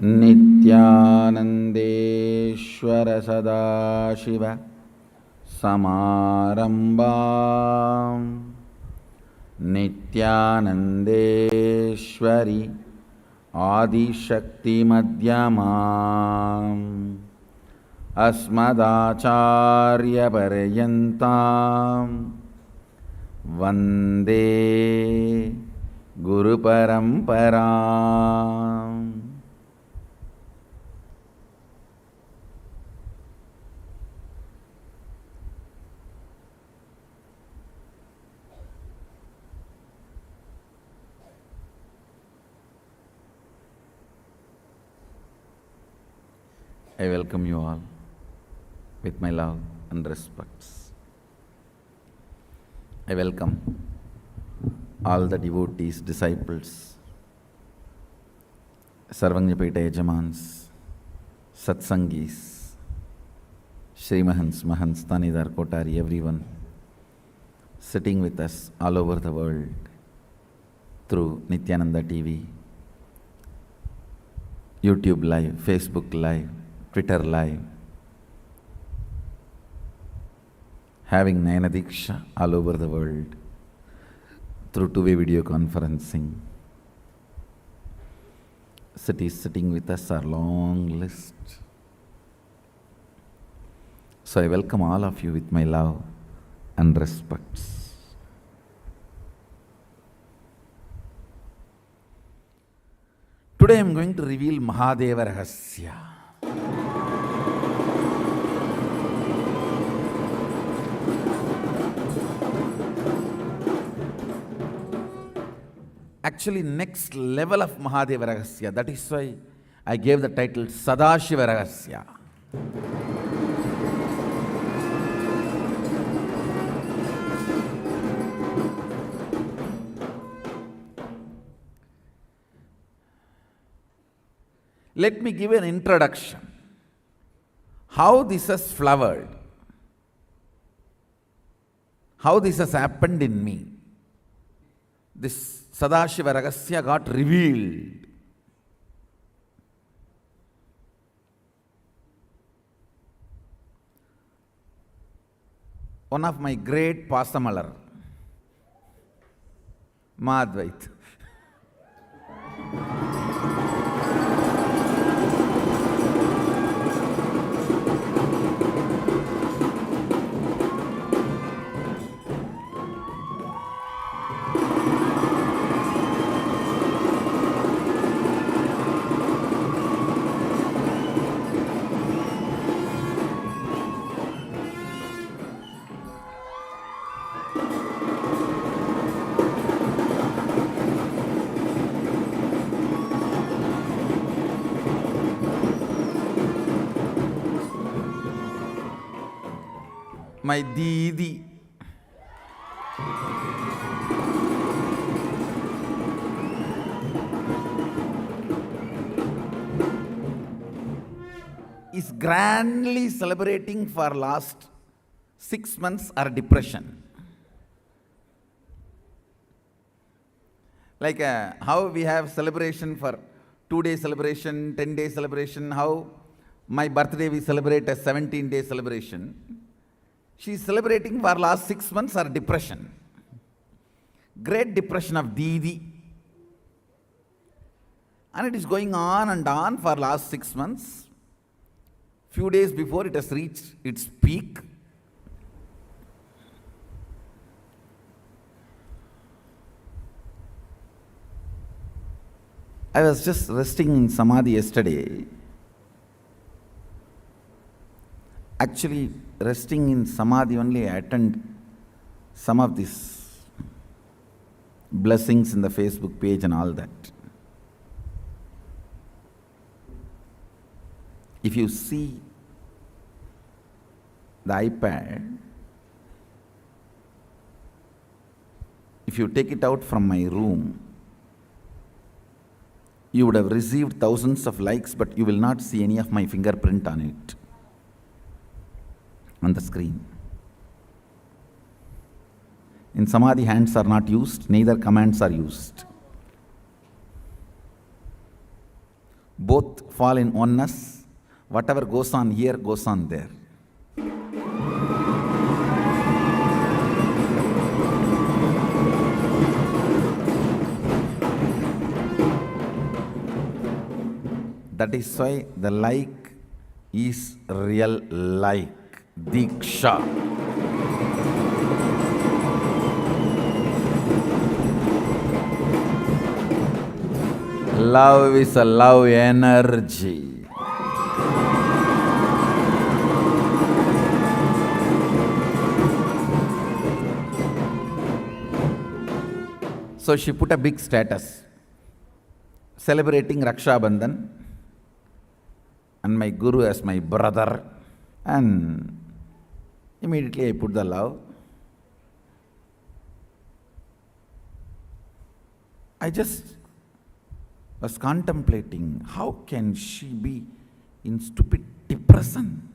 Nithyanandeshwara SadaShiva Samarambam Nithyanandeshwari Adi Shakti Madhyamam Asmadacharya Paryantam Vande Guru Paramparam. I welcome you all with my love and respects. I welcome all the devotees, disciples, Sarvangyapeta Yajamans, Satsangis, Srimahans, Mahans, Tanidar, Kotari, everyone sitting with us all over the world through Nithyananda TV, YouTube Live, Facebook Live, Twitter Live, having Nayana Diksha all over the world through two-way video conferencing. Cities sitting with us are long list. So I welcome all of you with my love and respects. Today I am going to reveal Mahadeva Rahasya. Actually, next level of Mahadeva Rahasya. That is why I gave the title SadaShiva Rahasya. Let me give an introduction. How this has flowered. How this has happened in me. This SadaShiva Rahasya got revealed. One of my great Pasamalar, Madhvait. My Didi. Is grandly celebrating for last 6 months her depression. Like how we have celebration for 2-day celebration, 10-day celebration, how my birthday we celebrate a 17-day celebration. She is celebrating for last 6 months her depression. Great depression of Didi. And it is going on and on for last 6 months. Few days before it has reached its peak. I was just resting in Samadhi yesterday. Actually, resting in Samadhi only, I attend some of these blessings in the Facebook page and all that. If you see the iPad, if you take it out from my room, you would have received thousands of likes, but you will not see any of my fingerprint on it, on the screen. In Samadhi, hands are not used, neither commands are used. Both fall in oneness. Whatever goes on here goes on there. That is why the like is real like. Diksha. Love is a love energy. So she put a big status celebrating Raksha Bandhan and my Guru as my brother, and immediately I put the love. I just was contemplating, how can she be in stupid depression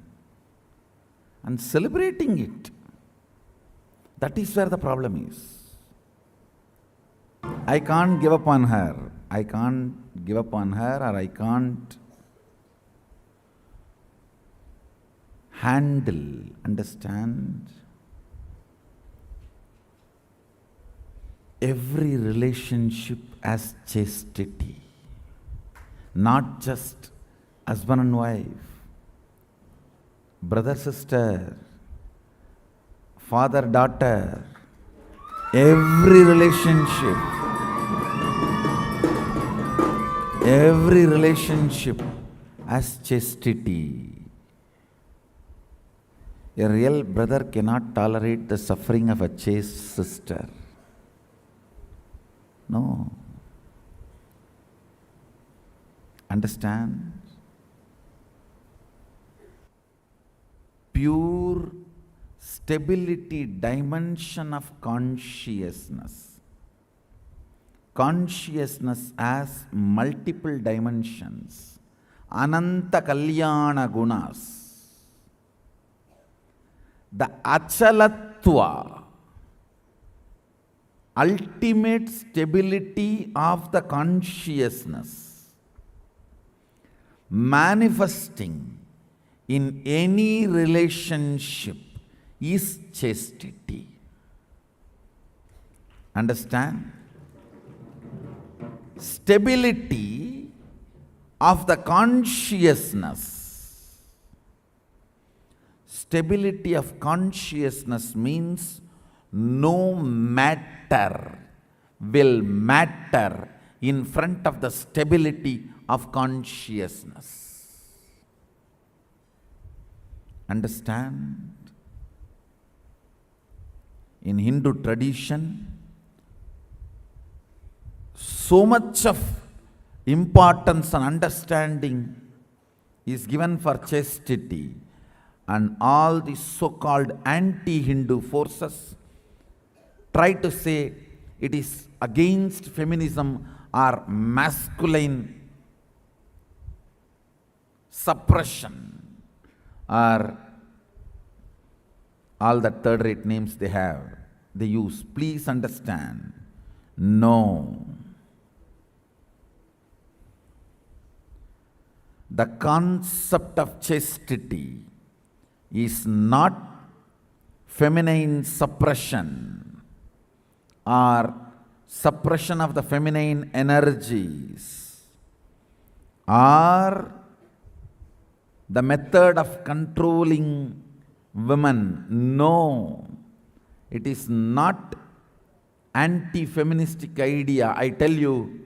and celebrating it? That is where the problem is. I can't give up on her. I can't give up on her, or I can't handle, understand? Every relationship as chastity, not just husband and wife, brother, sister, father, daughter, every relationship as chastity. A real brother cannot tolerate the suffering of a chaste sister. No. Understand? Pure stability dimension of consciousness. Consciousness has multiple dimensions. Ananta Kalyana Gunas. The achalatva, ultimate stability of the consciousness, manifesting in any relationship is chastity. Understand? Stability of the consciousness. Stability of consciousness means no matter will matter in front of the stability of consciousness. Understand? In Hindu tradition, so much of importance and understanding is given for chastity, and all the so-called anti-Hindu forces try to say it is against feminism or masculine suppression or all the third-rate names they use. Please understand, no. The concept of chastity is not feminine suppression or suppression of the feminine energies or the method of controlling women. No, it is not anti-feministic idea. I tell you,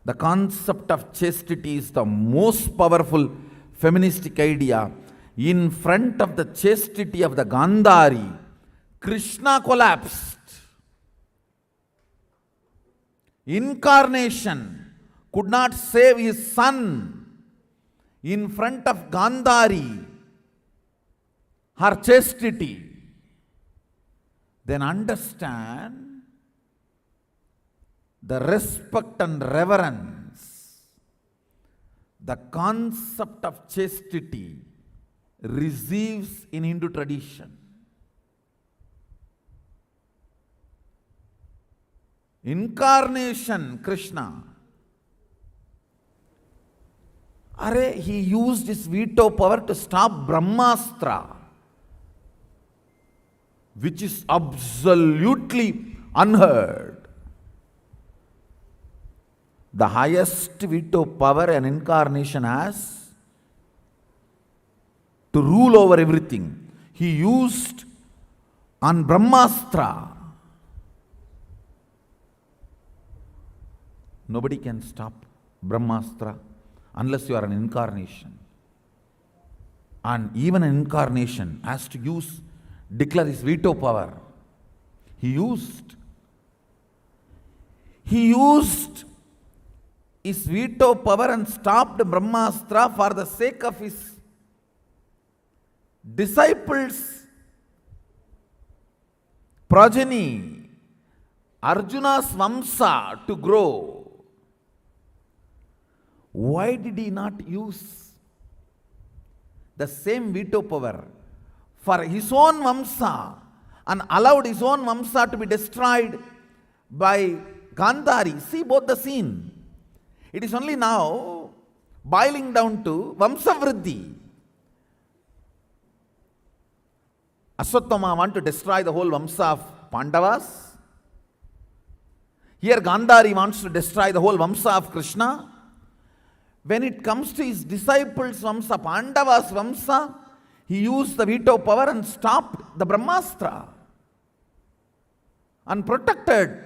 the concept of chastity is the most powerful feministic idea. In front of the chastity of the Gandhari, Krishna collapsed. Incarnation could not save his son. In front of Gandhari, her chastity. Then understand the respect and reverence. The concept of chastity receives in Hindu tradition. Incarnation, Krishna. He used his veto power to stop Brahmastra, which is absolutely unheard. The highest veto power an incarnation has to rule over everything, he used on Brahmastra. Nobody can stop Brahmastra unless you are an incarnation. And even an incarnation has to declare his veto power. He used his veto power and stopped Brahmastra for the sake of his disciples' progeny, Arjuna's Vamsa, to grow. Why did he not use the same veto power for his own Vamsa and allowed his own Vamsa to be destroyed by Gandhari? See both the scene. It is only now boiling down to Vamsa Vriddhi. Aswathama want to destroy the whole Vamsa of Pandavas. Here Gandhari wants to destroy the whole Vamsa of Krishna. When it comes to his disciples' Vamsa, Pandavas' Vamsa, he used the veto power and stopped the Brahmastra and protected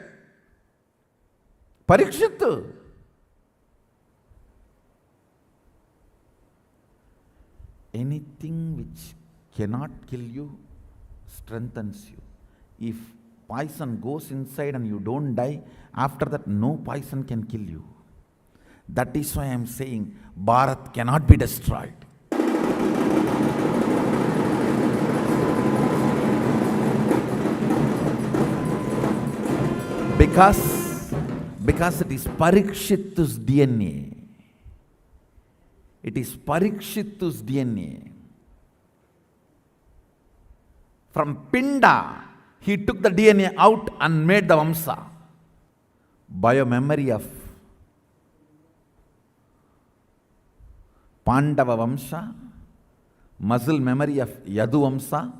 Parikshit. Anything which cannot kill you strengthens you. If poison goes inside and you don't die, after that no poison can kill you. That is why I am saying Bharat cannot be destroyed. Because it is Parikshit's DNA. It is Parikshit's DNA. From Pinda, he took the DNA out and made the Vamsa. Biomemory of Pandava Vamsa, muscle memory of Yadu Vamsa,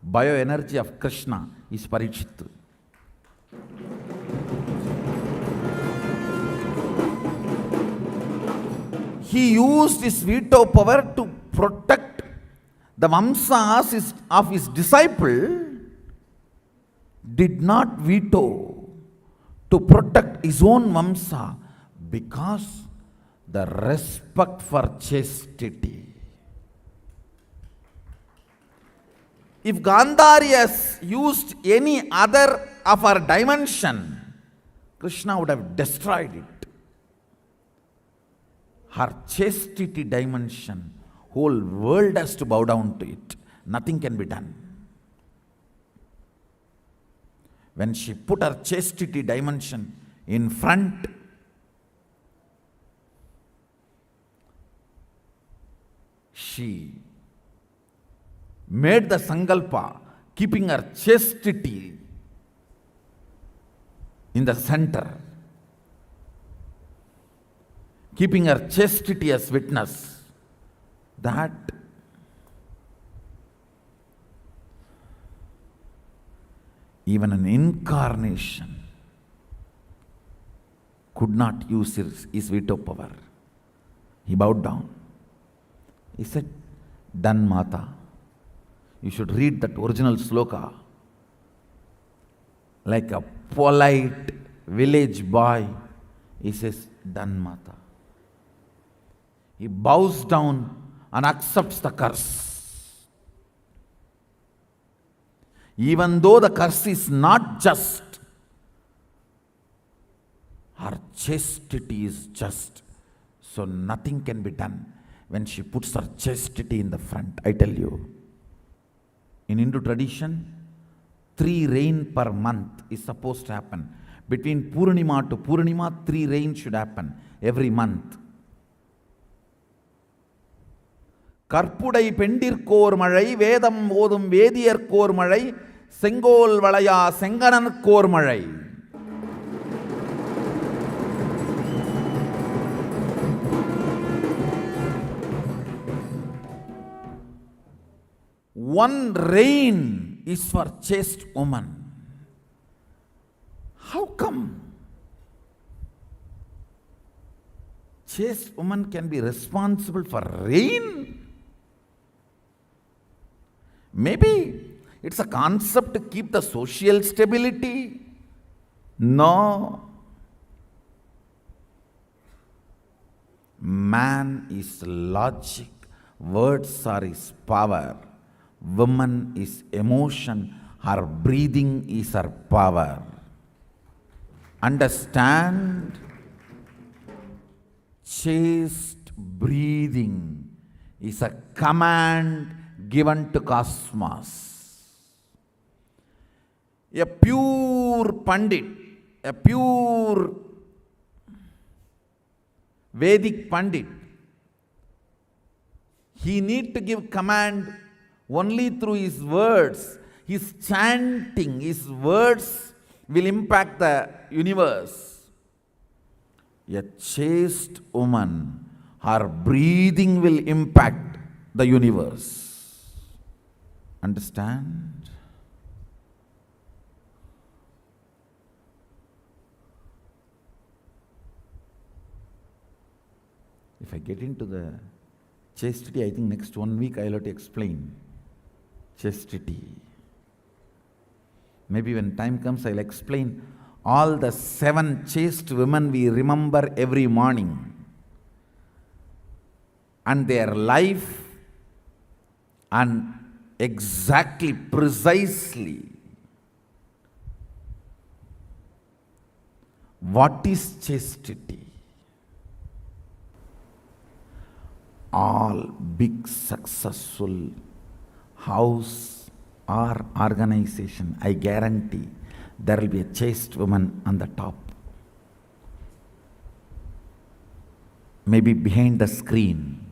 bioenergy of Krishna is Parikshit. He used his veto power to protect the Vamsas of his disciple, did not veto to protect his own Vamsa because the respect for chastity. If Gandhari has used any other of our dimension, Krishna would have destroyed it. Her chastity dimension, whole world has to bow down to it. Nothing can be done. When she put her chastity dimension in front, she made the Sankalpa, keeping her chastity in the center, keeping her chastity as witness, that even an incarnation could not use his veto power. He bowed down. He said, "Done, Mata." You should read that original sloka. Like a polite village boy, he says, "Done, Mata." He bows down and accepts the curse. Even though the curse is not just, her chastity is just. So nothing can be done when she puts her chastity in the front. I tell you, in Hindu tradition, 3 rains per month is supposed to happen. Between Purnima to Purnima, 3 rains should happen every month. கற்புடை பெண்டிற்கோர் மழை, வேதம் ஓதும் வேதியர்கோர் மழை, செங்கோல் வளையா செங்கணனுக்கோர் மழை. one rain is for chaste woman. How come? Chaste woman can be responsible for rain? Maybe it's a concept to keep the social stability. No. Man is logic. Words are his power. Woman is emotion. Her breathing is her power. Understand? Chaste breathing is a command given to cosmos. A pure Pandit, a pure Vedic Pandit, he need to give command only through his words. His chanting, his words will impact the universe. A chaste woman, her breathing will impact the universe. Understand? If I get into the chastity, I think next 1 week I'll have to explain chastity. Maybe when time comes, I'll explain all the 7 chaste women we remember every morning and their life, and exactly, precisely what is chastity. All big successful house or organization, I guarantee there will be a chaste woman on the top. Maybe behind the screen,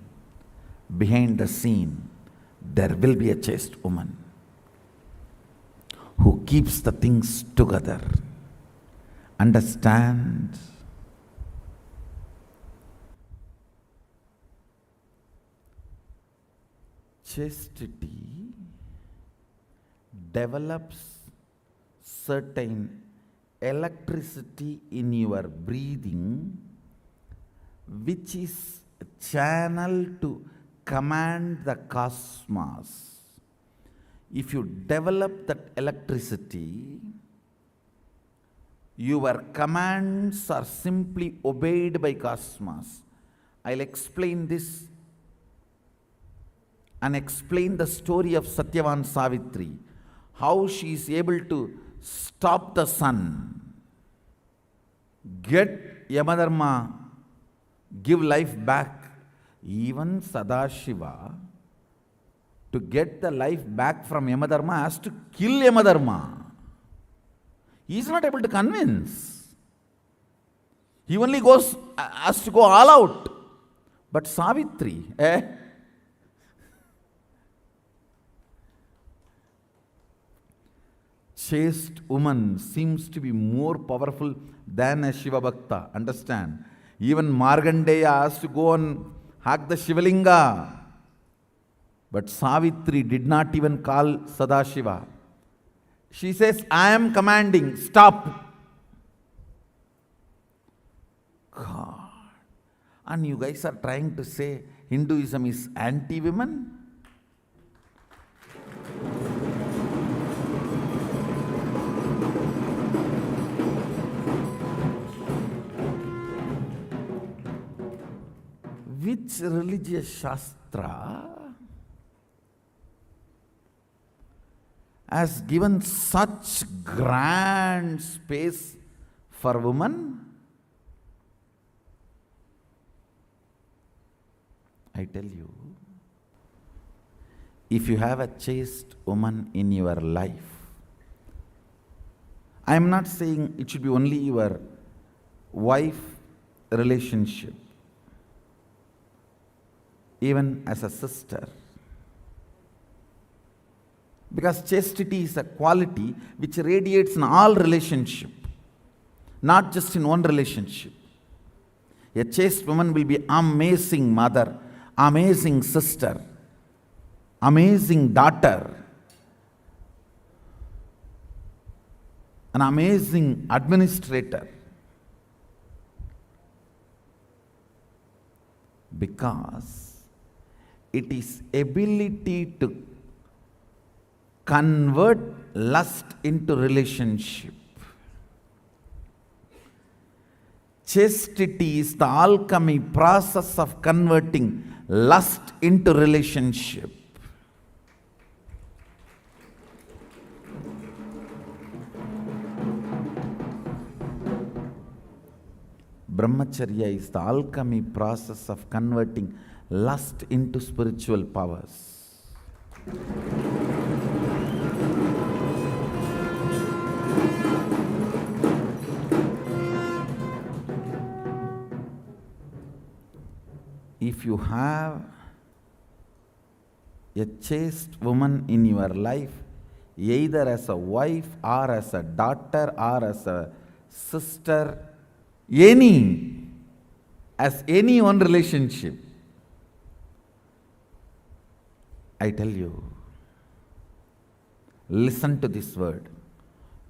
behind the scene, there will be a chaste woman who keeps the things together. Understand? Chastity develops certain electricity in your breathing, which is a channel to command the cosmos. If you develop that electricity, your commands are simply obeyed by cosmos. I'll explain this and explain the story of Satyavan Savitri, how she is able to stop the sun, get Yamadharma, give life back. Even SadaShiva, to get the life back from Yamadharma, has to kill Yamadharma. He is not able to convince. He only has to go all out. But Savitri, chaste woman seems to be more powerful than a Shiva Bhakta. Understand? Even Markandeya has to go and hug the Shivalinga. But Savitri did not even call SadaShiva. She says, I am commanding, stop. God. And you guys are trying to say Hinduism is anti-women? Which religious Shastra has given such grand space for women? I tell you, if you have a chaste woman in your life, I am not saying it should be only your wife relationship, even as a sister. Because chastity is a quality which radiates in all relationship, not just in one relationship. A chaste woman will be amazing mother, amazing sister, amazing daughter, an amazing administrator. Because it is ability to convert lust into relationship. Chastity is the alchemy process of converting lust into relationship. Brahmacharya is the alchemy process of converting lust into spiritual powers. If you have a chaste woman in your life, either as a wife or as a daughter or as a sister, as any one relationship, I tell you, listen to this word,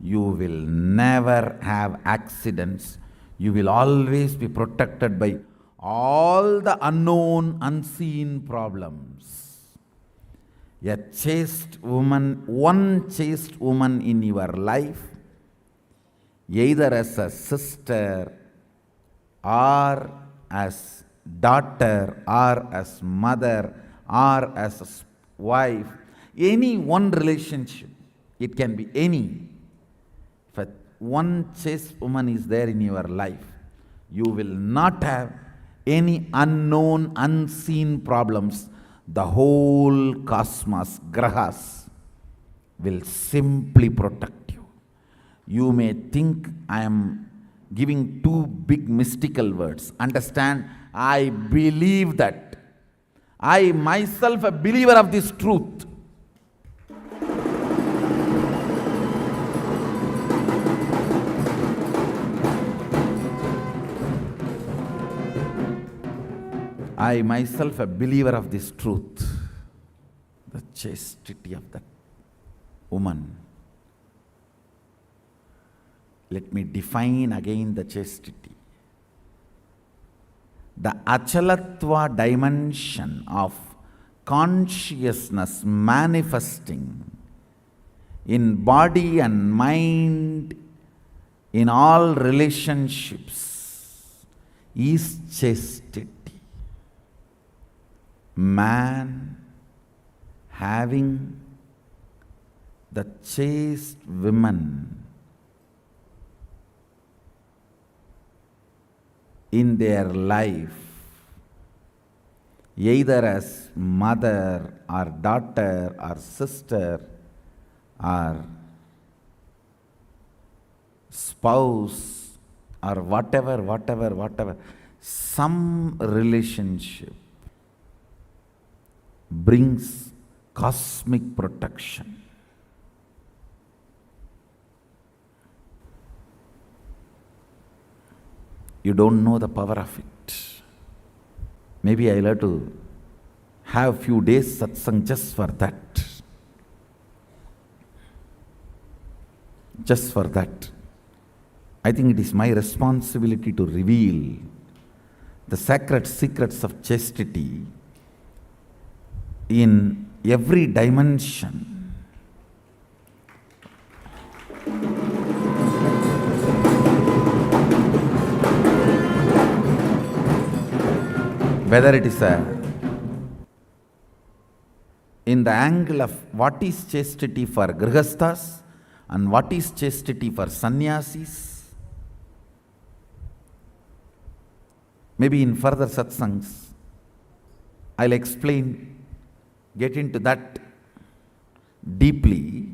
you will never have accidents. You will always be protected by all the unknown, unseen problems. A chaste woman, one chaste woman in your life, either as a sister or as daughter or as mother or as a wife, any one relationship, it can be any. If one chaste woman is there in your life, you will not have any unknown, unseen problems. The whole cosmos, grahas, will simply protect you. You may think I am giving two big mystical words. Understand, I believe that. I myself a believer of this truth. I myself a believer of this truth. The chastity of that woman. Let me define again the chastity. The achalatva dimension of consciousness manifesting in body and mind in all relationships is chastity. Man having the chaste women in their life, either as mother or daughter or sister or spouse or whatever, some relationship brings cosmic protection. You don't know the power of it. Maybe I'll have to have few days satsang just for that. Just for that. I think it is my responsibility to reveal the sacred secrets of chastity in every dimension. Whether it is in the angle of what is chastity for grihasthas and what is chastity for sannyasis. Maybe in further satsangs, I'll explain, get into that deeply.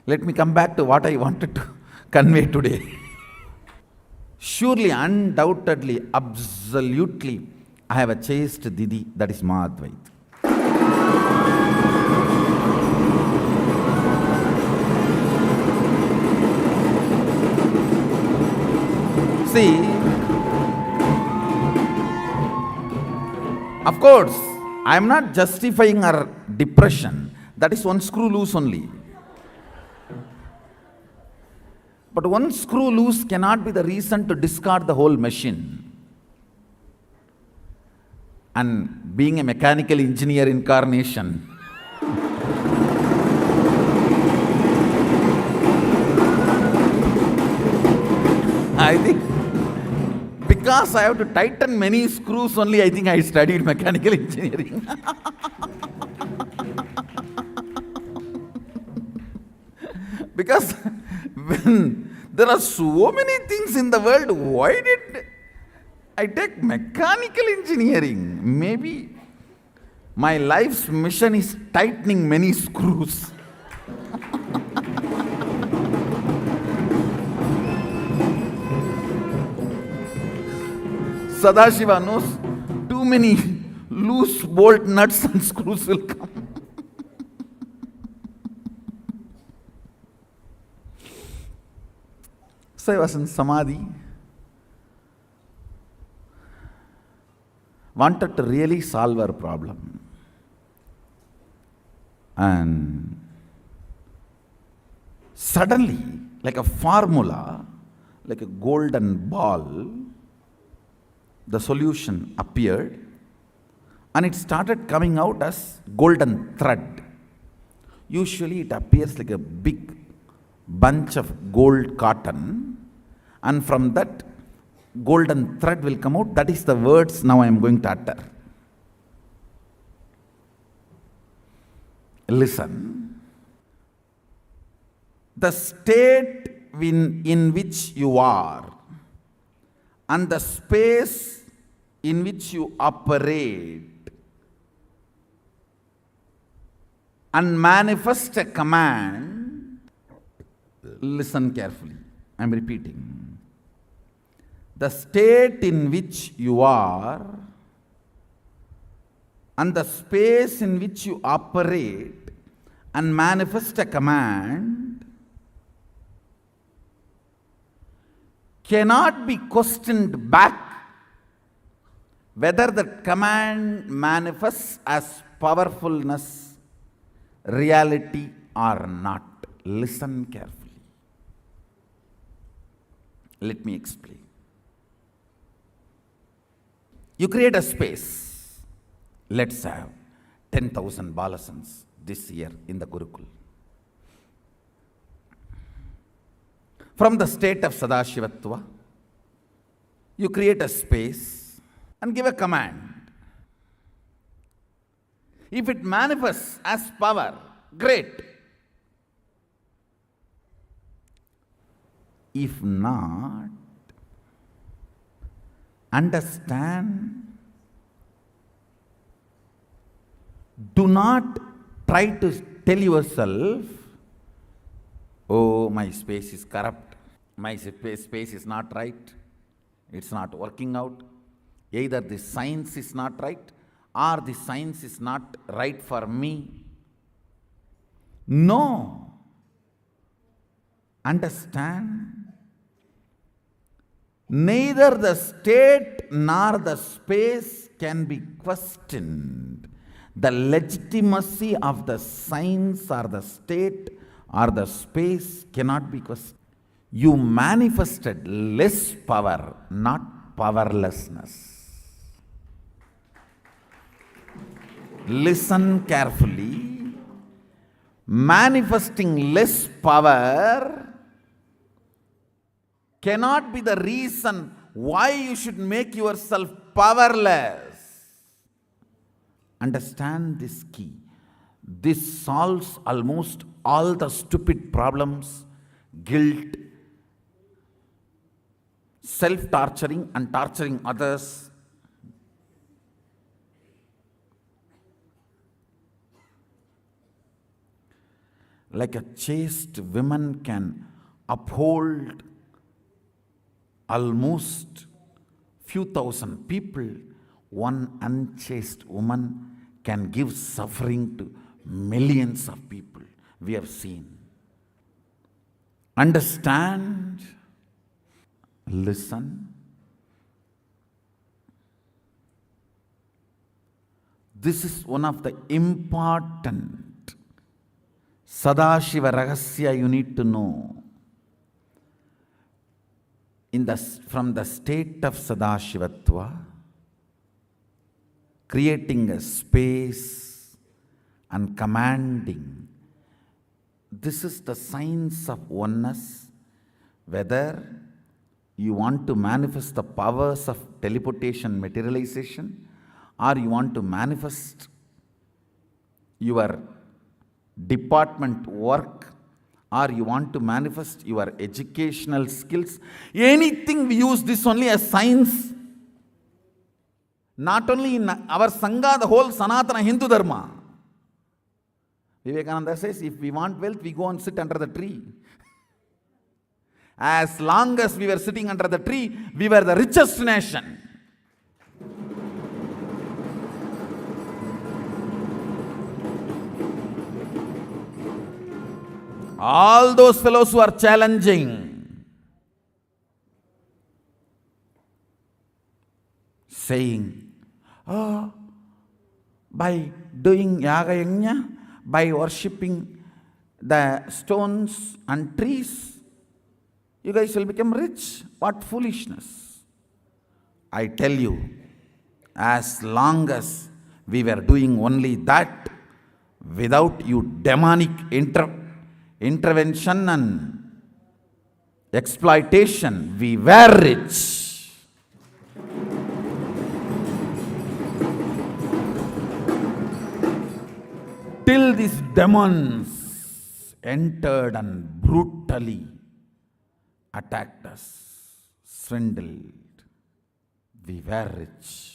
Let me come back to what I wanted to convey today. Surely, undoubtedly, absolutely, I have a chaste Didi, that is Mahadvaita. See, Of course, I am not justifying her depression. That is one screw loose only. But one screw loose cannot be the reason to discard the whole machine. And being a mechanical engineer incarnation, I think because I have to tighten many screws only, I think I studied mechanical engineering. Because when there are so many things in the world, why did I take mechanical engineering? Maybe my life's mission is tightening many screws. SadaShiva knows too many loose bolt nuts and screws will come. So I was in Samadhi, wanted to really solve our problem. And suddenly, like a formula, like a golden ball, the solution appeared, and it started coming out as golden thread. Usually it appears like a big bunch of gold cotton, and from that golden thread will come out. That is the words now I am going to utter. Listen. The state in which you are and the space in which you operate and manifest a command. Listen carefully. I am repeating. The state in which you are and the space in which you operate and manifest a command cannot be questioned back whether that command manifests as powerfulness, reality or not. Listen carefully. Let me explain. You create a space. Let's have 10,000 balasans this year in the Gurukul. From the state of Sadashivatva, you create a space and give a command. If it manifests as power, great. If not, understand, do not try to tell yourself, oh, my space is corrupt, my space is not right, it's not working out. Either the science is not right or the science is not right for me. No. Understand? Neither the state nor the space can be questioned. The legitimacy of the science or the state or the space cannot be questioned. You manifested less power, not powerlessness. Listen carefully. Manifesting less power cannot be the reason why you should make yourself powerless. Understand this key. This solves almost all the stupid problems, guilt, self-torturing and torturing others. Like a chaste woman can uphold almost few thousand people, one unchaste woman can give suffering to millions of people. We have seen. Understand? Listen. This is one of the important SadaShiva Rahasya you need to know. From the state of Sadashivatva, creating a space and commanding, this is the science of oneness. Whether you want to manifest the powers of teleportation, materialization, or you want to manifest your department work, or you want to manifest your educational skills, anything, we use this only as science. Not only in our Sangha, the whole Sanatana Hindu Dharma. Vivekananda says, if we want wealth, we go and sit under the tree. As long as we were sitting under the tree, we were the richest nation. All those fellows who are challenging, saying, oh, by doing yaga yajna, by worshipping the stones and trees, you guys will become rich. What foolishness. I tell you, as long as we were doing only that, without you demonic intervention and exploitation, we were rich. Till these demons entered and brutally attacked us, swindled, we were rich.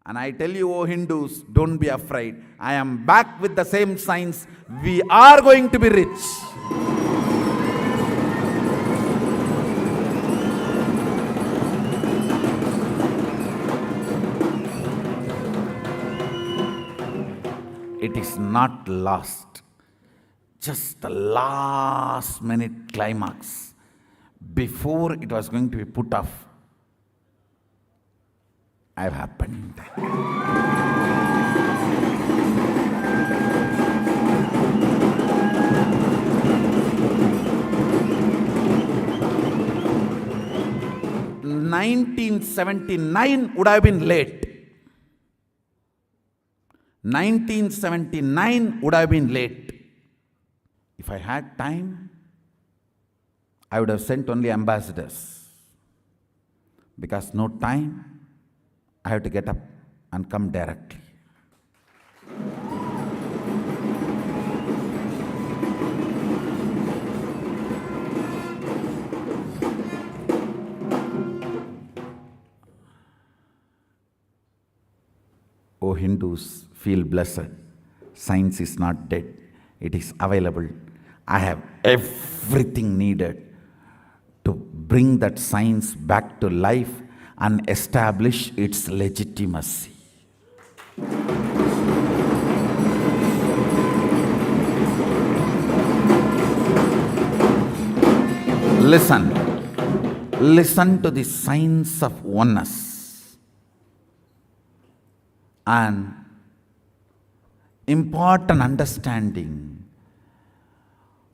And I tell you, O Hindus, don't be afraid. I am back with the same science. We are going to be rich. It is not lost. Just the last minute climax, before it was going to be put off, have happened. (1979) would have been late. 1979 would have been late. If I had time, I would have sent only ambassadors. Because no time, I have to get up and come directly. O Hindus, feel blessed. Science is not dead. It is available. I have everything needed to bring that science back to life and establish its legitimacy. Listen to the science of oneness and important understanding.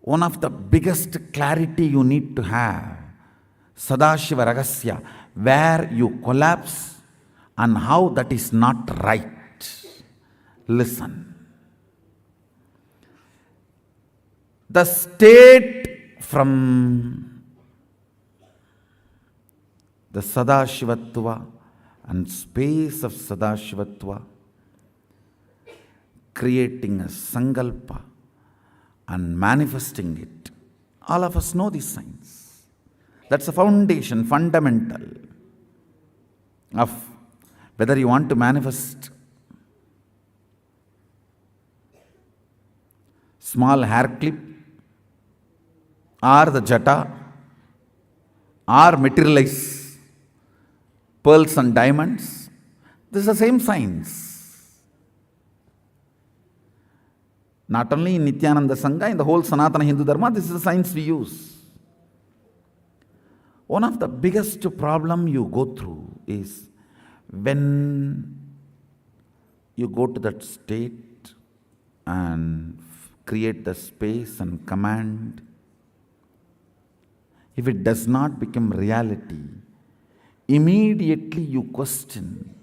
One of the biggest clarity you need to have, SadaShiva Rahasya, where you collapse and how that is not right. Listen. The state from the Sadashivatva and space of Sadashivatva, creating a Sankalpa and manifesting it. All of us know this science. That's the foundation, fundamental of whether you want to manifest small hair clip or the jata or materialize pearls and diamonds. This is the same science. Not only in Nithyananda Satsang, in the whole Sanatana Hindu Dharma, this is the science we use. One of the biggest problem you go through is When you go to that state and create the space and command, if it does not become reality, immediately you question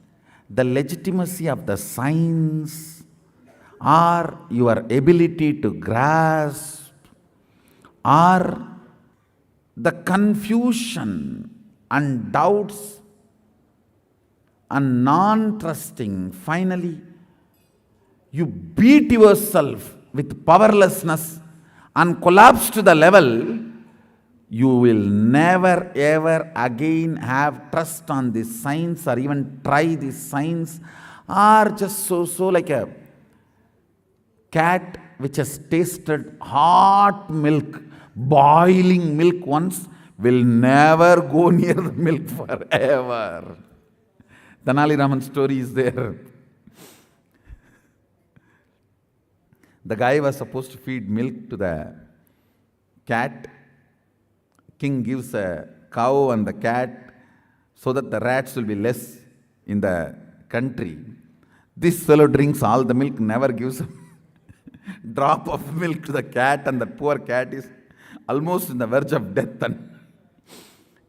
the legitimacy of the science or your ability to grasp, or the confusion and doubts and non-trusting. Finally, you beat yourself with powerlessness and collapse to the level you will never ever again have trust on this science or even try this science, or just so like a cat which has tasted hot milk, boiling milk once, will never go near the milk forever. Tenali Raman's story is there. The guy was supposed to feed milk to the cat. King gives a cow and the cat so that the rats will be less in the country. This fellow drinks all the milk, never gives a drop of milk to the cat, and that poor cat is almost in the verge of death. And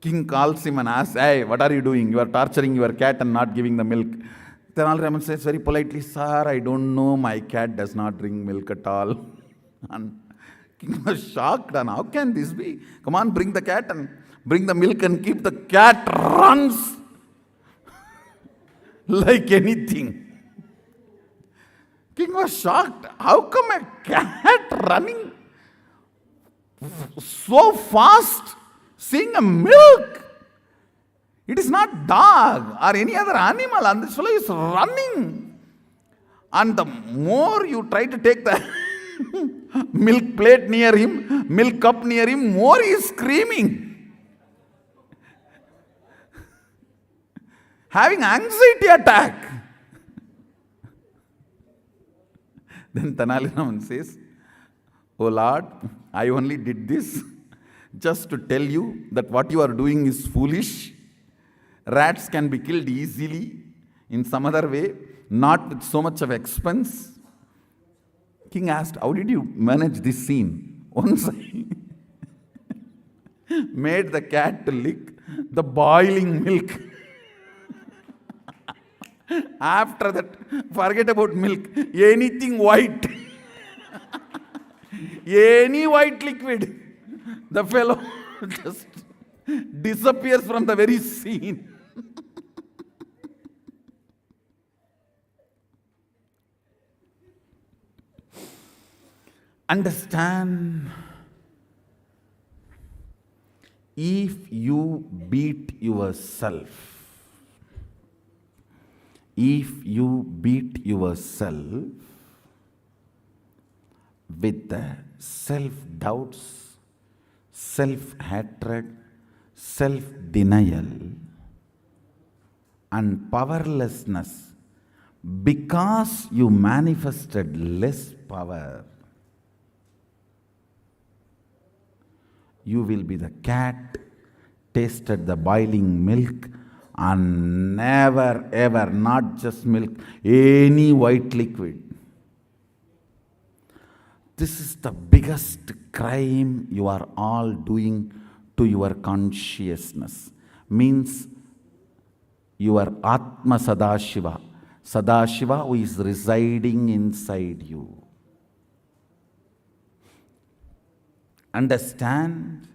king calls him and asks, "Hey, what are you doing? You are torturing your cat and not giving the milk." Tenali Raman says very politely, "Sir, I don't know, my cat does not drink milk at all." And king was shocked, and how can this be? Come on, bring the cat and bring the milk and keep. The cat runs like anything. King was shocked. How come a cat running so fast, seeing a milk? It is not dog or any other animal, and this fellow is running. And the more you try to take the milk plate near him, milk cup near him, more he is screaming, having anxiety attack. Then Tenali Raman says, "Oh Lord, I only did this just to tell you that what you are doing is foolish. Rats can be killed easily in some other way, not with so much of expense." King asked, "How did you manage this scene?" Once I made the cat to lick the boiling milk. After that, forget about milk. Anything white, any white liquid, the fellow just disappears from the very scene. Understand, if you beat yourself, with the self-doubts, self-hatred, self-denial, and powerlessness because you manifested less power, you will be the cat, tasted the boiling milk, and never ever, not just milk, any white liquid. This is the biggest crime you are all doing to your consciousness. Means your Atma SadaShiva, SadaShiva who is residing inside you. Understand?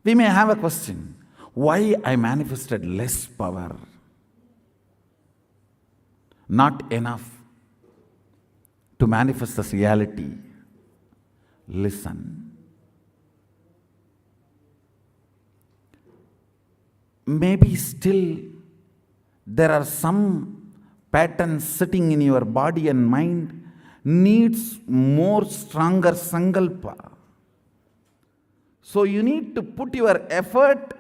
We may have a question. Why I manifested less power? Not enough to manifest this reality. Listen. Maybe still there are some patterns sitting in your body and mind needs more stronger sankalpa. So you need to put your effort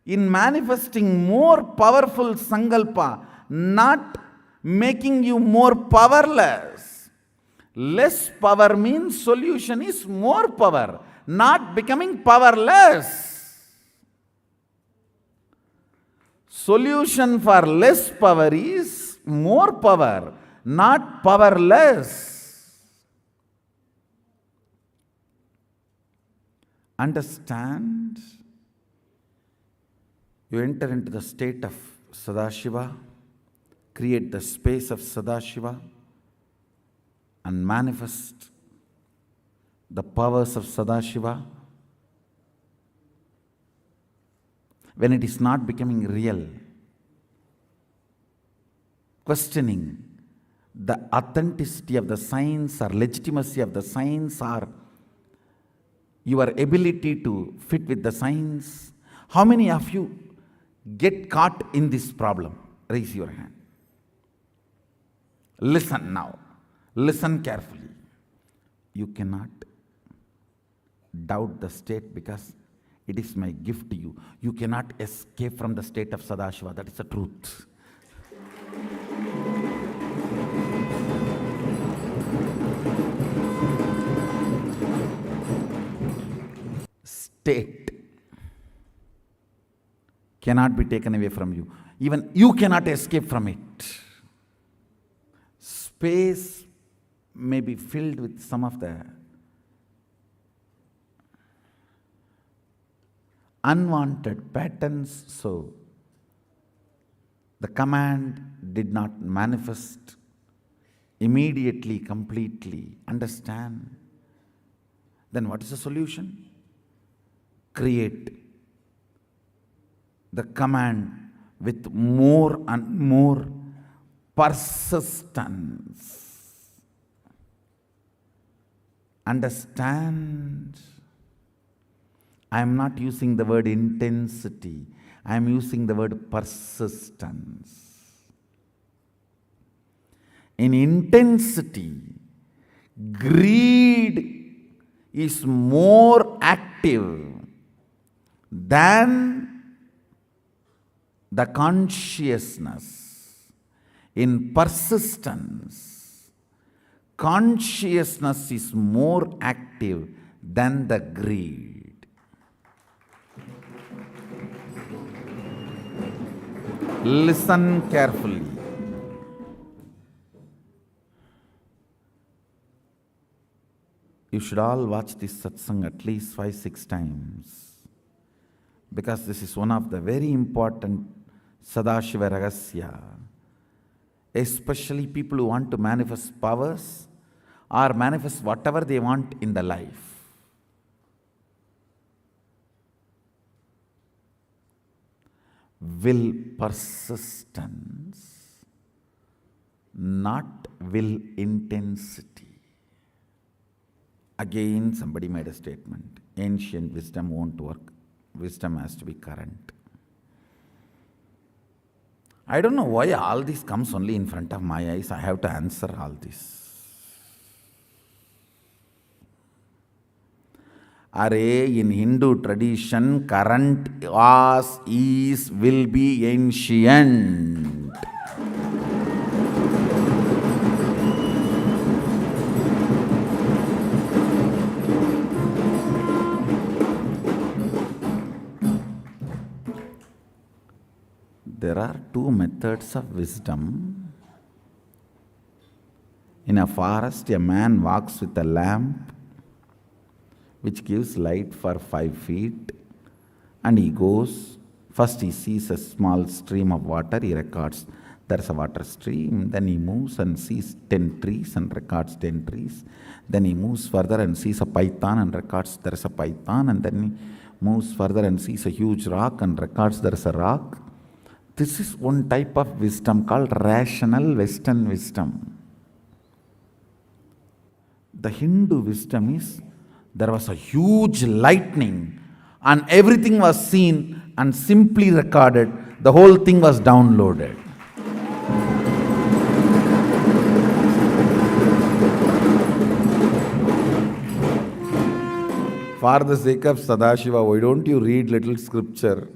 in manifesting more powerful sankalpa, not making you more powerless. Less power means solution is more power, not becoming powerless. Solution for less power is more power, not powerless. Understand? You enter into the state of SadaShiva, create the space of SadaShiva, and manifest the powers of SadaShiva. When it is not becoming real, questioning the authenticity of the science or legitimacy of the science or your ability to fit with the science. How many of you get caught in this problem? Raise your hand. Listen now. Listen carefully. You cannot doubt the state because it is my gift to you. You cannot escape from the state of SadaShiva. That is the truth. State cannot be taken away from you. Even you cannot escape from it. Space may be filled with some of the unwanted patterns, so the command did not manifest immediately, completely. Understand? Then what is the solution? Create the command with more and more persistence. Understand? I am not using the word intensity. I am using the word persistence. In intensity, greed is more active than the consciousness. In persistence, consciousness is more active than the greed. Listen carefully. You should all watch this satsang at least 5-6 times, because this is one of the very important SadaShiva Ragasya. Especially people who want to manifest powers or manifest whatever they want in the life. Will persistence, not will intensity. Again, somebody made a statement. Ancient wisdom won't work. Wisdom has to be current. I don't know why all this comes only in front of my eyes. I have to answer all this. Are in Hindu tradition, current was, is, will be ancient. There are two methods of wisdom. In a forest, a man walks with a lamp which gives light for 5 feet, and he goes. First he sees a small stream of water, he records there's a water stream. Then he moves and sees 10 trees and records 10 trees. Then he moves further and sees a python and records there's a python. And then he moves further and sees a huge rock and records there's a rock. This is one type of wisdom called rational Western wisdom. The Hindu wisdom is, there was a huge lightning and everything was seen and simply recorded. The whole thing was downloaded. For the sake of SadaShiva, why don't you read little scripture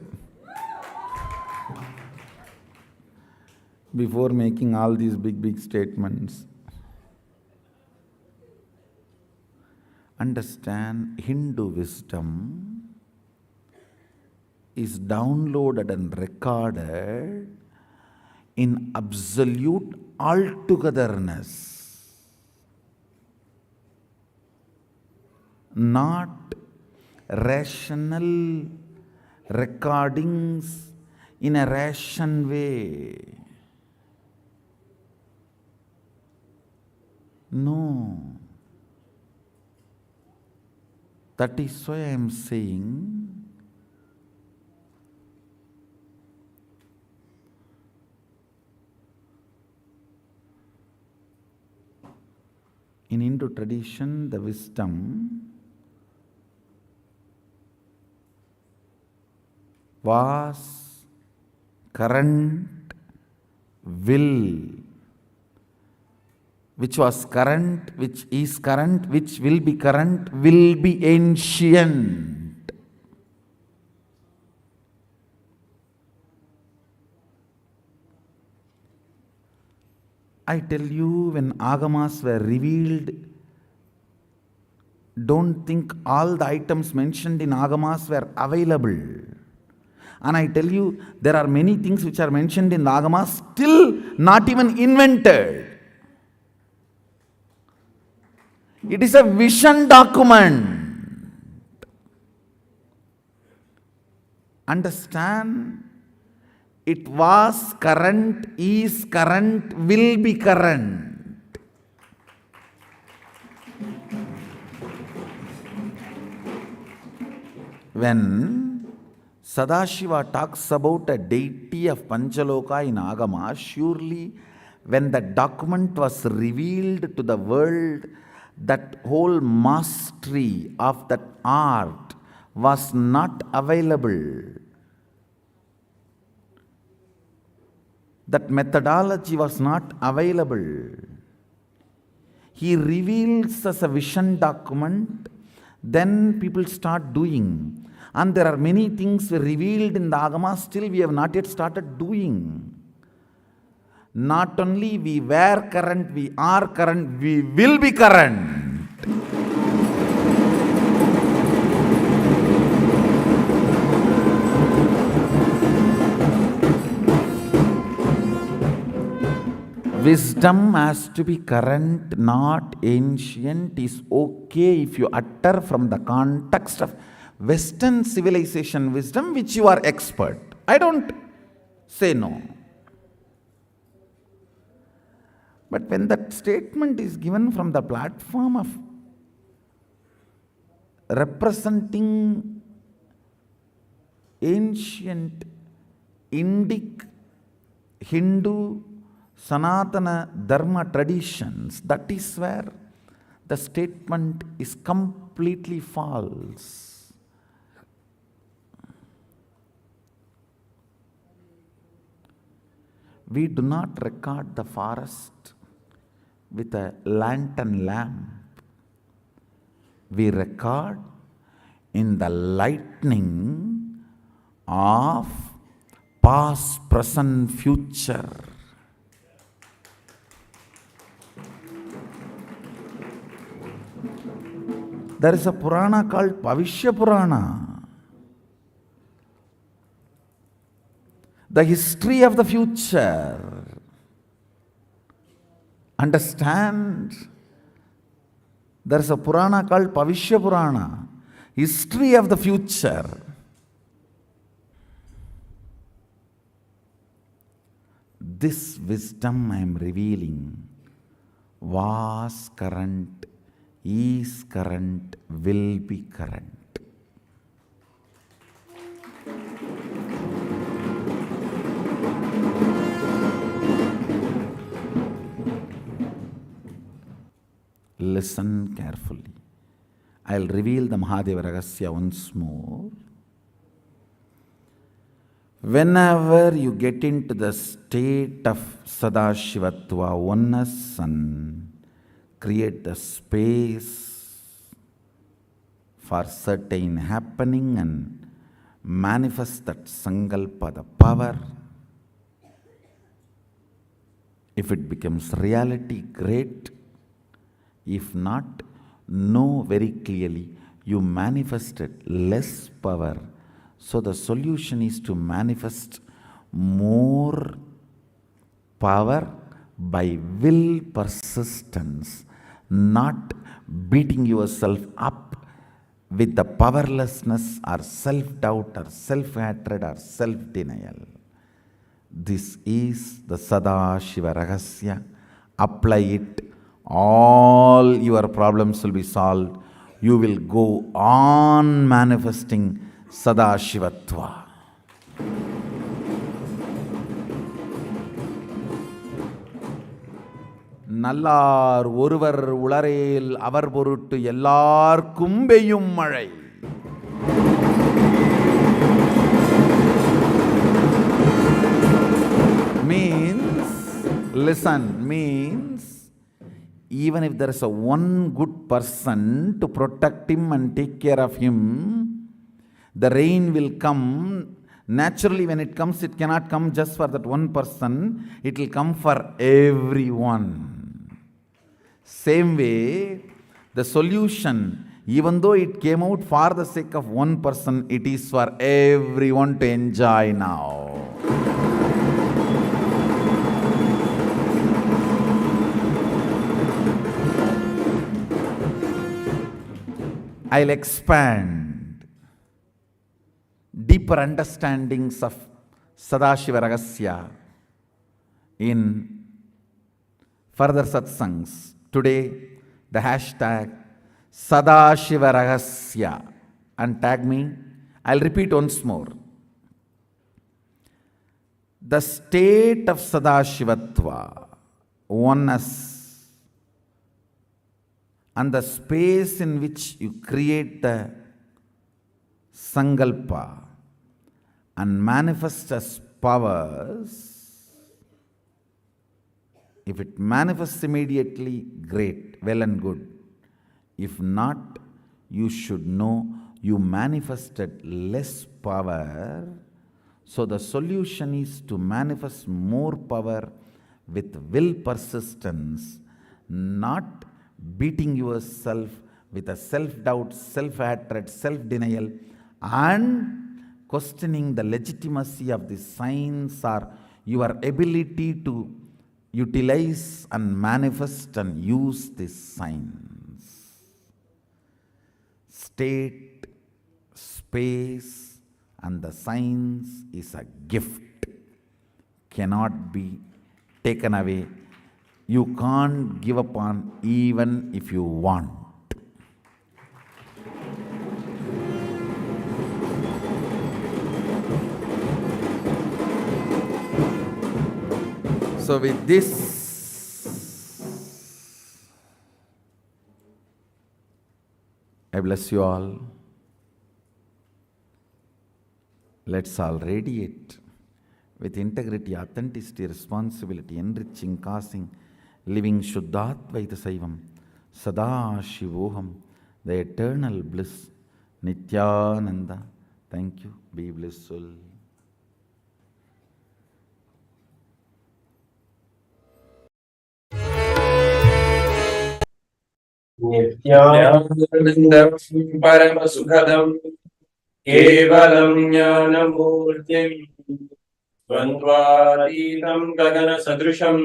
before making all these big statements? Understand, Hindu wisdom is downloaded and recorded in absolute altogether-ness, not rational recordings in a ration way. No. That is why I am saying in Hindu tradition, the wisdom was current will, which was current, which is current, which will be current, will be ancient. I tell you, when agamas were revealed, don't think all the items mentioned in agamas were available. And I tell you, there are many things which are mentioned in the agamas still not even invented. It is a vision document. Understand? It was current, is current, will be current. When SadaShiva talks about a deity of Panchaloka in Agama, surely when the document was revealed to the world, that whole mastery of that art was not available. That methodology was not available. He reveals as a vision document, then people start doing. And there are many things revealed in the Agama, still we have not yet started doing. Not only we were current, we are current, we will be current. Wisdom has to be current, not ancient, is okay if you utter from the context of Western civilization wisdom, which you are expert. I don't say no. But when that statement is given from the platform of representing ancient Indic, Hindu, Sanatana Dharma traditions, that is where the statement is completely false. We do not record the forest with a lantern lamp. We record in the lightning of past, present, future. There is a Purana called Bhavishya Purana. The history of the future. Understand? There is a Purana called Bhavishya Purana. History of the future. This wisdom I am revealing was current, is current, will be current. Listen carefully. I'll reveal the Mahadeva Ragasya once more. Whenever you get into the state of SadaShivatva, oneness, and create the space for certain happening and manifest that Sankalpa, the power. If it becomes reality, great. If not, know very clearly you manifested less power, So the solution is to manifest more power by will persistence, not beating yourself up with the powerlessness or self-doubt or self-hatred or self-denial. This is the SadaShiva Rahasya. Apply it. All your problems will be solved. You will go on manifesting SadaShivatva. நல்லார் ஒருவர் உளரேல் அவர் பொருட்டு எல்லார்க்கும் பெய்யும் மழை. Means, listen, means even if there is a one good person to protect him and take care of him, the rain will come. Naturally, when it comes, it cannot come just for that one person, it will come for everyone. Same way, the solution, even though it came out for the sake of one person, it is for everyone to enjoy now. I'll expand deeper understandings of SadaShiva Rahasya in further satsangs. Today, the hashtag SadaShiva Rahasya, and tag me. I'll repeat once more. The state of Sadashivatva, oneness, and the space in which you create the Sankalpa and manifest as powers. If it manifests immediately, great, well and good. If not, you should know you manifested less power. So the solution is to manifest more power with will persistence, not beating yourself with a self-doubt, self-hatred, self-denial, and questioning the legitimacy of the signs or your ability to utilize and manifest and use these signs. State, space, and the signs is a gift, cannot be taken away. You can't give up on even if you want. So with this, I bless you all. Let's all radiate with integrity, authenticity, responsibility, enriching, causing, living Shuddhadvaita Saivam, SadaShivoham, the eternal bliss, Nithyananda. Thank you. Be blissful. Nithyanandam Paramasukhadam Kevalam Jnanamurtim Svandvaditam Gagana Sadrusham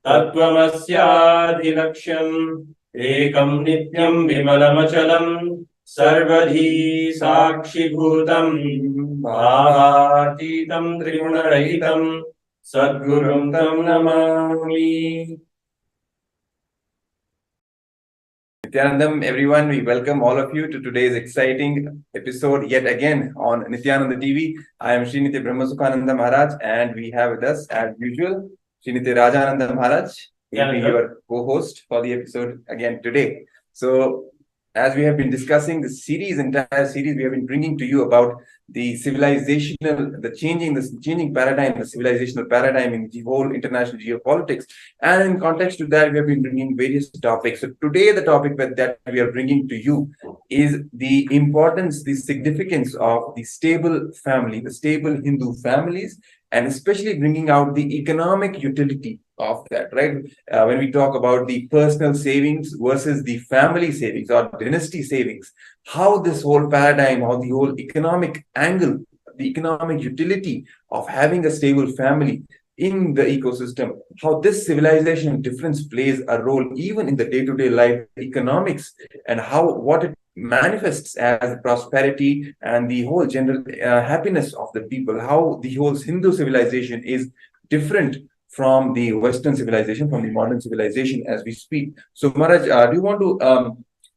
Tattvamasyaadhilaksham Ekam Nityam Vimalamachalam Sarvadhi Sakshibhutam Bhavaatitam Trigunarahitam Sadgurum Tam Namami. Nithyanandam, everyone, we welcome all of you to today's exciting episode yet again on Nithyananda TV. I am Srinitya Brahmasukhananda Maharaj, and we have with us, as usual, Srinitya Rajananda Maharaj. He will be your co-host for the episode again today. So, as we have been discussing the entire series, we have been bringing to you about the civilizational, the changing paradigm, the civilizational paradigm in the whole international geopolitics. And in context to that, we have been bringing various topics. So today, the topic that we are bringing to you is the importance, the significance of the stable family, the stable Hindu families, and especially bringing out the economic utility of that, right? When we talk about the personal savings versus the family savings or dynasty savings, how this whole paradigm, how the whole economic angle, the economic utility of having a stable family in the ecosystem, how this civilization difference plays a role even in the day-to-day life economics, and how what it manifests as prosperity and the whole general happiness of the people, how the whole Hindu civilization is different from the Western civilization, from the modern civilization as we speak. So Maharaj, do you want to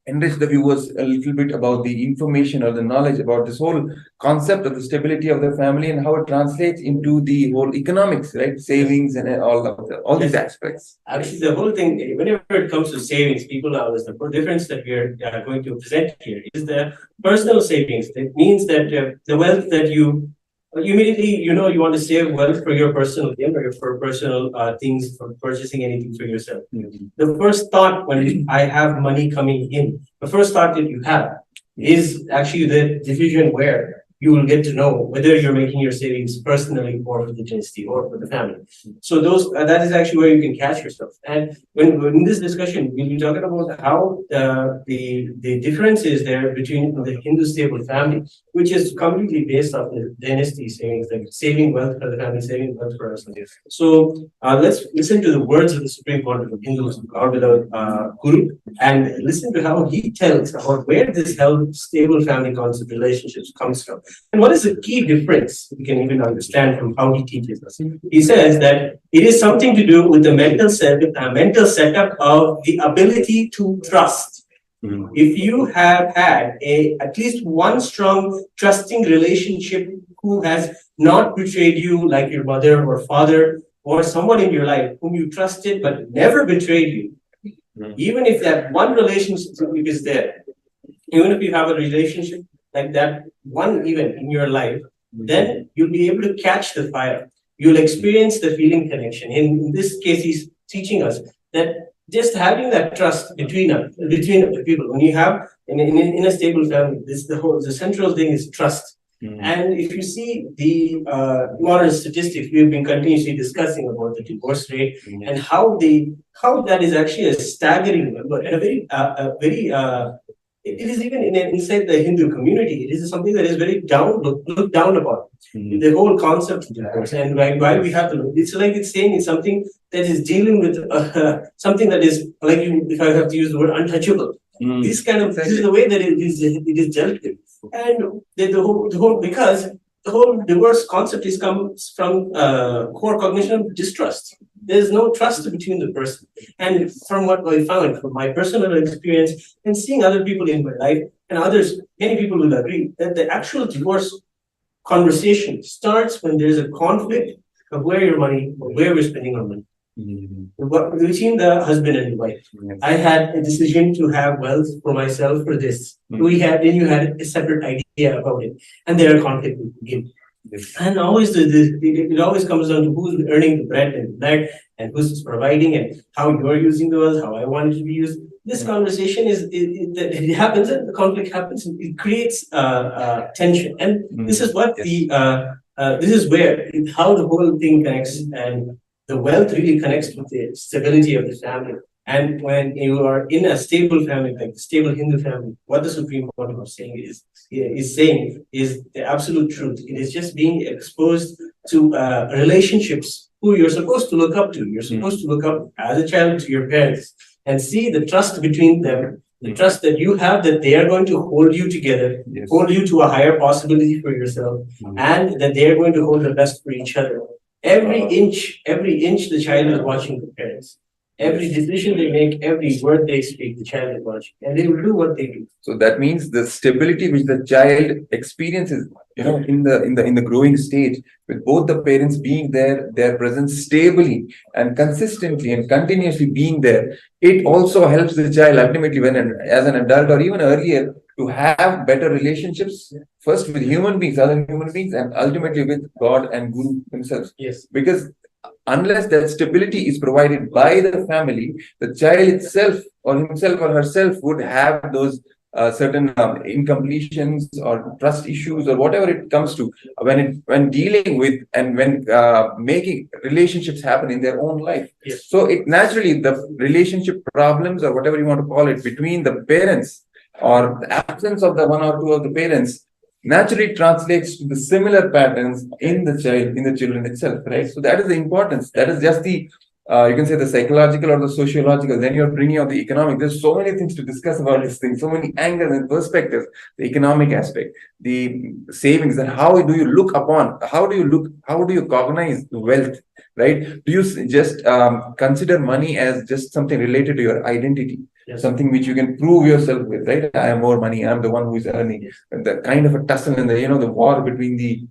enrich the viewers a little bit about the information or the knowledge about this whole concept of the stability of the family and how it translates into the whole economics, right? Savings and all these aspects. Actually, the whole thing, whenever it comes to savings, people are always the difference that we are going to present here is the personal savings. It means that the wealth that you immediately, you want to save wealth for your personal gain or for personal things, for purchasing anything for yourself. The first thought when I have money coming in, the first thought that you have is actually the division where you will get to know whether you're making your savings personally or for the dynasty or for the family. So that is actually where you can catch yourself. And when in this discussion, we'll be talking about how the difference is there between the Hindu stable family, which is completely based off the dynasty savings, like saving wealth for the family, saving wealth for ourselves. So let's listen to the words of the Supreme Court of the Hindus, or the Guru, and listen to how he tells about where this stable family concept relationships comes from. And what is the key difference we can even understand from how he teaches us? He says that it is something to do with the mental setup of the ability to trust. If you have had at least one strong trusting relationship who has not betrayed you, like your mother or father or someone in your life whom you trusted but never betrayed you, even if that one relationship is there, even if you have a relationship like that one event in your life, then you'll be able to catch the fire. You'll experience the feeling connection. In this case, he's teaching us that just having that trust between the people, when you have in a stable family, the central thing is trust. And if you see the modern statistics, we've been continuously discussing about the divorce rate and how that is actually a staggering number and a very it is even inside the Hindu community. It is something that is very looked down upon. The whole concept of divorce, and why we have to look. It's like it's saying it's something that is dealing with something that is like, if I have to use the word, untouchable. This is the way that it is dealt with, and the whole because the whole divorce concept comes from core cognition of distrust. There's no trust between the person. And from what I found, from my personal experience and seeing other people in my life and others, many people will agree that the actual divorce conversation starts when there's a conflict of where we're spending our money. Between the husband and the wife. I had a decision to have wealth for myself for this. You had a separate idea about it, and there are conflict will begin. And always it always comes down to who's earning the bread and who's providing and how you're using the wealth, how I want it to be used. This conversation it happens and the conflict happens. And it creates tension, and this is what this is where how the whole thing connects, and the wealth really connects with the stability of the family. And when you are in a stable family, like the stable Hindu family, what the Supreme Court is saying is the absolute truth. It is just being exposed to relationships who you're supposed to look up to. You're supposed to look up as a child to your parents and see the trust between them, the trust that you have that they are going to hold you together, hold you to a higher possibility for yourself, and that they are going to hold the best for each other. Every inch the child is watching the parents. Every decision they make, every word they speak, the child is watching, and they will do what they do. So that means the stability which the child experiences, in the growing stage, with both the parents being there, their presence stably and consistently and continuously being there, it also helps the child ultimately as an adult or even earlier to have better relationships, first with human beings, other human beings, and ultimately with God and Guru himself. Yes. Because unless that stability is provided by the family, the child itself or himself or herself would have those certain incompletions or trust issues or whatever it comes to when dealing with and when making relationships happen in their own life. Yes. So it naturally the relationship problems or whatever you want to call it between the parents or the absence of the one or two of the parents naturally translates to the similar patterns in the children itself, right? So that is the importance. That is just the you can say the psychological or the sociological. Then you're bringing out the economic. There's so many things to discuss about this thing, so many angles and perspectives. The economic aspect, the savings, and how do you look upon? How do you cognize wealth, right? Do you just consider money as just something related to your identity? Yes. Something which you can prove yourself with, right? I have more money. I'm the one who is earning. Yes. The kind of a tussle and the war between the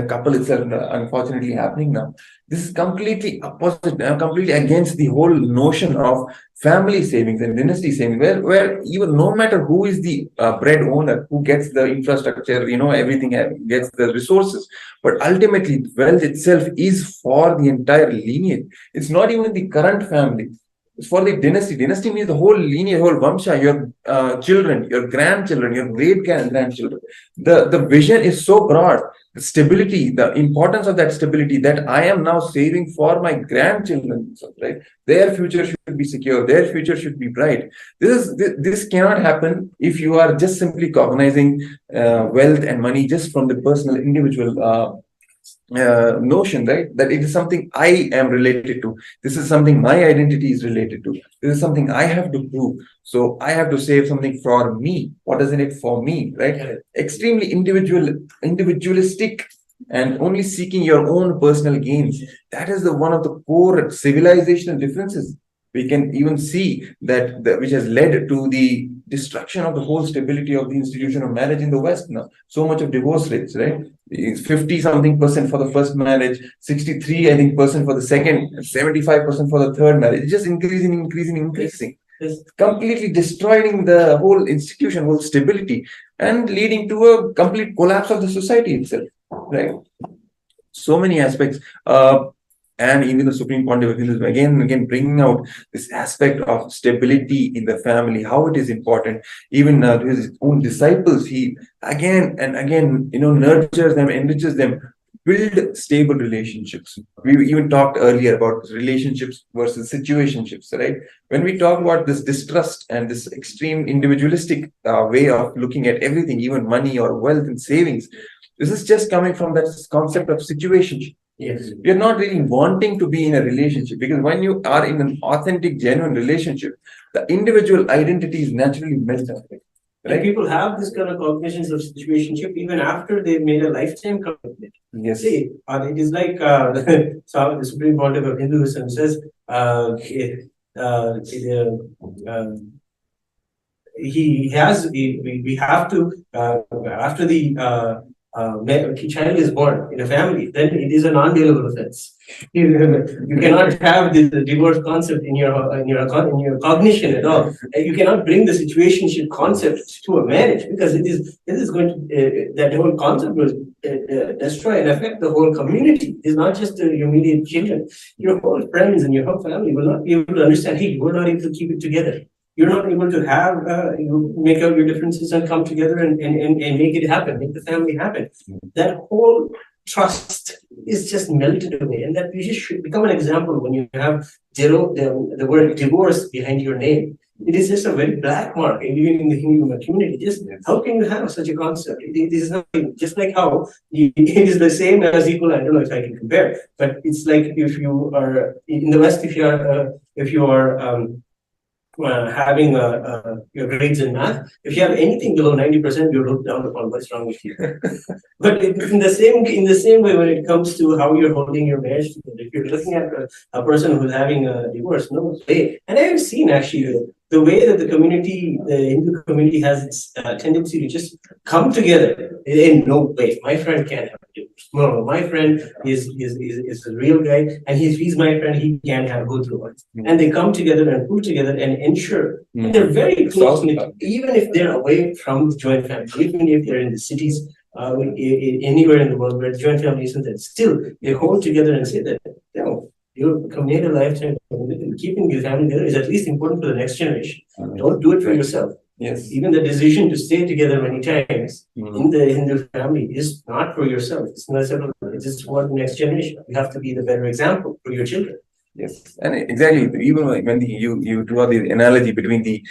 couple itself, unfortunately happening now. This is completely opposite, completely against the whole notion of family savings and dynasty savings, where even no matter who is the bread owner, who gets the infrastructure, everything gets the resources, but ultimately wealth itself is for the entire lineage. It's not even the current family. It's for the dynasty. Dynasty means the whole lineage, whole vamsha, your children, your grandchildren, your great-grandchildren. The vision is so broad. The stability, the importance of that stability that I am now saving for my grandchildren, right? Their future should be secure. Their future should be bright. This cannot happen if you are just simply cognizing wealth and money just from the personal, individual notion, right? That it is something I am related to. This is something my identity is related to. This is something I have to prove. So I have to save something for me. What is in it for me, right? Yeah. Extremely individualistic and only seeking your own personal gains. That is the one of the core civilizational differences. We can even see that which has led to the destruction of the whole stability of the institution of marriage in the West now. So much of divorce rates, right? It's 50-something% for the first marriage, 63, I think, percent for the second, 75% for the third marriage. It's just increasing. Yes. Completely destroying the whole institution, whole stability, and leading to a complete collapse of the society itself, right? So many aspects. And even the Supreme Pontiff of Hinduism, again bringing out this aspect of stability in the family, how it is important. Even to his own disciples, he again and again, nurtures them, enriches them, build stable relationships. We even talked earlier about relationships versus situationships, right? When we talk about this distrust and this extreme individualistic way of looking at everything, even money or wealth and savings, this is just coming from that concept of situationship. Yes. You're not really wanting to be in a relationship, because when you are in an authentic, genuine relationship, the individual identity is naturally melted away. Right? And people have this kind of cognitions of situationship even after they've made a lifetime commitment. Yes. See, it is like so the Supreme Pontiff of Hinduism says we have to after the child is born in a family, then it is a non-bailable offense. You cannot have the divorce concept in your cognition at all. You cannot bring the situationship concept to a marriage, because it is going to that whole concept will destroy and affect the whole community. It's not just your immediate children. Your whole friends and your whole family will not be able to understand. Hey, we're not able to keep it together. You're not able to have make out your differences and come together and make it happen, make the family happen. That whole trust is just melted away, and that we just should become an example. When you have the word divorce behind your name, it is just a very black mark, even in the Hindu community. Just how can you have such a concept? It is not just like how it is the same as equal. I don't know if I can compare, but it's like if you are in the West, if you are having your grades in math, if you have anything below 90%, you're looked down upon. What's wrong with you? But in the same way, when it comes to how you're holding your marriage together, if you're looking at a person who's having a divorce, no way. And I have seen actually the way that the Hindu community has its tendency to just come together. In no way, my friend can't have a divorce. No, my friend is a real guy, and he's my friend. He can't go through one. And they come together and pull together and ensure. And they're very close knit, even if they're away from the joint family, even if they're in the cities, anywhere in the world where the joint family isn't there. Still, they hold together and say that you committed a lifetime. Keeping the family together is at least important for the next generation. Don't do it for yourself. Yes. Even the decision to stay together many times in the Hindu family is not for yourself. It's not it's for the next generation. You have to be the better example for your children. Yes, and exactly. Even when you draw the analogy between the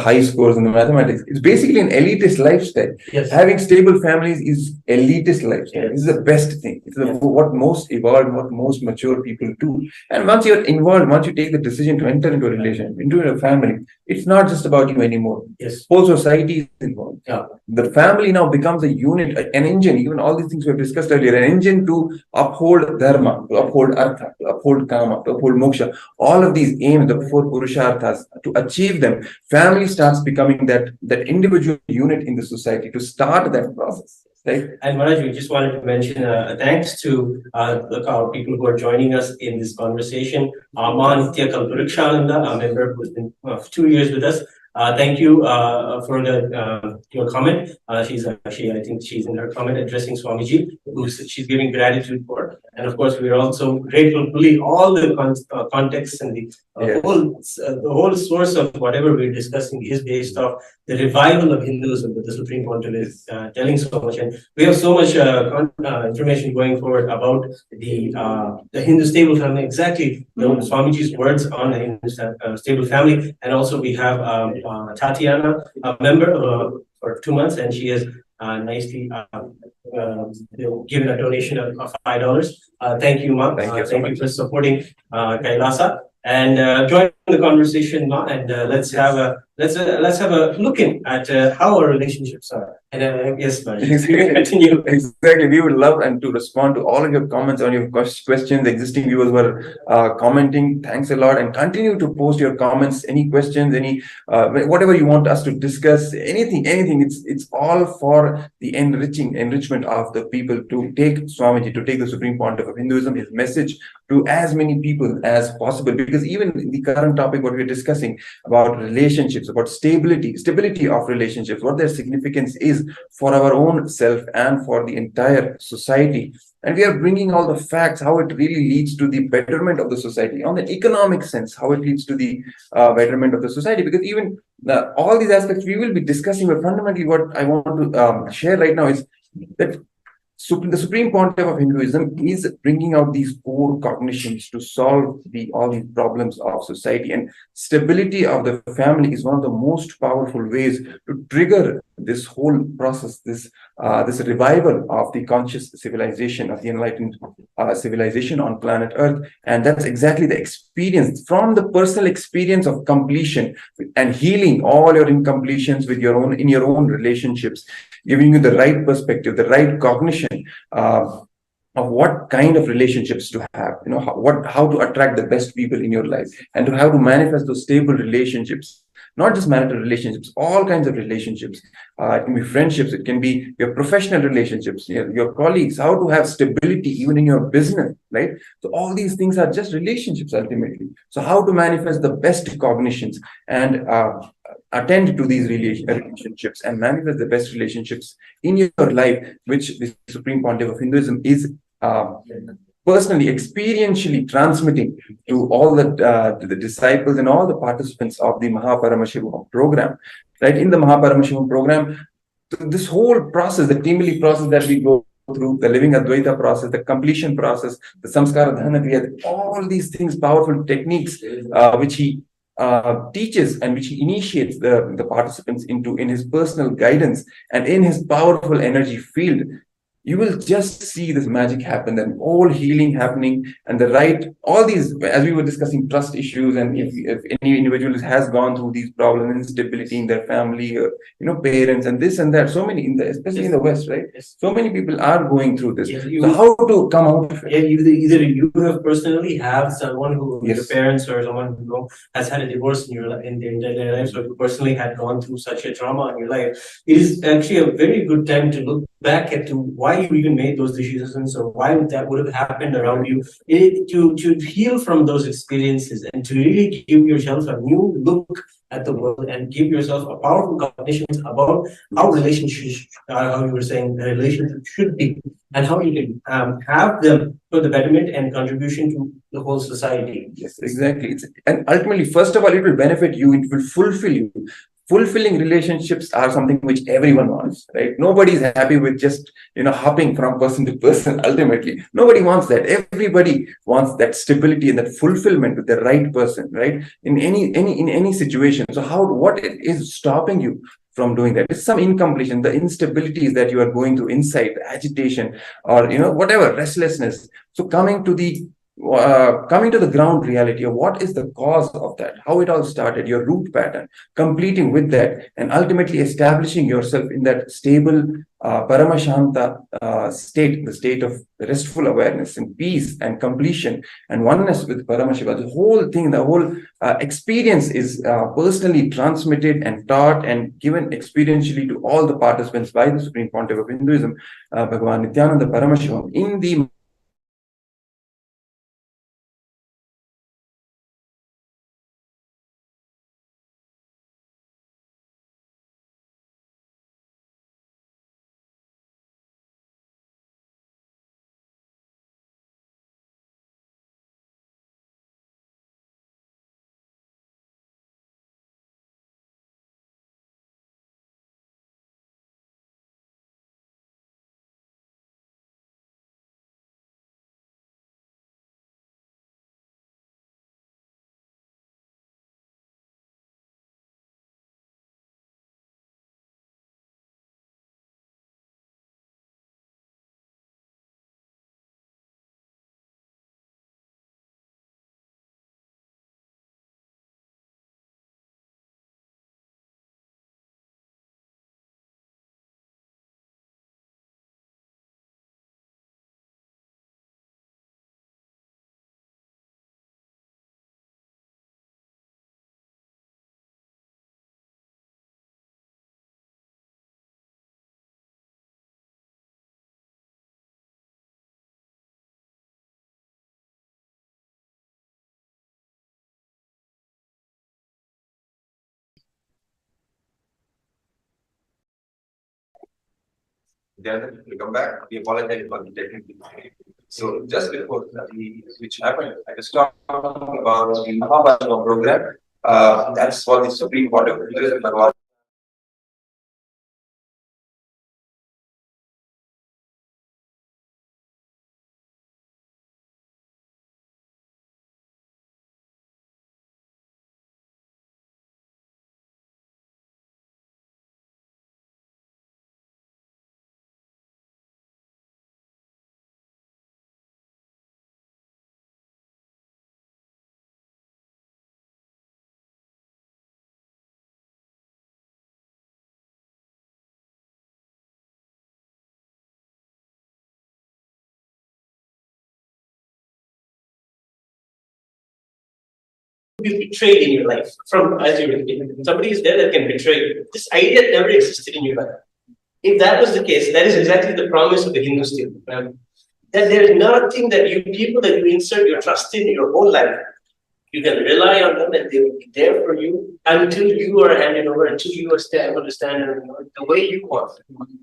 high scores in the mathematics, it's basically an elitist lifestyle. Yes. Having stable families is elitist lifestyle. Yes. This is the best thing. It's Yes. what most evolved, what most mature people do. And once you're involved, once you take the decision to enter into a relation, into a family, it's not just about you anymore. Yes. Whole society is involved. Yeah. The family now becomes a unit, an engine. Even all these things we have discussed earlier, an engine to uphold dharma, to uphold artha, to uphold kama, to uphold moksha. All of these aims, the four purusharthas, to achieve them, family starts becoming that individual unit in the society to start that process. Right? And Maharaj, we just wanted to mention thanks to our people who are joining us in this conversation. Nithya Kalpurikshananda, a member who's been 2 years with us. Thank you for your comment. I think she's in her comment addressing Swamiji, who she's giving gratitude for. And of course, we are also grateful for all the context and the whole source of whatever we're discussing is based off the revival of Hinduism that the Supreme Pontiff is telling so much. And we have so much information going forward about the Hindu stable family, exactly Swamiji's words on the Hindu stable family. And also we have Tatiana, a member for 2 months, and she has nicely given a donation of $5. Thank you, Ma. Thank you for supporting Kailasa. And join the conversation, Ma, and let's have a look in at how our relationships are. And yes, Ma, continue. Exactly. We would love and to respond to all of your comments on your questions. Existing viewers were commenting. Thanks a lot, and continue to post your comments, any questions, any whatever you want us to discuss, anything. It's all for the enrichment of the people, to take Swamiji, to take the Supreme Pontiff of Hinduism, his message to as many people as possible. Because even in the current topic, what we're discussing about relationships, about stability of relationships, what their significance is for our own self and for the entire society. And we are bringing all the facts, how it really leads to the betterment of the society, on the economic sense, how it leads to the betterment of the society. Because even all these aspects we will be discussing, but fundamentally what I want to share right now is that the Supreme Pontiff of Hinduism is bringing out these core cognitions to solve all these problems of society. And stability of the family is one of the most powerful ways to trigger this whole process, this revival of the conscious civilization, of the enlightened civilization on planet Earth. And that's exactly the experience, from the personal experience of completion and healing all your incompletions in your own relationships, giving you the right perspective, the right cognition of what kind of relationships to have, how to attract the best people in your life, and to how to manifest those stable relationships. Not just marital relationships, all kinds of relationships. It can be friendships, it can be your professional relationships, your colleagues, how to have stability even in your business, right? So all these things are just relationships ultimately. So how to manifest the best cognitions and attend to these relationships and manifest the best relationships in your life, which the Supreme Pontiff of Hinduism is personally, experientially transmitting to all the disciples and all the participants of the MahaParamashivoham program. Right? In the MahaParamashivoham program, this whole process, the Timili process that we go through, the living Advaita process, the completion process, the Samskara Dhana Kriya, all these things, powerful techniques which he teaches and which he initiates the participants into in his personal guidance and in his powerful energy field. You will just see this magic happen, and all healing happening, and all these, as we were discussing, trust issues, and if any individual has gone through these problems, instability in their family, parents, and this and that, so many, especially in the West, right? Yes. So many people are going through this. So how to come out of it? Either you have personally have someone who, Yes. your parents or someone who has had a divorce in their lives, or you personally had gone through such a trauma in your life. It is actually a very good time to look back at why you even made those decisions, or why that would have happened around you, to heal from those experiences and to really give yourself a new look at the world and give yourself a powerful cognition about how relationships, how you were saying, the relationship should be, and how you can have them for the betterment and contribution to the whole society. Yes, exactly. And ultimately, first of all, it will benefit you, it will fulfill you. fulfilling relationships are something which everyone wants, right? Nobody is happy with just, hopping from person to person. Ultimately, nobody wants that. Everybody wants that stability and that fulfillment with the right person, right? In any situation. So what is stopping you from doing that? It's some incompletion, the instabilities that you are going through inside, agitation, or whatever, restlessness. So coming to the ground reality of what is the cause of that, how it all started, your root pattern, completing with that, and ultimately establishing yourself in that stable Paramashanta state, the state of restful awareness and peace and completion and oneness with Paramashiva. The whole thing, the whole experience is personally transmitted and taught and given experientially to all the participants by the Supreme Pontiff of Hinduism, Bhagavan Nithyananda Paramashivoham, in the Then we come back. We apologize for the technical delay. So just before the switch happened, I just talked about the MahaParamashiva program. That's for the Supreme Court of Hinduism. Be betrayed in your life from as you somebody is there that can betray you. This idea never existed in your life. If that was the case, that is exactly the promise of the Hindu state. That there is nothing that you people that you insert your trust in your whole life. You can rely on them and they will be there for you until you are handed over, until you are able to stand the way you want.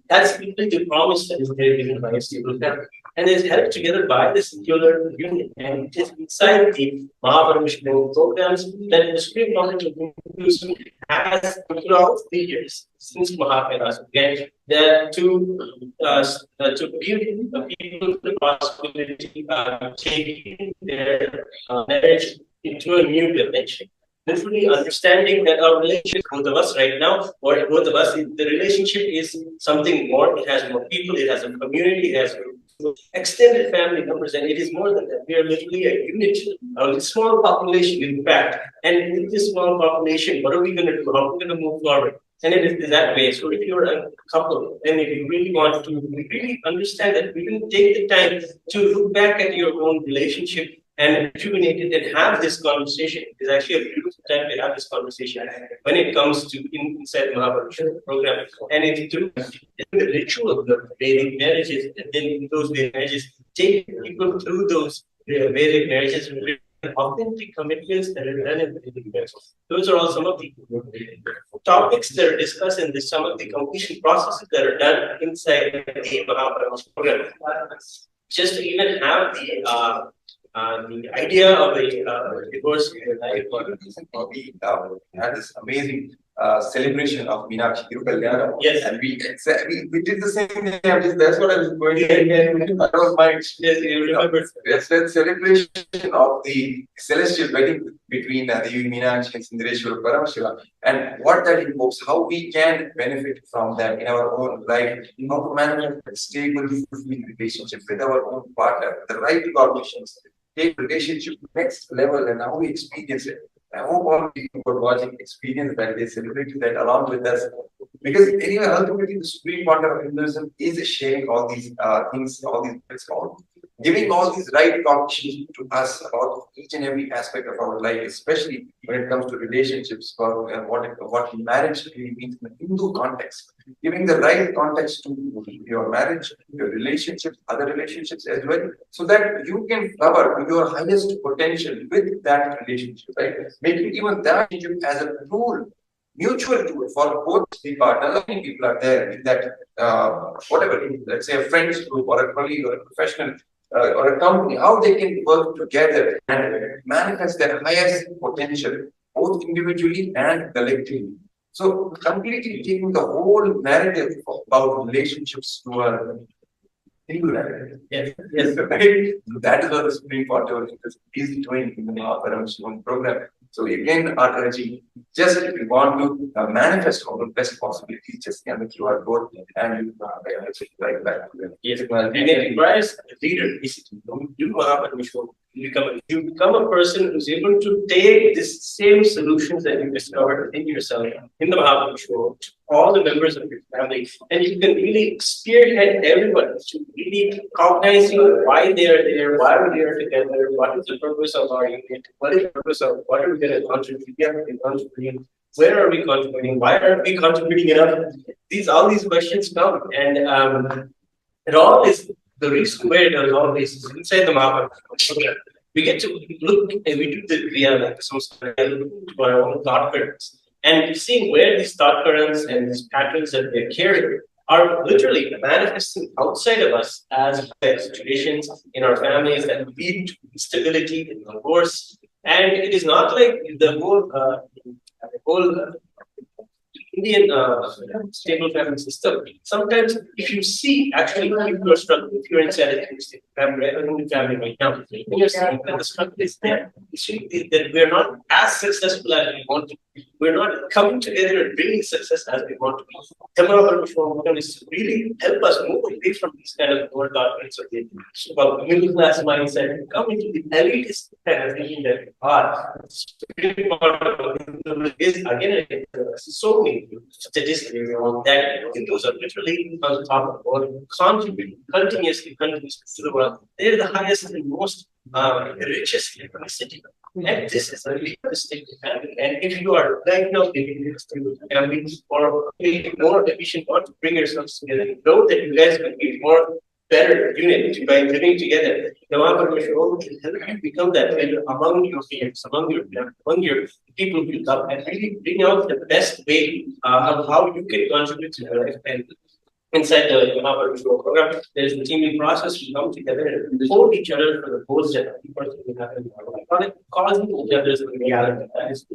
That's simply the promise that is there given by a stable family. And it's held together by the secular union. And it is inside the MahaParamashivoham programs that the Supreme Council of Hinduism has throughout the years since MahaParamashiva, that to give people the possibility of taking their marriage into a new dimension. Literally understanding that our relationship, both of us right now, or both of us, the relationship is something more. It has more people, it has a community, it has extended family members, and it is more than that. We are literally a unit, a small population, in fact. And with this small population, what are we going to do? How are we going to move forward? And it is that way. So if you're a couple, and if you really want to really understand that, we can take the time to look back at your own relationship and rejuvenate it and have this conversation. It's actually a beautiful time to have this conversation when it comes to inside the MahaParamashiva program. And it's through the ritual of the Vedic marriages, and then those Vedic marriages take people through those Vedic marriages with authentic commitments that are done in the Vedic marriages. Those are all some of the topics that are discussed in this, some of the completion processes that are done inside the MahaParamashiva program. Just to even have the idea of a divorce. We had this amazing celebration of Meenakshi Tirukalyanam. Yes. And we did the same thing. That's what I was going to say again. I don't mind. Yes, you remember. That's the celebration of the celestial wedding between Devi Meenakshi and Sundareshwara Paramashiva, and what that invokes, how we can benefit from that in our own life, how to manage a stable, fulfilling relationship with our own partner, the right cognitions, take relationship to the next level, and how we experience it. I hope all people who are watching experience that, they celebrate that along with us. Because anyway, ultimately, the supreme part of Hinduism is sharing all these things, all these things, giving all these right cognitions to us about each and every aspect of our life, especially when it comes to relationships, what marriage really means in the Hindu context. Giving the right context to your marriage, your relationships, other relationships as well, so that you can cover your highest potential with that relationship, right? Making even that relationship as a tool, mutual tool for both the partners. Many people are there in that, whatever, let's say a friends group or a colleague or a professional or a company, how they can work together and manifest their highest potential, both individually and collectively. So completely taking the whole narrative about relationships to a Hindu narrative. Yes, yes. Right? That is what the Supreme Court is doing in the MahaParamashivoham program. So again, our urging, just if you want to manifest all the best possibilities, just scan the QR code and right back to them. Yes, and it requires a leader, basically. You do MahaParamashivoham. You become a person who's able to take these same solutions that you discovered in yourself, in the MahaParamashivoham, to all the members of your family, and you can really spearhead everyone to really cognizing why they are there, why we are together, what is the purpose of our unit, what is the purpose of what are we going to contribute, where are we contributing, why aren't we contributing enough? All these questions come, and it all is the reason where it is always inside the MahaParamashivoham. We get to look and we do the Kriya, like to our own thought currents, and seeing where these thought currents and these patterns that they're carrying are literally manifesting outside of us as situations in our families that lead to instability and divorce. And it is not like the whole Indian stable family system. Sometimes, if you see actually people are struggling, if you're inside a family right now, and you're seeing that the struggle is there, you see that we're not as successful as we want to be. We're not coming together and bringing success as we want to be. The MahaParamashivoham is to really help us move away from these kind of lower doctrines of the middle class mindset and come into the elitist kind of thinking that we are. Is again so many statistics that those are literally on the top of the world, contributing continuously to the world. They're the highest and most richest capacity. And this is a realistic family. And if you are right now living this family or more efficient, or to bring yourselves together, know that you guys can be more better unit by living together. The MahaParamashivoham can help you become that leader among your peers, among your people who love, and really bring out the best way of how you can contribute to your life. And inside the MahaParamashivoham program, there is a teaming process. We come together and hold each other for the goals that we personally have in our life. Not causing each other's reality. That is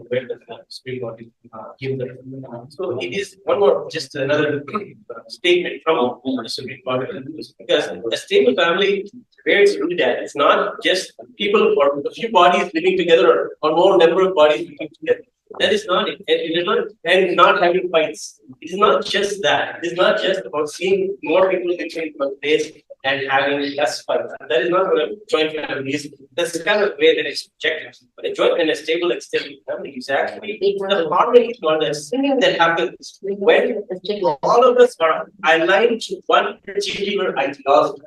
where the spirit body gives them. So it is one more, just another statement from the spirit body. Because a stable family, where it's rooted at, it's not just people or a few bodies living together or more number of bodies living together. That is not it. It is not, and not having fights. It is not just that. It is not just about seeing more people living in one place and having less fights. That is not what a joint family is. That's the kind of way that it's projected. But a joint and a stable extended family is actually the harmony or the singing that happens when all of us are aligned to one particular ideology.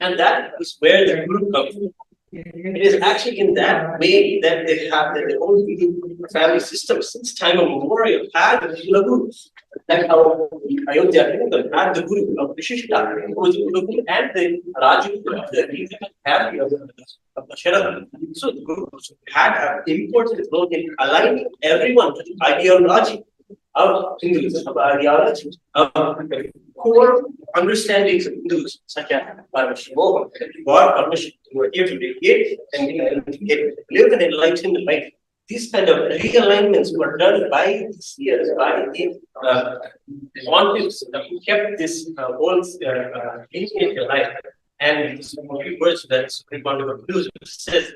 And that is where the group comes from. It is actually in that way that they have that the whole family system since time immemorial had the Guru. Like how Ayodhya Kingdom had the Guru of Vishishta, and the Rajaguru of the family of the Sharad. So the Guru had an important role in aligning everyone to the ideology of Hinduism, of ideology, of core understandings of Hindus, such as Paramashivoham, that God permission to are here to create and live an enlightened life. these kind of realignments were done by the seers, by the pontiffs who kept this whole thinking alive. And some of the words that Supreme Pontiff of Blues says,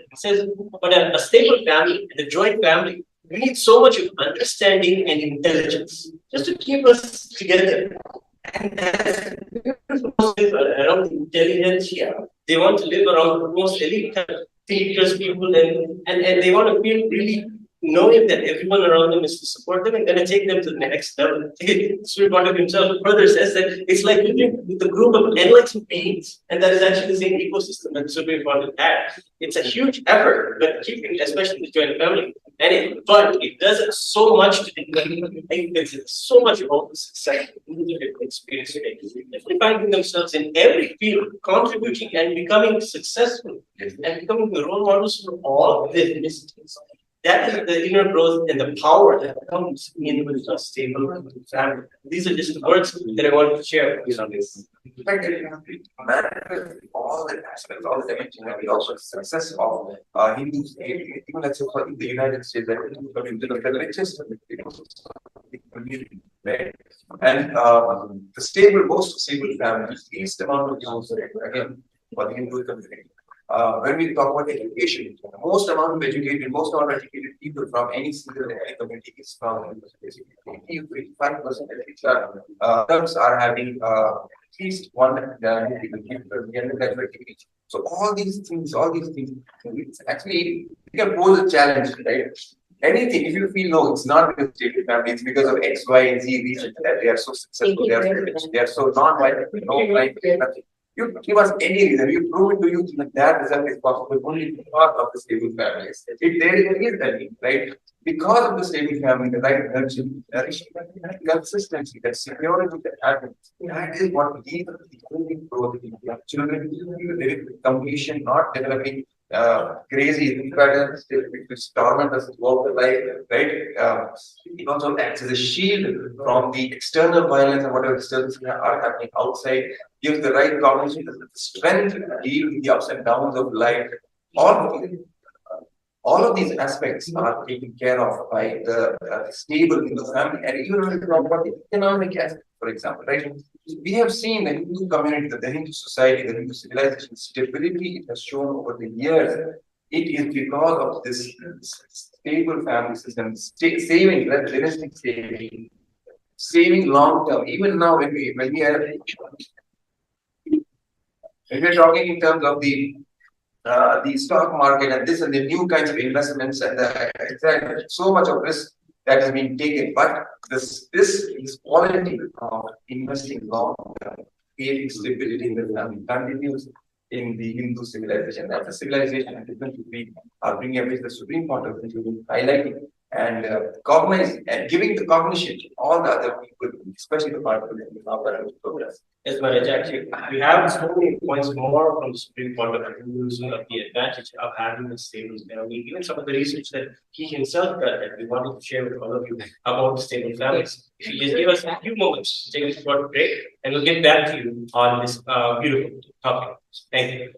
but a stable family, a joint family, we need so much of understanding and intelligence just to keep us together. And around the intelligentsia, they want to live around the most elite thinkers, people, and they want to feel really knowing that everyone around them is to support them and going to take them to the next level. Sri Pontiff himself further says that it's like living with a group of enlightened beings, and that is actually the same ecosystem that Sri Pontiff had. It's a huge effort, but keeping, especially the joint family, but it does so much to it's so much about the success experience today. If they finding themselves in every field, contributing and becoming successful, and becoming the role models for all of their ethnicities. That is the inner growth and the power that comes in with a stable family. These are just the words that I wanted to share with you on this. In fact, it manifests all the aspects, all the dimensions, and also success of Hindus, even let's say in the United States, that the richest community, right? And the most stable families, least amount of jobs, again, for the Hindu community. When we talk about education, most amount of educated people from any single community is from basically 85% are having at least one graduate. So all these things, it's actually, you can pose a challenge, right? Anything, if you feel no, it's not because of stable family, it's because of X, Y, and Z reasons that they are so successful, they are so non-violent, no crime, nothing. You give us any reason, you prove it to you that that result is possible only because of the stable families. If there is any, right? Because of the stable family, the right nourishment, that consistency, that security that happens, that is what leads to the only growth in the children, living with completion, not developing crazy patterns which torment us throughout the life, right? It also acts as a shield from the external violence and whatever disturbance are happening outside, gives the right cognition, the strength to deal with the ups and downs of life. All of these aspects are taken care of by the stable in the family, and even when we talk about the economic aspect, for example, right? We have seen the Hindu community, the Hindu society, the Hindu civilization stability it has shown over the years. It is because of this stable family system, saving, realistic saving long term. Even now, when we are talking in terms of the stock market and this and the new kinds of investments and so much of risk that has been taken, but this quality of investing long term, creating stability in the family continues in the Hindu civilization. That's a civilization and different we are bringing up with the Supreme Pontiff, highlighting and cognizing and giving the cognition to all the other people, especially the part of the MahaParamashiva progress. Yes, Maharaj, actually, we have so many points more from the Supreme Pontiff of the advantage of having a stable family, even some of the research that he himself did that we wanted to share with all of you about stable families. If you just give us a few moments, take a short break, and we'll get back to you on this beautiful topic. Thank you.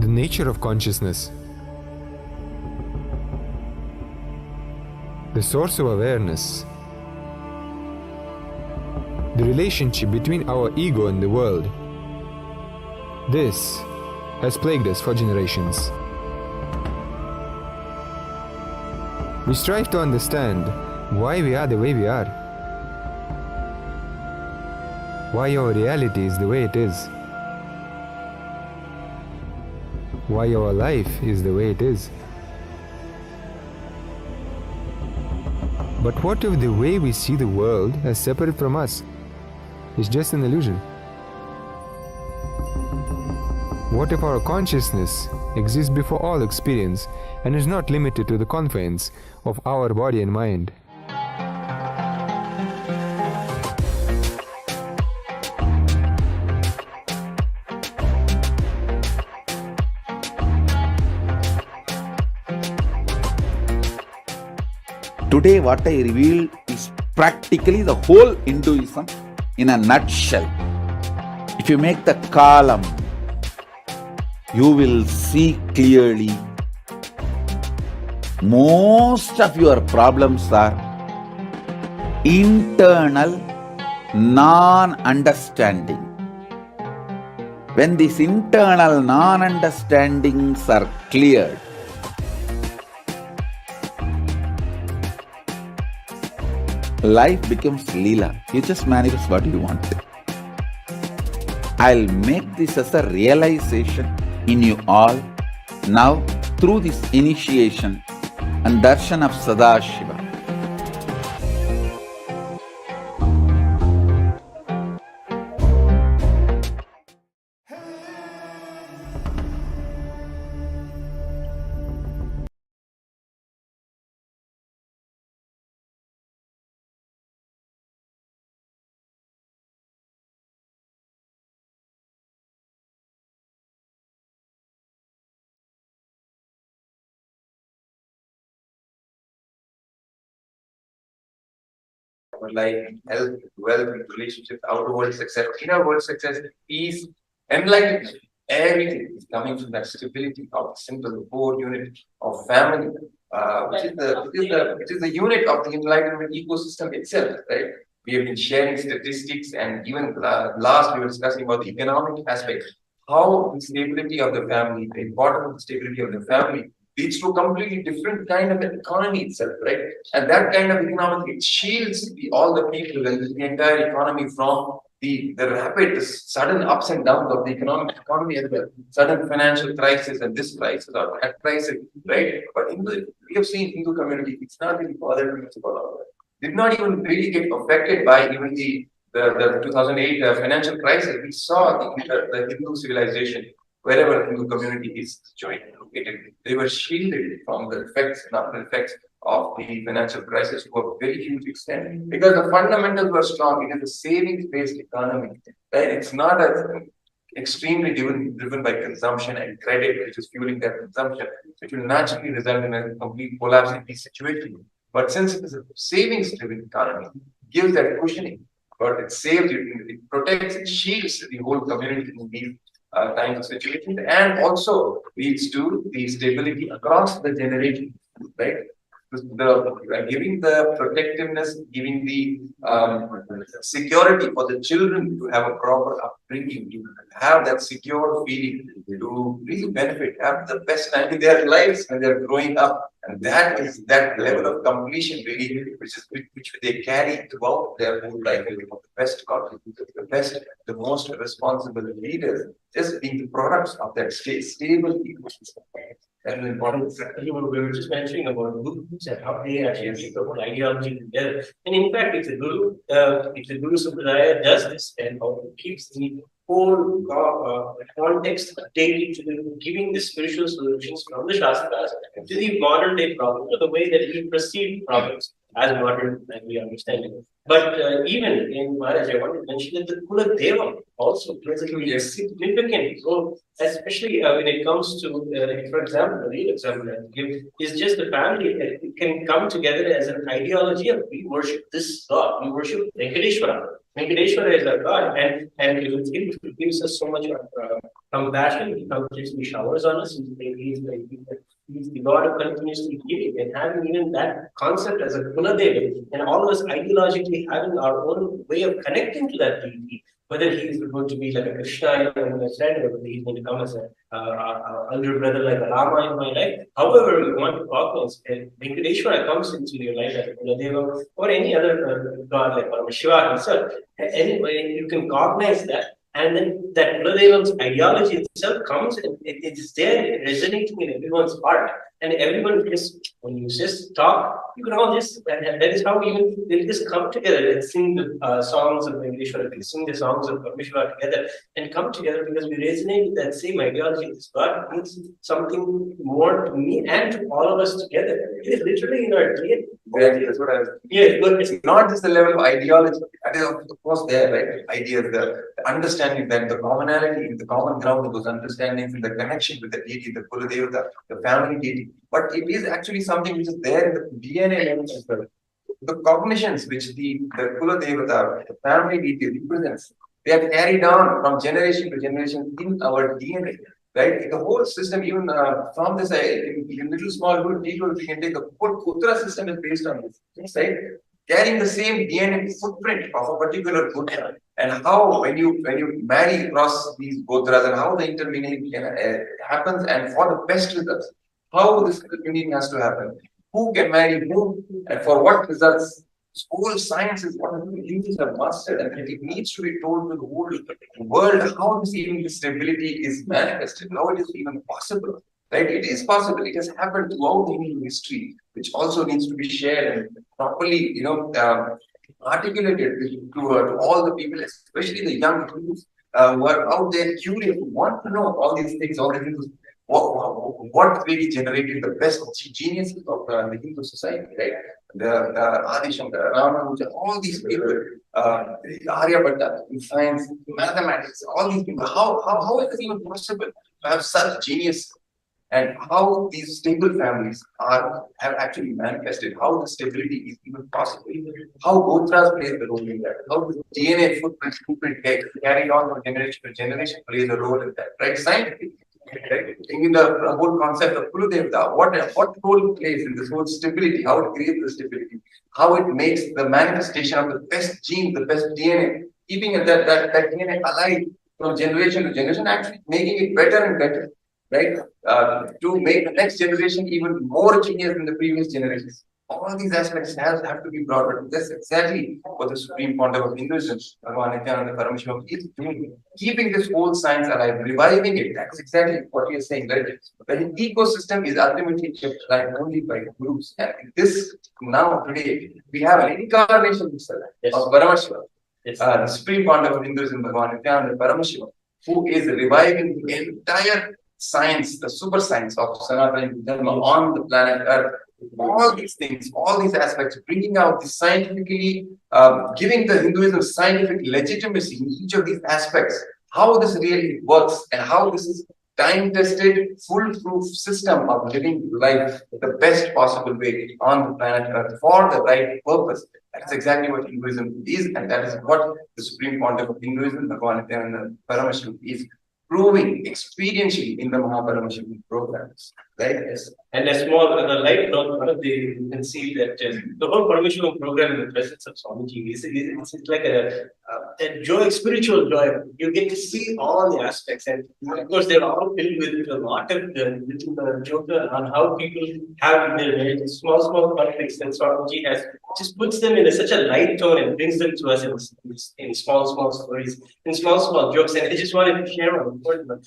The nature of consciousness. The source of awareness. The relationship between our ego and the world. This has plagued us for generations. We strive to understand why we are the way we are. Why our reality is the way it is. Why our life is the way it is. But what if the way we see the world as separate from us is just an illusion? What if our consciousness exists before all experience and is not limited to the confines of our body and mind? Today what I revealed is practically the whole Hinduism in a nutshell. If you make the column, you will see clearly most of your problems are internal non-understanding. When these internal non-understandings are cleared, life becomes Leela. You just manifest what you want. I'll make this as a realization in you all now through this initiation and darshan of SadaShiva. Life, health, wealth, relationships, outer world success, inner world success, peace, enlightenment. Everything is coming from that stability of the simple core unit of family, which is the unit of the enlightenment ecosystem itself, right? We have been sharing statistics, and even last we were discussing about the economic aspect, how the stability of the family, the importance of the stability of the family leads to a completely different kind of an economy itself, right? And that kind of economic, it shields all the people and the entire economy from the rapid, sudden ups and downs of the economy as well. Sudden financial crisis and this crisis or that crisis, right? But we have seen Hindu community, it's not really bothered much about all that. Did not even really get affected by even the 2008 financial crisis. We saw the Hindu civilization, wherever Hindu community is located, they were shielded from the effects and after effects of the financial crisis to a very huge extent because the fundamentals were strong. It is a savings-based economy, right? It's not extremely driven by consumption and credit, which is fueling that consumption, which will naturally result in a complete collapse in these situations. But since it is a savings-driven economy, it gives that cushioning, but it saves you, it protects, it shields the whole community in these kinds of situations, and also leads to the stability across the generations, right? Giving the protectiveness, giving the security for the children to have a proper upbringing, to have that secure feeling, to really benefit, have the best time in their lives when they're growing up. And that is that level of completion really, which they carry throughout their whole life. The best contributors, the best, the most responsible leaders, just being the products of that stable ecosystem. That is important. We were just mentioning about gurus and how they actually take the whole ideology together. And in fact, if the Guru Sampradaya does this and keeps the whole context updated to giving the spiritual solutions from the Shastras to the modern day problems, or the way that we perceive problems as modern and we understand it. But even in Maharaj, I want to mention that the Kula Deva also plays a really significant role, especially when it comes to, for example, the real example I give is just the family can come together as an ideology of we worship this God, we worship Venkateshwara. Venkateshwara is our God, and it gives us so much compassion. He continuously showers on us. He's the God of continuously giving, and having even that concept as a Kuladeva, and all of us ideologically having our own way of connecting to that deity. Whether he's going to be like a Krishna in my friend, or whether he's going to come as an elder brother like a Rama in my life. However, you want to cognize, Venkateshwara comes into your life as a Kuladeva or any other god like Paramashiva himself. Anyway, you can cognize that. And then that Kuladeva's ideology itself comes and it is there resonating in everyone's heart. And everyone just, when you just talk, you can all just, that is how even they'll just come together and sing the songs of Venkateshwara, they sing the songs of Paramashiva together and come together because we resonate with that same ideology. This God means something more to me and to all of us together. It is literally in our DNA. Exactly, that's what I was. Yeah, but it's not just the level of ideology. That is, of course, there, right? Ideas, the understanding that the commonality, the common ground of those understandings, and the connection with the deity, the Kuladeva, the family deity. But it is actually something which is there in the DNA level as well. the cognitions which the Kula Devata, the family deity represents, they are carried on from generation to generation in our DNA. Right? The whole system, even from this in little small little detail, we can take the whole Putra system is based on this, right? Carrying the same DNA footprint of a particular Putra, and how when you marry across these Gotras and how the intermingling happens, and for the best results, how this intermingling has to happen, who can marry who, and for what results. Whole science is what humans have mastered, and it needs to be told to the whole world how this stability is manifested, how it is even possible. Right? It is possible. It has happened throughout the human history, which also needs to be shared and properly, articulated to all the people, especially the young youth who are out there curious, who want to know all these things, all the things. What really generated the best geniuses of the Hindu society, right? The Adi Shankara, Ramanuja, all these people, Aryabhatta in science, mathematics, all these people. How is it even possible to have such genius? And how these stable families have actually manifested, how the stability is even possible, how Gotras plays the role in that, how the DNA footprint carried on from generation to generation plays a role in that, right? Scientifically. Right? In the whole concept of Kulu Devata, what role it plays in this whole stability, how it creates the stability, how it makes the manifestation of the best gene, the best DNA, keeping that DNA alive from generation to generation, actually making it better and better, right? To make the next generation even more genius than the previous generations. All these aspects have to be brought out. That's exactly what the Supreme Pontiff of Hinduism, Bhagavan Nithyananda Paramashivoham, is doing. Keeping this whole science alive, reviving it. That's exactly what you're saying, right? But the ecosystem is ultimately kept alive only by gurus. And this, now, today, we have an incarnation of Paramashiva, the Supreme Pontiff of Hinduism, Bhagavan Nithyananda Paramashivoham, who is reviving the entire science, the super science of Sanatana Dharma on the planet Earth. All these things, all these aspects, bringing out the scientifically, giving the Hinduism scientific legitimacy in each of these aspects, how this really works and how this is time-tested, foolproof system of living life the best possible way on the planet Earth for the right purpose. That's exactly what Hinduism is, and that is what the Supreme Pontiff of Hinduism, Bhagavan Nithyananda Paramashiva, is proving experientially in the MahaParamashiva programs. Right? Yes. And a small light note, you can see that the whole Paramashiva program in the presence of Swamiji is like a joy, spiritual joy. You get to see all the aspects, and of course, they're all filled with a lot of little joke on how people have in their marriages, small conflicts, and Swamiji just puts them in such a light tone and brings them to us in small stories, in small jokes. And I just wanted to share one important one.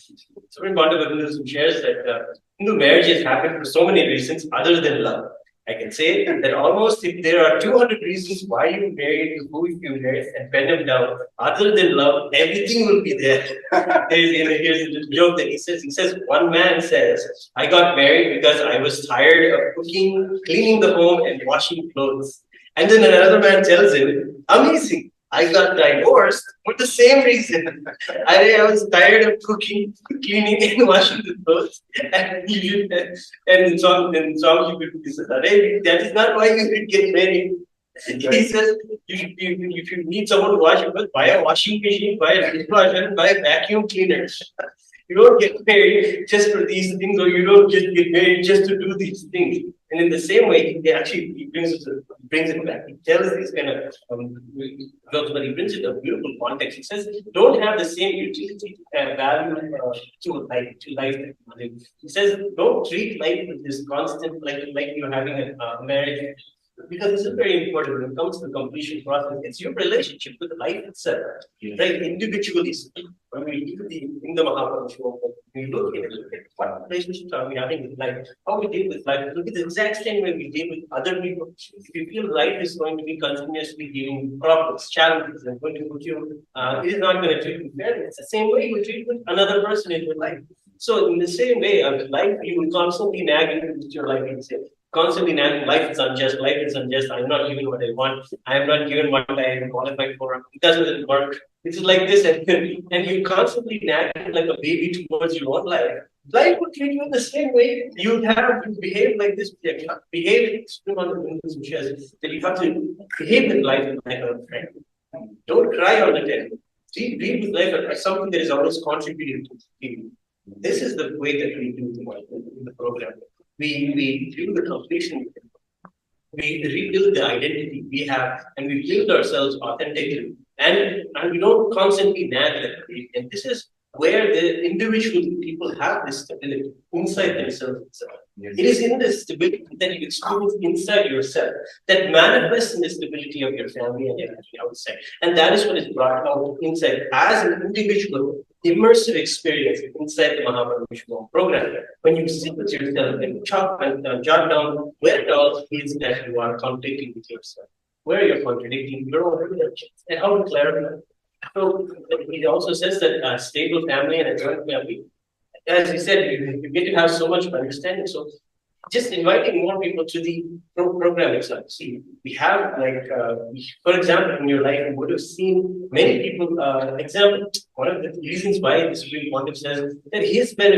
Supreme Pontiff of Hinduism shares that Hindu marriages happen for so many reasons other than love. I can say that almost if there are 200 reasons why you married, who you married, and pen them down, other than love, everything will be there. Here's a little joke that he says. He says, one man says, I got married because I was tired of cooking, cleaning the home, and washing clothes. And then another man tells him, amazing, I got divorced for the same reason. I was tired of cooking, cleaning, and washing the clothes. And some people said, that is not why you should get married. He says, if you need someone to wash your clothes, buy a washing machine, buy a dishwasher, buy a vacuum cleaner. You don't get married just for these things, or you don't just get married just to do these things. And in the same way, he brings it back. He tells these kind of jokes, but he brings it to a beautiful context. He says, don't have the same utility and value to life. He says, don't treat life with this constant, like you're having a marriage. Because this is very important when it comes to the completion process. It's your relationship with life itself, right? Individually, when we do in the MahaParamashiva, we look at what relationships are we having with life, how we deal with life. Look at the exact same way we deal with other people. If you feel life is going to be continuously giving problems, challenges, and going to put you, it is not going to treat you fairly. It's the same way you treat with another person in your life. So in the same way, life, you will constantly nag into your life and say, constantly nagging, life is unjust, I'm not given what I want, I am not given what I am qualified for, it doesn't work. It's like this, and you constantly nagging like a baby towards your own life. life would treat you in the same way. You have to behave like this. Behave one of the Hinduism says that you have to behave with life like a friend. Don't cry all the time. Deal with life as something that is always contributing to you. This is the way that we do the program. We do the completion. We rebuild the identity we have, and we build ourselves authentically. And we don't constantly nag that. And this is where the individual people have this stability inside themselves. Yes. It is in this stability that you experience inside yourself that manifests in the stability of your family and everything outside. And that is what is brought out inside as an individual immersive experience inside the MahaParamashivoham program. When you sit with yourself and jot down where it all is that you are contradicting with yourself, where you're contradicting your own relations, and how to clarify. So he also says that a stable family and a joint family, as he said, you get to have so much of understanding. So just inviting more people to the program itself. See, we have for example, in your life, you would have seen many people, example, one of the reasons why this Supreme Pontiff says that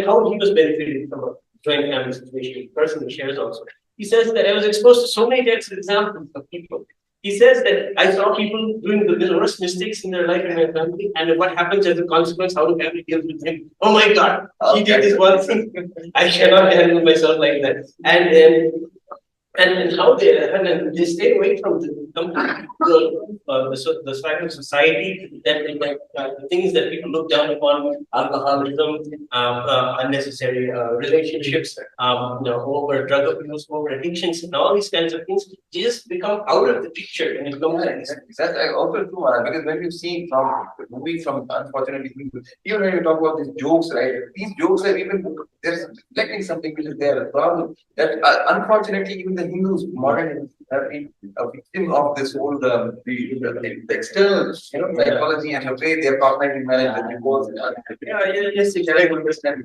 how he was benefited from a joint family situation, the person he shares also. He says that I was exposed to so many types of examples of people. He says that I saw people doing the worst mistakes in their life in my family, and what happens as a consequence, how the family deals with him. Oh my God, he did this one thing. I cannot handle myself like that. And how they stay away from the side of society that the things that people look down upon, alcoholism, unnecessary relationships, over drug abuse, over addictions, and all these kinds of things just become out of the picture and it comes like this. That's also true, because when you see from the movie, from unfortunately, even when you talk about these jokes, right? These jokes are even there's reflecting something which is there. A problem that unfortunately even the Hindus modern have been a victim of this whole the external psychology and the way they're cognitive managed the reports. Yes, exactly. I understand.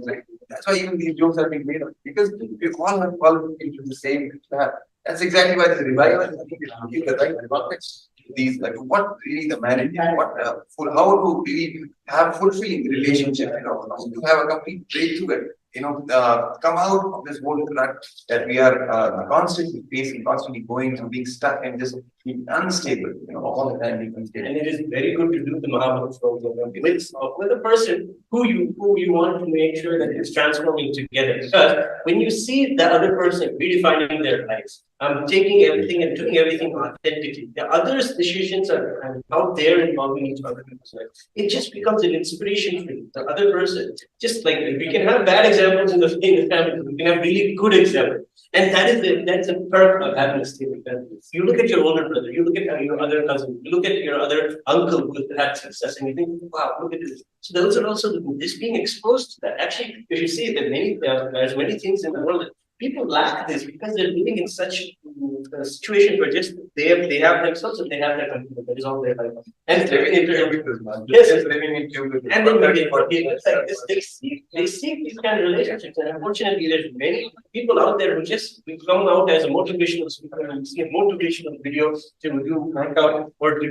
That's why even these jokes have been made up because we all have fallen into the same trap. That's exactly why the revival is looking the right context. These what really the marriage, how to really have fulfilling relationship, to have a complete breakthrough and come out of this whole rut that we are constantly facing, constantly going through, being stuck and just being unstable, all the time being unstable. And it is very good to do the MahaParamashivoham with a person who you want to make sure that it's transforming together. Because when you see the other person redefining their lives, taking everything and doing everything authentically, the other's decisions are out there involving each other people's lives. It just becomes an inspiration for you, the other person. Just like we can have bad examples in the family, we can have really good examples. And that's a perk of having a stable family. You look at your older brother, you look at your other cousin, you look at your other uncle who had success, and you think, wow, look at this. So those are also just being exposed to that. Actually, if you see that there's many things in the world that people lack this because they're living in such a situation where just they have themselves and they have their computer. That is all they have. And living in yes, living in and then it's like this, they see these kind of relationships, and unfortunately, there's many people out there who just come out as a motivational speaker and see a motivational video to do workout or to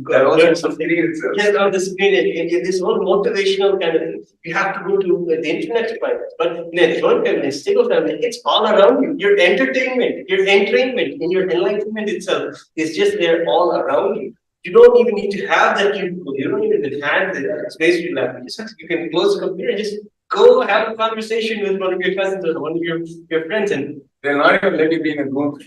learn something. Yes, on the screen, and this whole motivational kind of thing. You have to go to the internet to find it. But in a joint family, a stable family, it's all around you. Your entertainment, your entrainment, and your enlightenment itself is just there all around you. You don't even need to have that cubicle. You don't even have the space you have. You can close the computer and just go have a conversation with one of your cousins or one of your friends, and they'll not even let you be in a group.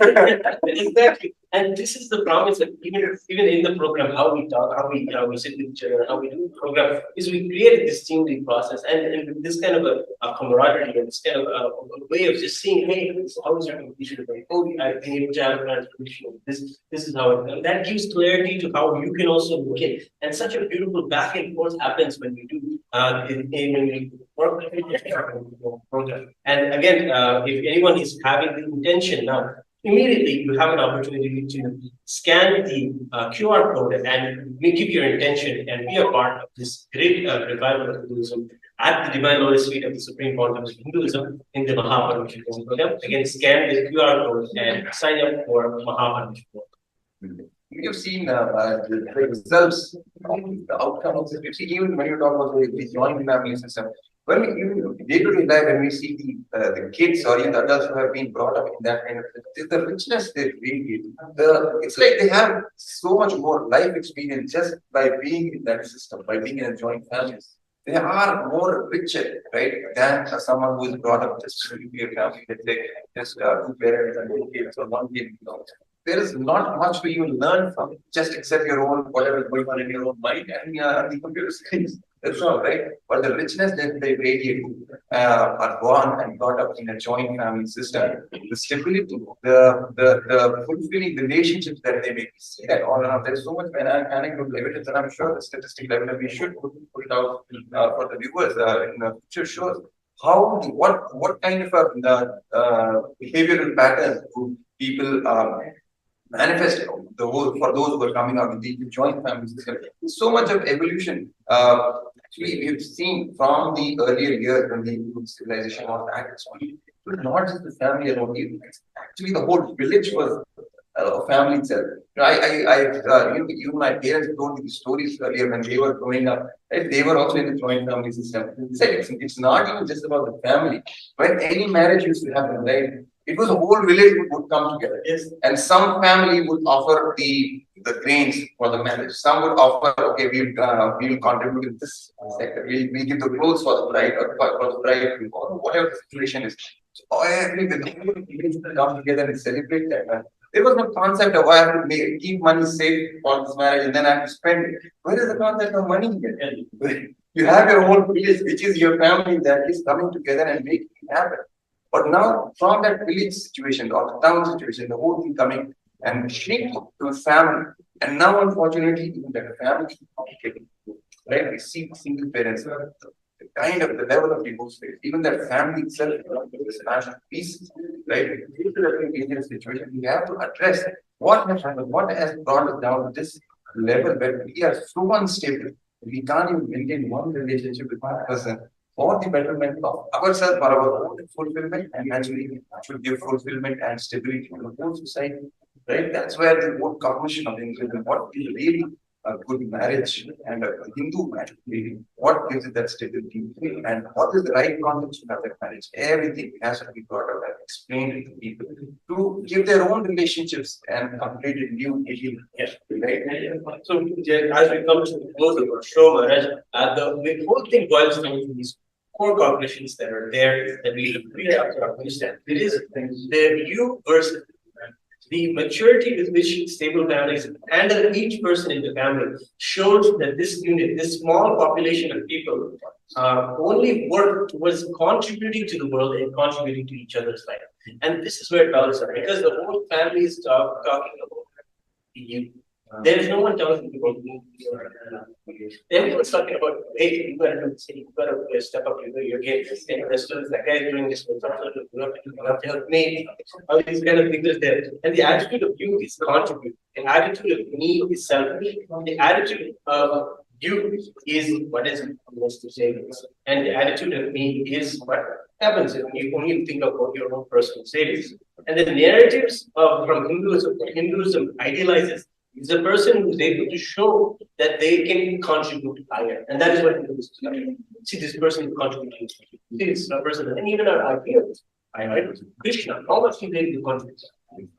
Exactly. And this is the promise that even in the program, how we talk, how we sit with each other, how we do the program, is we create this teamly process and this kind of a camaraderie and this kind of a way of just seeing, hey, how is your completion going? Oh, I think you have a transformation. This is how it goes. That gives clarity to how you can also look at. And such a beautiful back and forth happens when we do when we work with the program. And again, if anyone is having the intention now, immediately you have an opportunity to scan the QR code and give your intention and be a part of this great revival of Hinduism at the Divine Lotus Feet of the Supreme Pontiff of Hinduism in the MahaParamashivoham program. Again, scan the QR code and sign up for MahaParamashivoham. You've seen the results, the outcomes. You see, even when you talk about the joint family system, when we day-to-day life, when we see the kids or even the adults who have been brought up in that kind of the richness they radiate, it's like they have so much more life experience just by being in that system, by being in a joint family. They are more richer, right, than someone who is brought up just in a family, let's say, just two parents and two kids or one kid. There is not much to even learn from, just except your own, whatever is going on in your own mind and the computer screens. That's all, right? But the richness that they radiate are born and brought up in a joint family system. The stability, the fulfilling relationships that they make. We see that all around. There's so much anecdotal evidence, and I'm sure the statistical evidence we should put it out for the viewers in the future shows how what kind of behavioral patterns do people manifest for those who are coming out with the joint family system. So much of evolution. Actually, we've seen from the earlier years when the civilization was at speed, not just the family alone. Actually, the whole village was a family itself. My parents told me the stories earlier when they were growing up. Right? They were also in the joint family system. They said it's not even just about the family. When any marriage used to happen, right? It was a whole village would come together. Yes. And some family would offer the grains for the marriage. Some would offer, okay, we'll contribute in this sector. We'll give the clothes for the bride or for the bride or whatever the situation is. So the whole village would come together and celebrate that. There was no concept of I have to keep money safe for this marriage and then I have to spend it. Where is the concept of money here? You have your own village, which is your family that is coming together and making it happen. But now, from that village situation or the town situation, the whole thing coming and shrink to a family. And now, unfortunately, even that family is complicated. Right? We see single parents, the level of divorce rate, even that family itself, this national peace, right? Due to the dangerous situation, we have to address what has happened, what has brought us down to this level where we are so unstable. We can't even maintain one relationship with one person for the betterment of ourselves, for our own fulfillment, and actually should give fulfillment and stability to the whole society. Right? That's where the whole cognition of individual, what is really a good marriage and a Hindu marriage, really, what gives it that stability, and what is the right context to have that marriage. Everything has to be brought out and explained to people to give their own relationships and complete a new healing. Yes. Right? So, as we come to the close of our show, Maharaj, the whole thing boils down to these core cognitions that are there that we really have to understand. It is the you versus the maturity with which stable families handle each person in the family shows that this unit, this small population of people, only work towards contributing to the world and contributing to each other's life. And this is where problems are, because the whole family is talking about you. There is no one talking about me. Everyone's talking about, hey, you gotta do this, you gotta step up your game. And the students, that guy is doing this, you have to help me. All these kind of things are there. And the attitude of you is contribute. The attitude of me is selfish. The attitude of you is what is most to savings. And the attitude of me is what happens when you only think about your own personal savings. And the narratives from Hinduism idealizes is a person who is able to show that they can contribute higher. And that is what Hinduism is like. See, this person is contributing. See, this person, and even our ideals. Krishna, how much he able to contribute?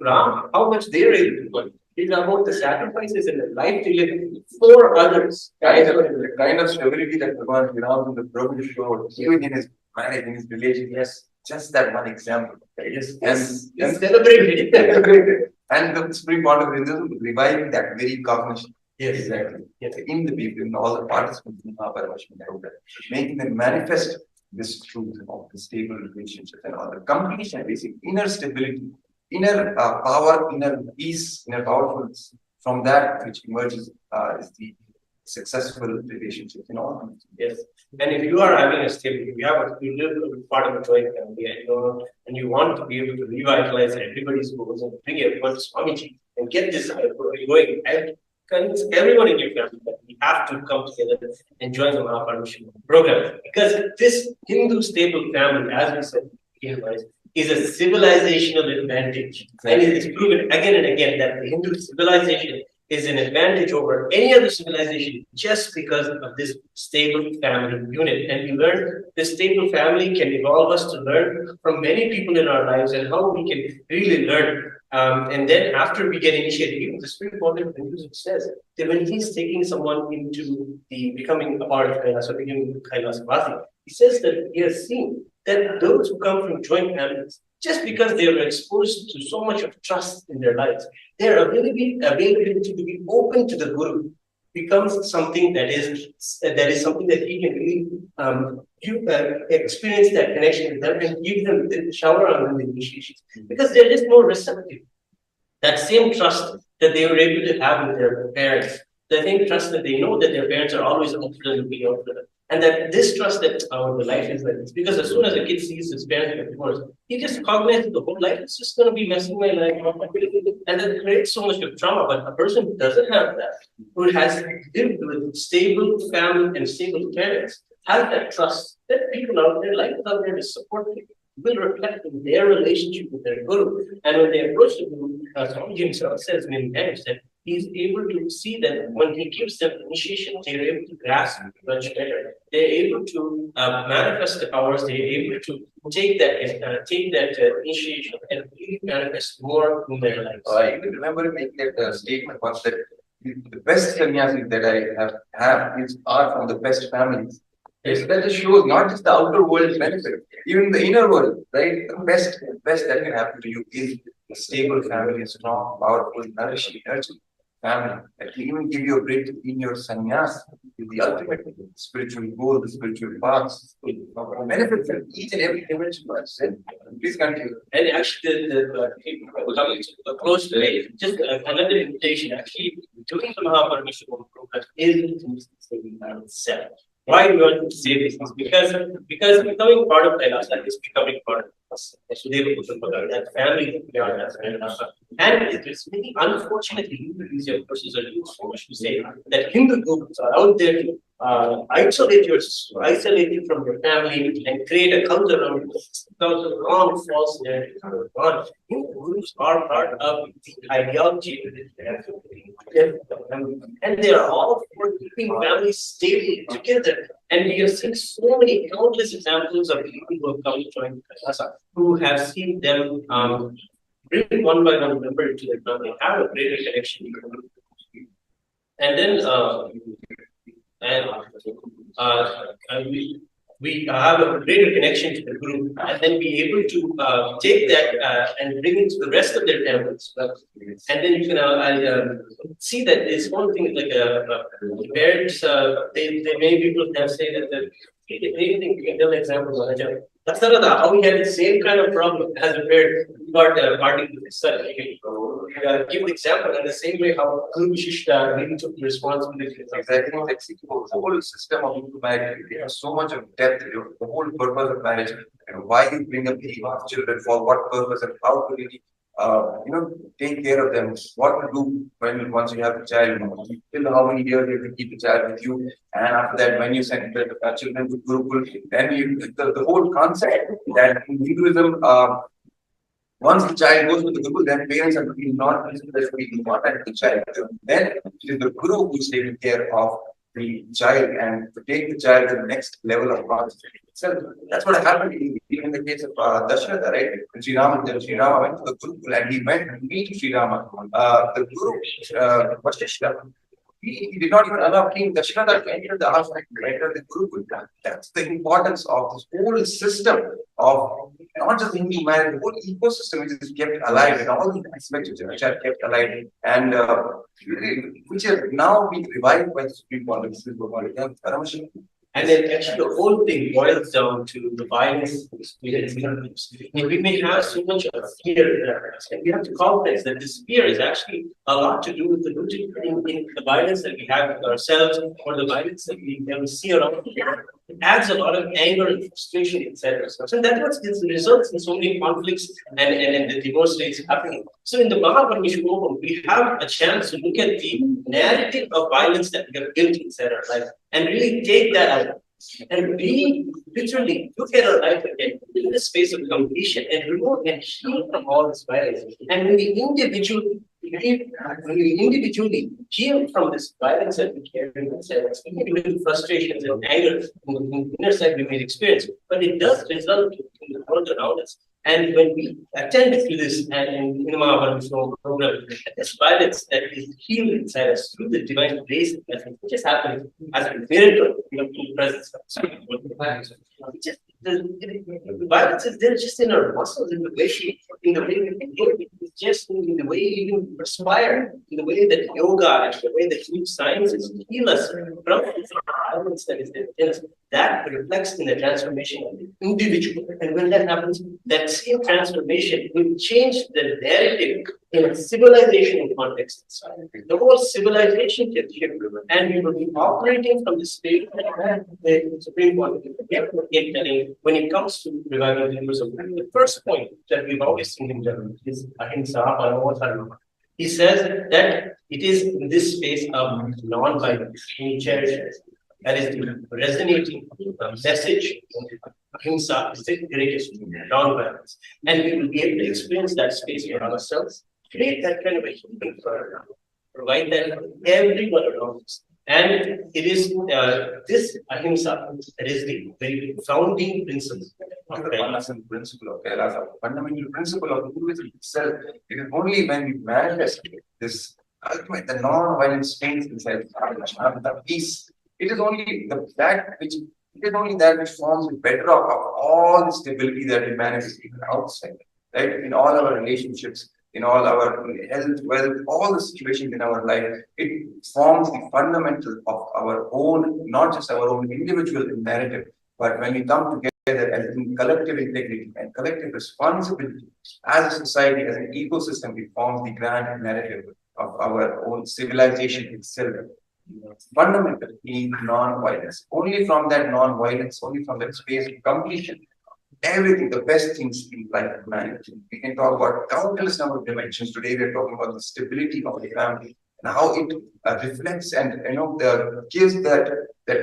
Ram, how much they are able to contribute? It's about the sacrifices and the life they live for others. The kind of stability that Bhagavan Ram in the Prabhu showed, even in his marriage, in his relationship. Yes. Just that one example. Yes. And celebrated. And the supreme part of Hinduism reviving that very cognition. Yes, exactly. Yes. In the people, in all the participants in MahaParamashiva program, making them manifest this truth of the stable relationships and all the completion, basic inner stability, inner power, inner peace, inner powerfulness. From that which emerges is the successful relationship in all. Yes. And if you are having a stable, you live part of a joint family, and you want to be able to revitalize everybody's goals and bring everyone to Swamiji and get this going, and convince everyone in your family that we have to come together and join the MahaParamashiva program. Because this Hindu stable family, as we said, is a civilizational advantage. And it is proven again and again that the Hindu civilization is an advantage over any other civilization just because of this stable family unit. And we learn this stable family can evolve us to learn from many people in our lives and how we can really learn. And then after we get initiated, even the spirit bond music says that when he's taking someone into the becoming a part of Kailas or becoming Kailasvasi, he says that he has seen that those who come from joint families, just because they were exposed to so much of trust in their lives, their availability to be open to the Guru becomes something that is something that he can really experience that connection with them and give them the shower on them the initiations because they're just more receptive. That same trust that they were able to have with their parents, the same trust that they know that their parents are always up for them to be out for them. And that this trust that the life is like this, because as soon as a kid sees his parents get divorced, he just cognizes the whole life is just going to be messing my life up. And that creates so much of trauma. But a person who doesn't have that, who has lived with stable family and stable parents, has that trust that people out there, life is out there to support people, will reflect in their relationship with their Guru. And when they approach the Guru, as Swamiji himself says many times, that he's able to see that when he gives them initiation, they're able to grasp much better. They're able to manifest the powers. They're able to take that initiation and really manifest more in their lives. I even remember making that statement once that the best sannyasis that I have are from the best families. That just shows not just the outer world's benefit, even the inner world, right? The best that can happen to you is a stable family, a strong, powerful, nourishing family that can even give you a break in your sannyas, the ultimate spiritual goal, the spiritual paths, benefit from each and every dimension. Please continue. And actually, coming to the close today, just another invitation. Actually, doing the MahaParamashivoham program is itself. Why we want to say these things? Because becoming part of Kailasa is becoming part of us. That family beyond us. And it's really unfortunately, easier persons are doing so much to say that Hindu groups are out there to isolate you from your family and create a cult around you. Because of wrong, false narratives are gone. Hindu groups are part of the ideology and they are all for keeping families stable together. And we have seen so many countless examples of people who have come to join Kailasa, who have seen them bring one by one member into their family, have a greater connection to the and then we have a greater connection to the group, and then be able to take that and bring it to the rest of their temples. And then you can see that it's one thing like parents. They many people have say that anything. You can tell an example. That's not how we had the same kind of problem as a parent got parting with his son. Give an example in the same way how Guru Vishishta really took the responsibility. Exactly. Like, see, the whole system of Hindu marriage, it has so much of depth. The whole purpose of marriage, why you bring up the children, for what purpose, and how to really, take care of them. What to do once you have a child. Till how many years you have to keep the child with you, and after that, when you send the children to Gurukul, then the whole concept that in Hinduism. Once the child goes with the Guru, then parents are not necessarily important to the child. Then it is the Guru who is taking care of the child and to take the child to the next level of consciousness itself. That's what happened in the case of Dasharatha, right? When Sri Rama went to the Guru and he went to meet Sri Rama. The Guru, Vasishtha, he did not even allow King Dasharatha to enter the ashram, to enter the Gurukul. That's the importance of this whole system of not just the Hindu marriage, the whole ecosystem which is kept alive, and all the aspects which are kept alive, and which are now being revived by the Supreme Congress. Paramashiva. And then actually the whole thing boils down to the violence experience. We may have so much of fear, and we have to complex that this fear is actually a lot to do with the rooted in the violence that we have with ourselves, or the violence that we see around here. It adds a lot of anger and frustration, etc. So that's what results in so many conflicts and the divorce rates happening. So in the MahaParamashivoham, we have a chance to look at the narrative of violence that we have built inside our life and really take that out and literally look at our life again in the space of completion and remove and heal from all this violence. And when the individual we individually heal from this violence and we carry ourselves, little frustrations and anger in the inner side we may experience, but it does result in the world around us. And when we attend to this and in the MahaParamashivoham program, this violence that is healed inside us through the divine grace that just happens as a miracle in the presence of the the violence is there just in our muscles, in the way we behave, it's just in the way we even perspire, in the way that yoga and the way that new sciences heal us from the violence that is there in us. That reflects in the transformation of the individual. And when that happens, that same transformation will change the narrative in a civilization context. The whole civilization can shift, and we will be operating from the state that the Supreme Court is telling when it comes to reviving the universe. The first point that we've always seen in general is ahimsa, paramo dharma. He says that it is in this space of non-violence. He cherishes. That is the resonating message of ahimsa is the greatest non-violence. And we will be able to experience that space for ourselves, create that kind of a human for provide that for everyone around us. And it is this ahimsa that is the very founding principle of Kailasan. Principle of Kailasan, fundamental principle of Hinduism itself. It is only when we manifest this ultimate, the non-violent space inside the peace. It is only that which forms the bedrock of all the stability that we manifest even outside, right? In all our relationships, in all our health, wealth, all the situations in our life, it forms the fundamental of our own, not just our own individual narrative, but when we come together as in collective integrity and collective responsibility as a society, as an ecosystem, it forms the grand narrative of our own civilization itself. Fundamental in non-violence. Only from that non-violence, only from that space of completion, everything, the best things in life humanity. We can talk about countless number of dimensions. Today we are talking about the stability of the family and how it reflects and gives that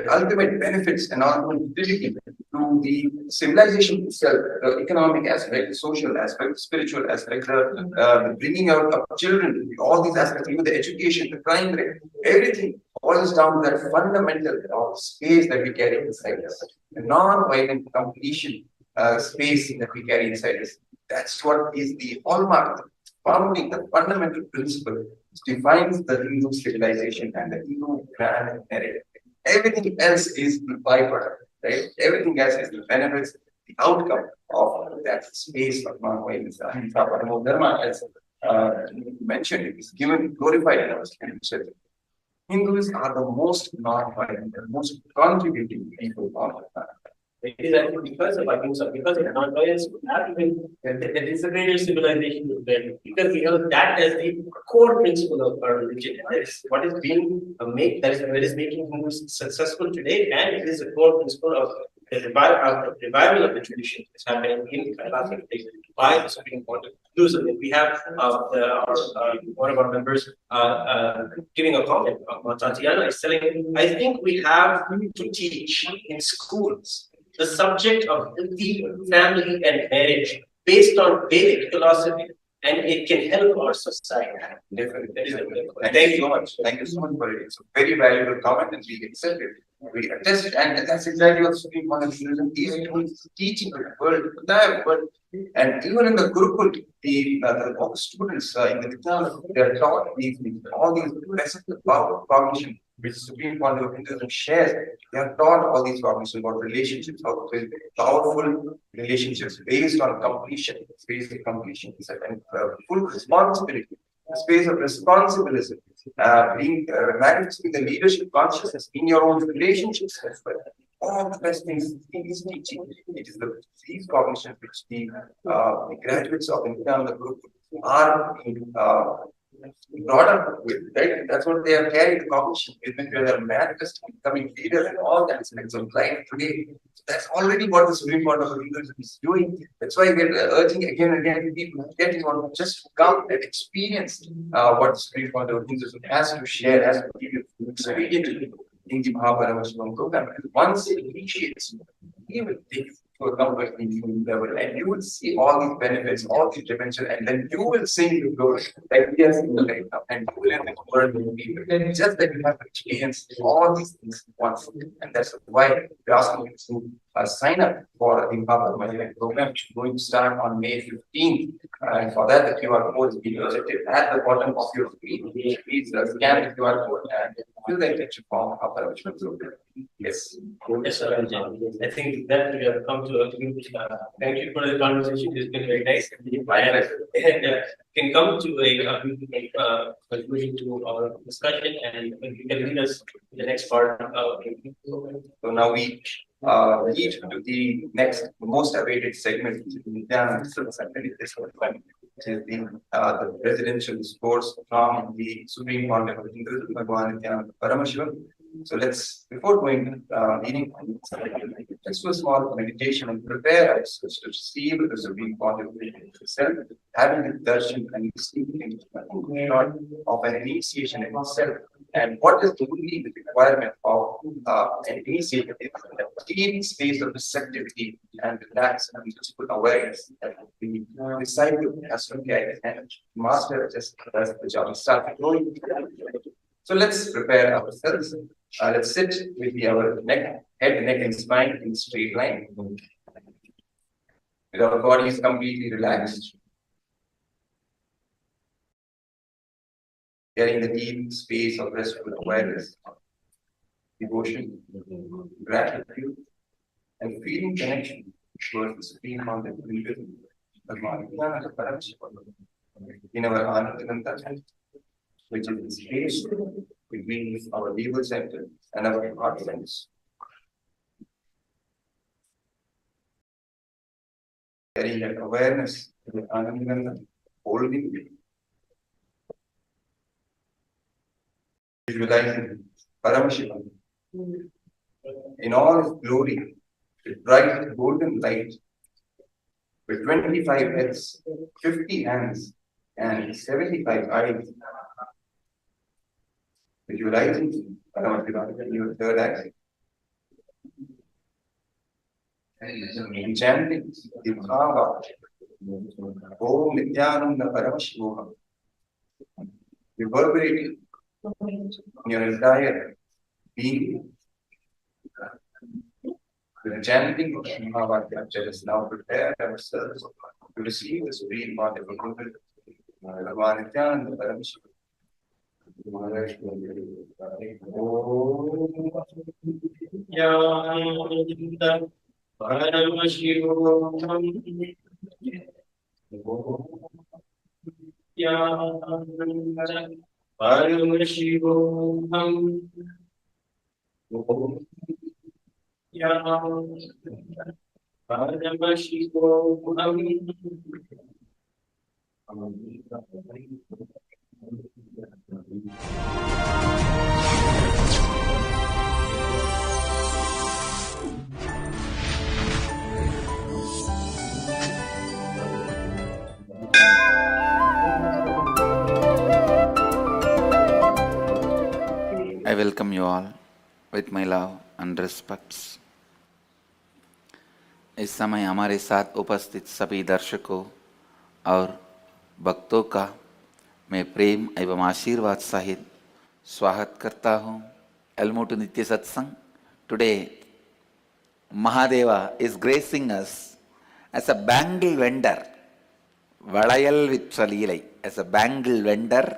ultimate benefits and ultimate utility to the civilization itself, the economic aspect, the social aspect, the spiritual aspect, the bringing out of children, all these aspects, even the education, the crime rate, everything boils down to that fundamental of space that we carry inside us. The non-violent completion space that we carry inside us. That's what is the hallmark, the fundamental principle which defines the Hindu civilization and the Hindu grand narrative. Everything else is the byproduct, right? Everything else is the benefits, the outcome of that space of non-violence. Ahimsa, paramo dharma, as mentioned, it is given, glorified in our scripture. Hindus are the most non-violent, the most contributing people on the planet. It is actually because of ahimsa, because of non-violence, there is a greater civilization because we have that as the core principle of our religion. And that is what is being that is making Hindus successful today, and it is a core principle of the revival of the tradition that's happening in Kailasan by the Supreme Court of Hinduism. We have one of our members giving a comment. Tatiana is telling, I think we have to teach in schools the subject of healthy family and marriage based on Vedic philosophy, and it can help our society. Definitely. Thank you so much. Thank you so much for it. It's a very valuable comment and we accept it. We attest it, and that's exactly what the Supreme Court of Hinduism is teaching the world, the entire world. And even in the Gurukul, the students in the Nithyananda, they are taught all these lessons about cognition, which the Supreme Court of Hinduism shares. They are taught all these cognitions about relationships, how to build powerful relationships based on completion, space of completion, and full responsibility, the space of responsibility, being manifesting the leadership consciousness in your own relationships as well. All the best things is teaching. It is these cognitions which the graduates of Nithyananda group are brought up with, right? That's what they have carried the cognition with, when they are manifesting, becoming leaders and all that aspects of life today. So that's already what the Supreme Court of Hinduism is doing. That's why we're urging again and again people who get on just come and experience what the Supreme Court of Hinduism has to share, has to give you experience in the MahaParamashivoham program. And once it initiates, he will take to a completely new level, and you will see all these benefits, all these dimensions, and then you will sing the glory like we are singing right now, and you will end the world with people. And just that you have experienced all these things once, and that's why we're asking you to sign up for the MahaParamashiva program, which is going to start on May 15th. And for that, the QR code is being projected at the bottom of your screen. Please scan the QR code and fill the intention form of Paramashiva program. Yes. Yes, sir. I think that we have come to a conclusion. Thank you for the conversation. It's been very nice. And can come to a conclusion to our discussion, and you can lead us to the next part of the program. So now we lead to the next most awaited segment, which is Nithyananda Satsang, which is the presidential discourse from the Supreme Content of Hindu Bhagwan Nithyananda Paramashivoham. So let's, before going leading, let's do a small meditation and prepare ourselves to receive the Supreme Content itself, having the darshan and receiving of an initiation in itself. And what is really the requirement of an initiation? A deep space of receptivity and relax and peaceful awareness that the disciple has to get, and master just does the job. Start growing. So let's prepare ourselves. Let's sit with our head, neck, and spine in straight line. With our bodies completely relaxed. Getting the deep space of restful awareness, devotion, gratitude, and feeling connection towards the Supreme Content of Hinduism, Nithyananda Paramashivoham, in our Anandaganta, which is the space between our navel center and our heart centers. Carrying that awareness with Anandaganta, holding it. Visualizing Paramashiva in all his glory, with bright golden light, with 25 heads, 50 hands, and 75 eyes. Visualizing Paramashiva in your third eye. And chanting the Bhava, Om Nithyananda Paramashivoham, reverberating in your entire being. The chanting of Mahavakya, let us now prepare ourselves to receive the Supreme Content of Bhagwan Nithyananda Paramashiva. Nithyananda Paramashivoham. Nithyananda Paramashivoham. Paramashivoham. I welcome you all with my love and respects. इस समय हमारे साथ उपस्थित सभी दर्शकों और भक्तों का मैं प्रेम एवं आशीर्वाद सहित स्वागत करता हूँ. Elmo to Nitya Satsang. Today, Mahadeva is gracing us as a bangle vendor. Valayal with Leela, as a bangle vendor,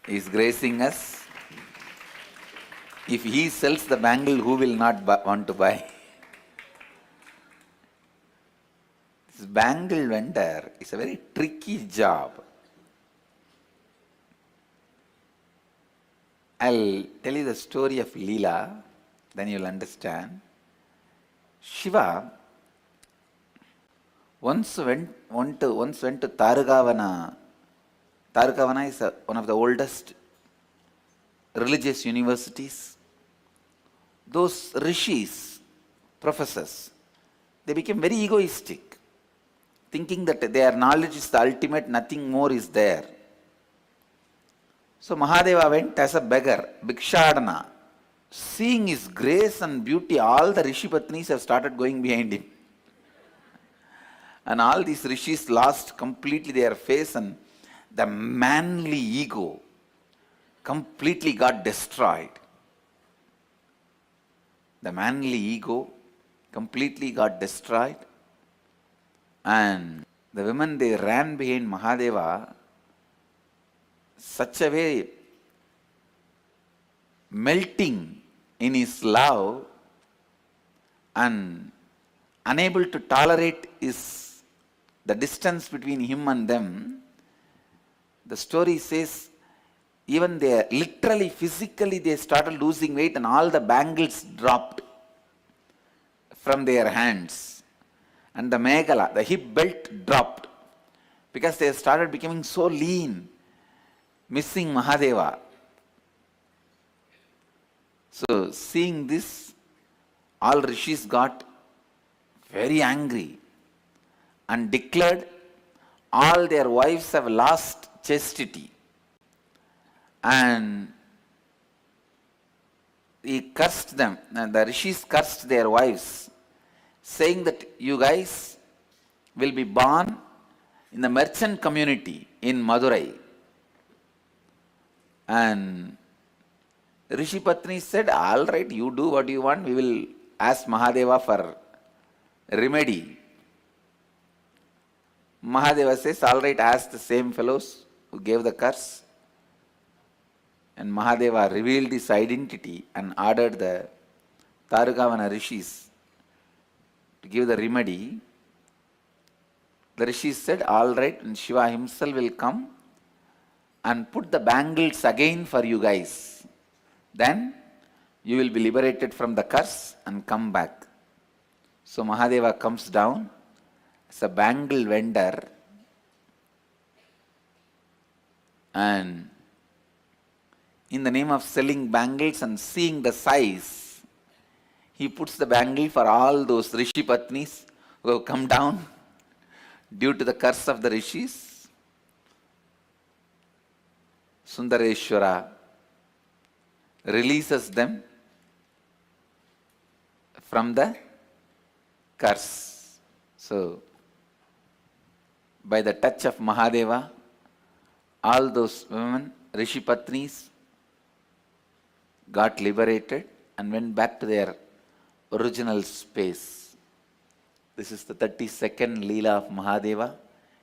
is gracing us. If he sells the bangle, who will not want to buy? This bangle vendor is a very tricky job. I'll tell you the story of Leela, then you'll understand. Shiva once went to Targavana. Targavana is one of the oldest religious universities. Those rishis, professors, they became very egoistic, thinking that their knowledge is the ultimate, nothing more is there. So Mahadeva went as a beggar, Bhikshadana. Seeing his grace and beauty, all the rishi patnis have started going behind him. And all these rishis lost completely their face, and the manly ego completely got destroyed. The manly ego completely got destroyed. And the women, they ran behind Mahadeva such a way, melting in his love and unable to tolerate the distance between him and them. The story says even they literally, physically, they started losing weight and all the bangles dropped from their hands. And the meghala, the hip belt dropped because they started becoming so lean, missing Mahadeva. So seeing this, all rishis got very angry and declared all their wives have lost chastity. And he cursed them, and the rishis cursed their wives, saying that you guys will be born in the merchant community in Madurai. And Rishi Patni said, all right, you do what you want, we will ask Mahadeva for remedy. Mahadeva says, all right, ask the same fellows who gave the curse. And Mahadeva revealed his identity and ordered the Tarugavana rishis to give the remedy. The rishis said, all right, and Shiva himself will come and put the bangles again for you guys. Then you will be liberated from the curse and come back. So Mahadeva comes down as a bangle vendor, and in the name of selling bangles and seeing the size, he puts the bangle for all those rishi patnis who have come down due to the curse of the rishis. Sundareshwara releases them from the curse. So, by the touch of Mahadeva, all those women, rishi patnis, got liberated and went back to their original space. This is the 32nd Leela of Mahadeva.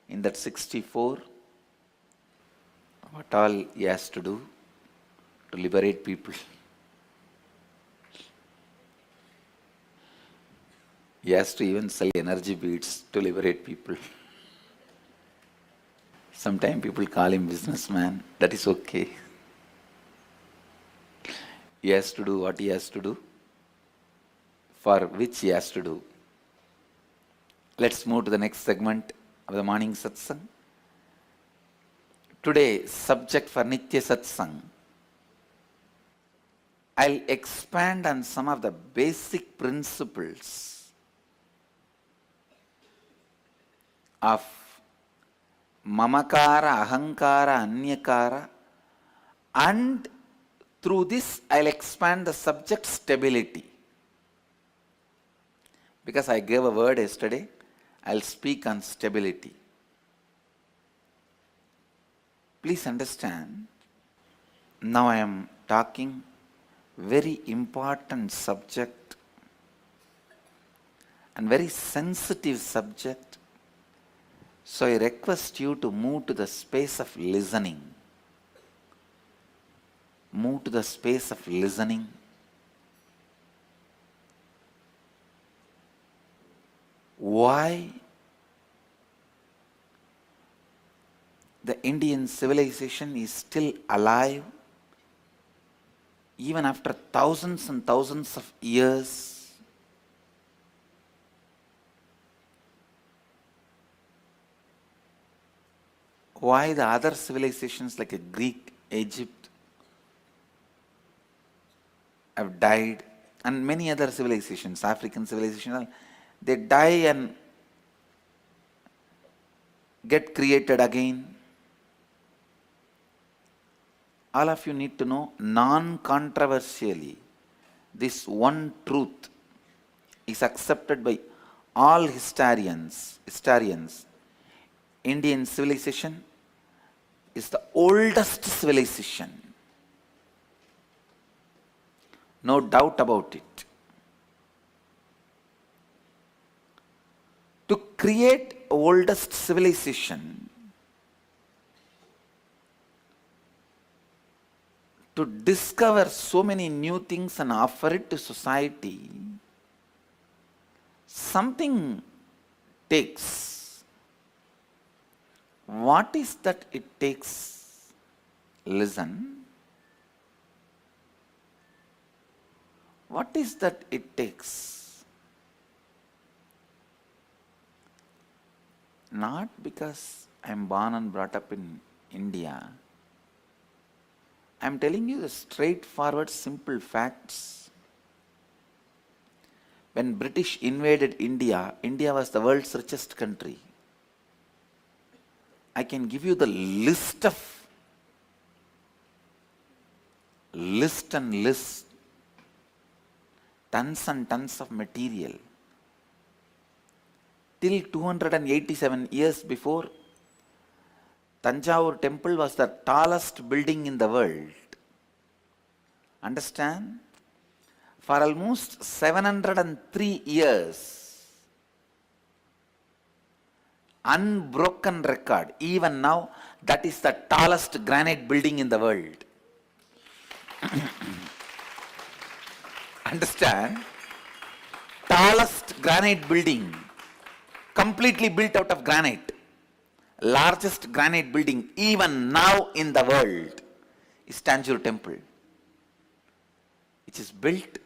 In that 64, what all he has to do to liberate people. He has to even sell energy beads to liberate people. Sometimes people call him businessman. That is okay. He has to do what he has to do, for which he has to do. Let's move to the next segment of the morning satsang. Today, subject for Nitya Satsang. I'll expand on some of the basic principles of mamakara, ahankara, anyakara, and through this I'll expand the subject stability. Because I gave a word yesterday, I'll speak on stability. Please understand, now I am talking very important subject and very sensitive subject. So I request you to move to the space of listening. Move to the space of listening. Why the Indian civilization is still alive even after thousands and thousands of years? Why the other civilizations like Greek, Egypt have died, and many other civilizations, African civilizations, they die and get created again? All of you need to know, non-controversially, this one truth is accepted by all historians, Indian civilization is the oldest civilization. No doubt about it. To create oldest civilization, to discover so many new things and offer it to society, something takes. What is that it takes? Listen. What is that it takes? Not because I am born and brought up in India. I am telling you the straightforward, simple facts. When British invaded India, India was the world's richest country. I can give you the list and list, tons and tons of material. Till 287 years before, Tanjavur temple was the tallest building in the world. Understand? For almost 703 years, unbroken record. Even now, that is the tallest granite building in the world. Understand? Tallest granite building, completely built out of granite. Largest granite building even now in the world is Tanjore temple, which is built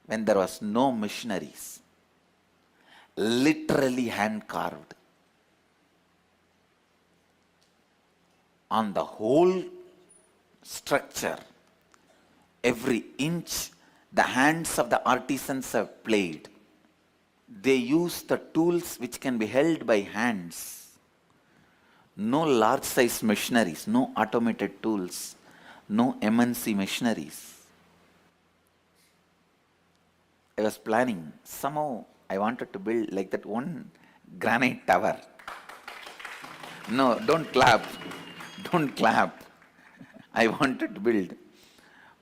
when there was no missionaries. Literally hand carved. On the whole structure, every inch, the hands of the artisans have played. They use the tools which can be held by hands. No large size machineries, no automated tools, no MNC machineries. I was planning, somehow I wanted to build like that one granite tower. No, don't clap. Don't clap. I wanted to build.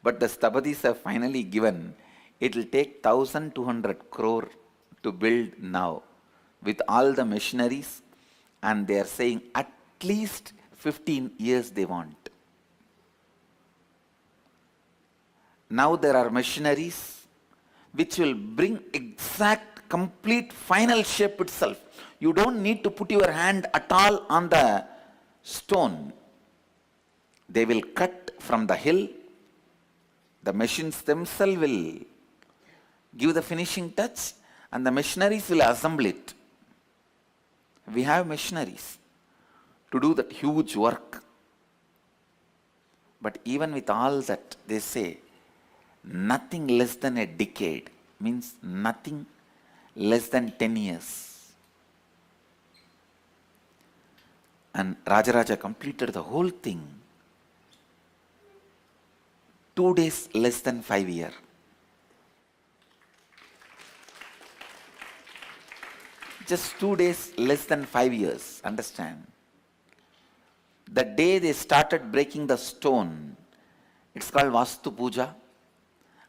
But the Sthapadis have finally given. It will take 1,200 crore to build now with all the machineries, and they are saying at least 15 years they want. Now there are machineries which will bring exact, complete, final shape itself. You don't need to put your hand at all on the stone. They will cut from the hill. The machines themselves will give the finishing touch, and the machineries will assemble it. We have machineries to do that huge work. But even with all that, they say nothing less than a decade, means nothing less than 10 years. And Rajaraja completed the whole thing 2 days less than 5 years. Just 2 days less than 5 years, understand? The day they started breaking the stone, it's called Vastu Puja.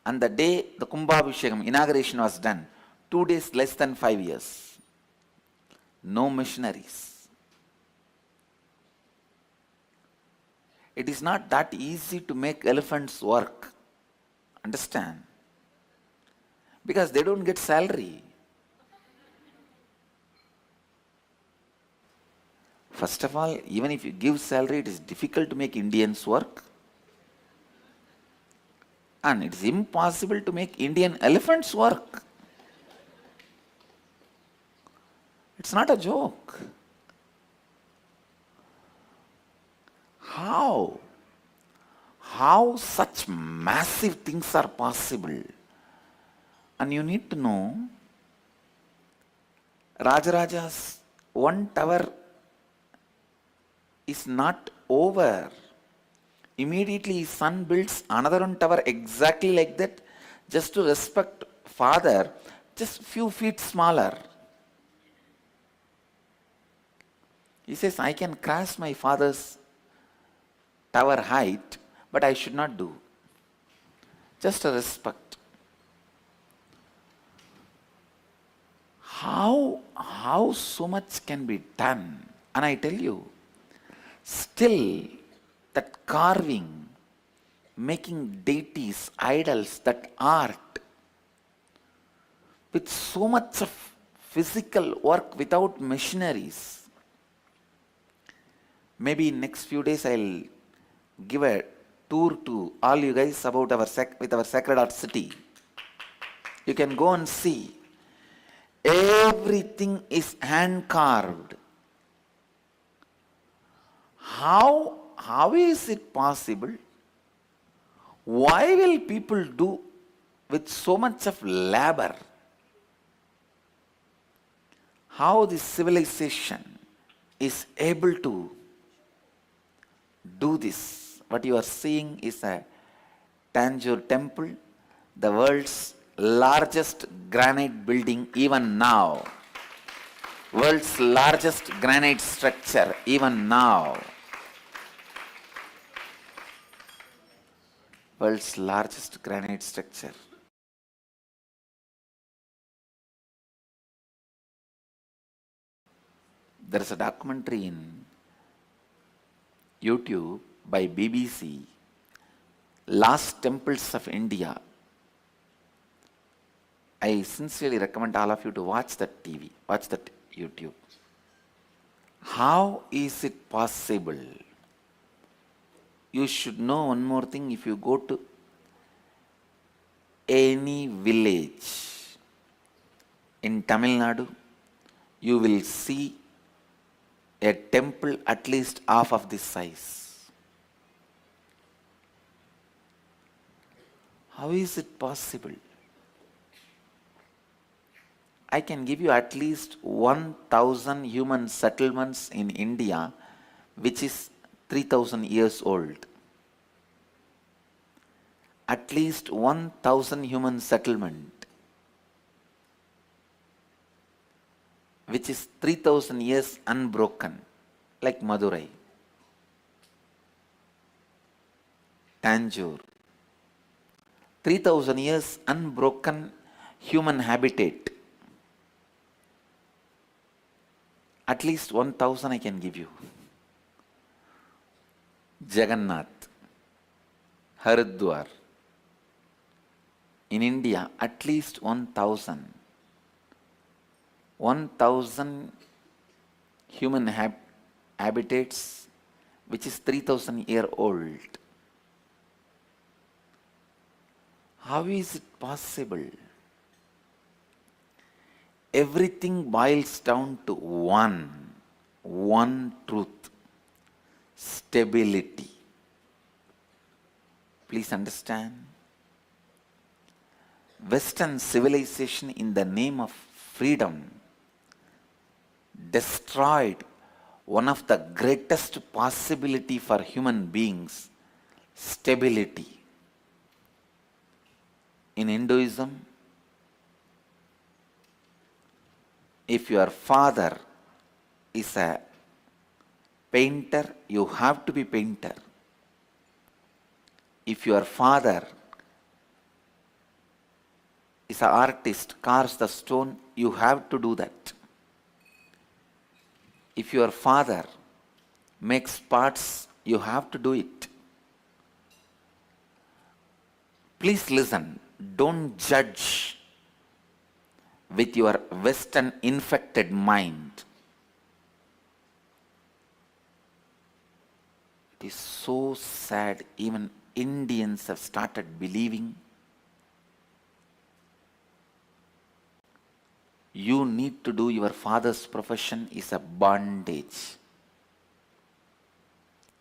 And the day the Kumbhabhishekam, inauguration was done, 2 days less than 5 years. No missionaries. It is not that easy to make elephants work. Understand? Because they don't get salary. First of all, even if you give salary, it is difficult to make Indians work. And it is impossible to make Indian elephants work. It's not a joke. How? How such massive things are possible? And you need to know, Rajaraja's one tower is not over. Immediately his son builds another one tower exactly like that, just to respect father, just few feet smaller. He says, I can cross my father's tower height, but I should not do. Just a respect. How so much can be done? And I tell you, still that carving, making deities, idols, that art, with so much of physical work without machineries. Maybe in next few days I'll give a tour to all you guys about our Sacred Art City. You can go and see. Everything is hand carved. How is it possible? Why will people do with so much of labor? How this civilization is able to do this? What you are seeing is a Tanjore temple, the world's largest granite building even now. World's largest granite structure even now. World's largest granite structure. There is a documentary in YouTube by BBC, Last Temples of India. I sincerely recommend all of you to watch that watch that YouTube. How is it possible? You should know one more thing. If you go to any village in Tamil Nadu, you will see a temple at least half of this size. How is it possible? I can give you at least 1,000 human settlements in India, which is 3,000 years old. At least 1,000 human settlement, which is 3,000 years unbroken, like Madurai, Tanjore. 3,000 years unbroken human habitat. At least 1,000 I can give you. Jagannath, Haridwar. In India, at least 1,000. 1,000 human habitats, which is 3,000 year old. How is it possible? Everything boils down to one truth: stability. Please understand. Western civilization, in the name of freedom, destroyed one of the greatest possibility for human beings: stability. In Hinduism, if your father is a painter, you have to be painter. If your father is an artist, carves the stone, you have to do that. If your father makes pots, you have to do it. Please listen, don't judge with your Western infected mind. It is so sad, even Indians have started believing you need to do your father's profession is a bondage.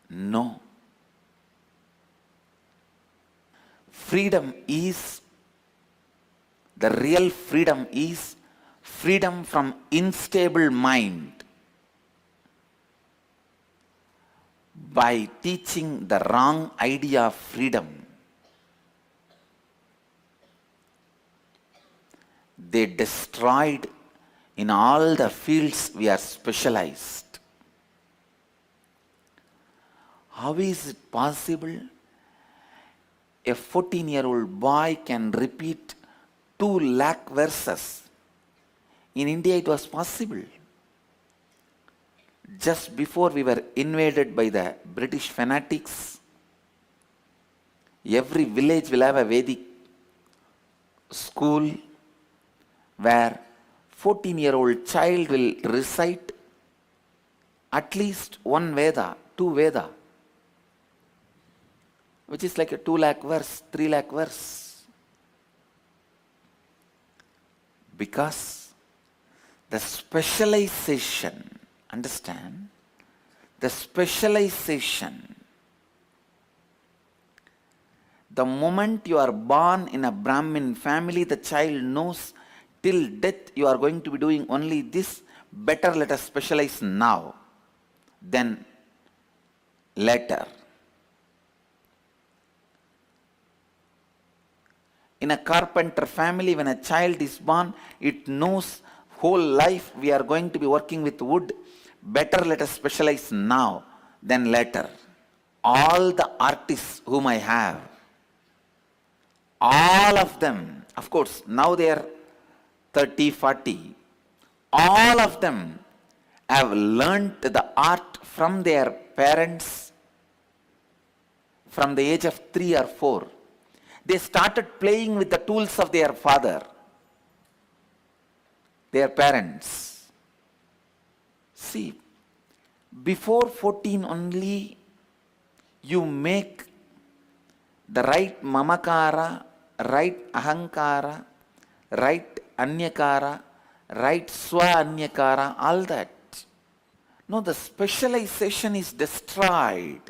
No. Freedom is, the real freedom is freedom from unstable mind. By teaching the wrong idea of freedom, they destroyed in all the fields we are specialized. How is it possible a 14-year-old boy can repeat 2 lakh verses? In India it was possible. Just before we were invaded by the British fanatics, every village will have a Vedic school where 14-year-old child will recite at least 1 Veda, 2 Veda, which is like a 2 lakh verse, 3 lakh verse. Because the specialization, understand, the specialization, the moment you are born in a Brahmin family, the child knows till death you are going to be doing only this, better let us specialize now than later. In a carpenter family, when a child is born, it knows whole life we are going to be working with wood, better let us specialize now than later. All the artists whom I have, all of them, of course, now they are 30, 40, all of them have learnt the art from their parents from the age of 3 or 4. They started playing with the tools of their father, their parents. See, before 14 only, you make the right mamakara, right ahankara, right anyakara, right swa anyakara, all that. No, the specialization is destroyed.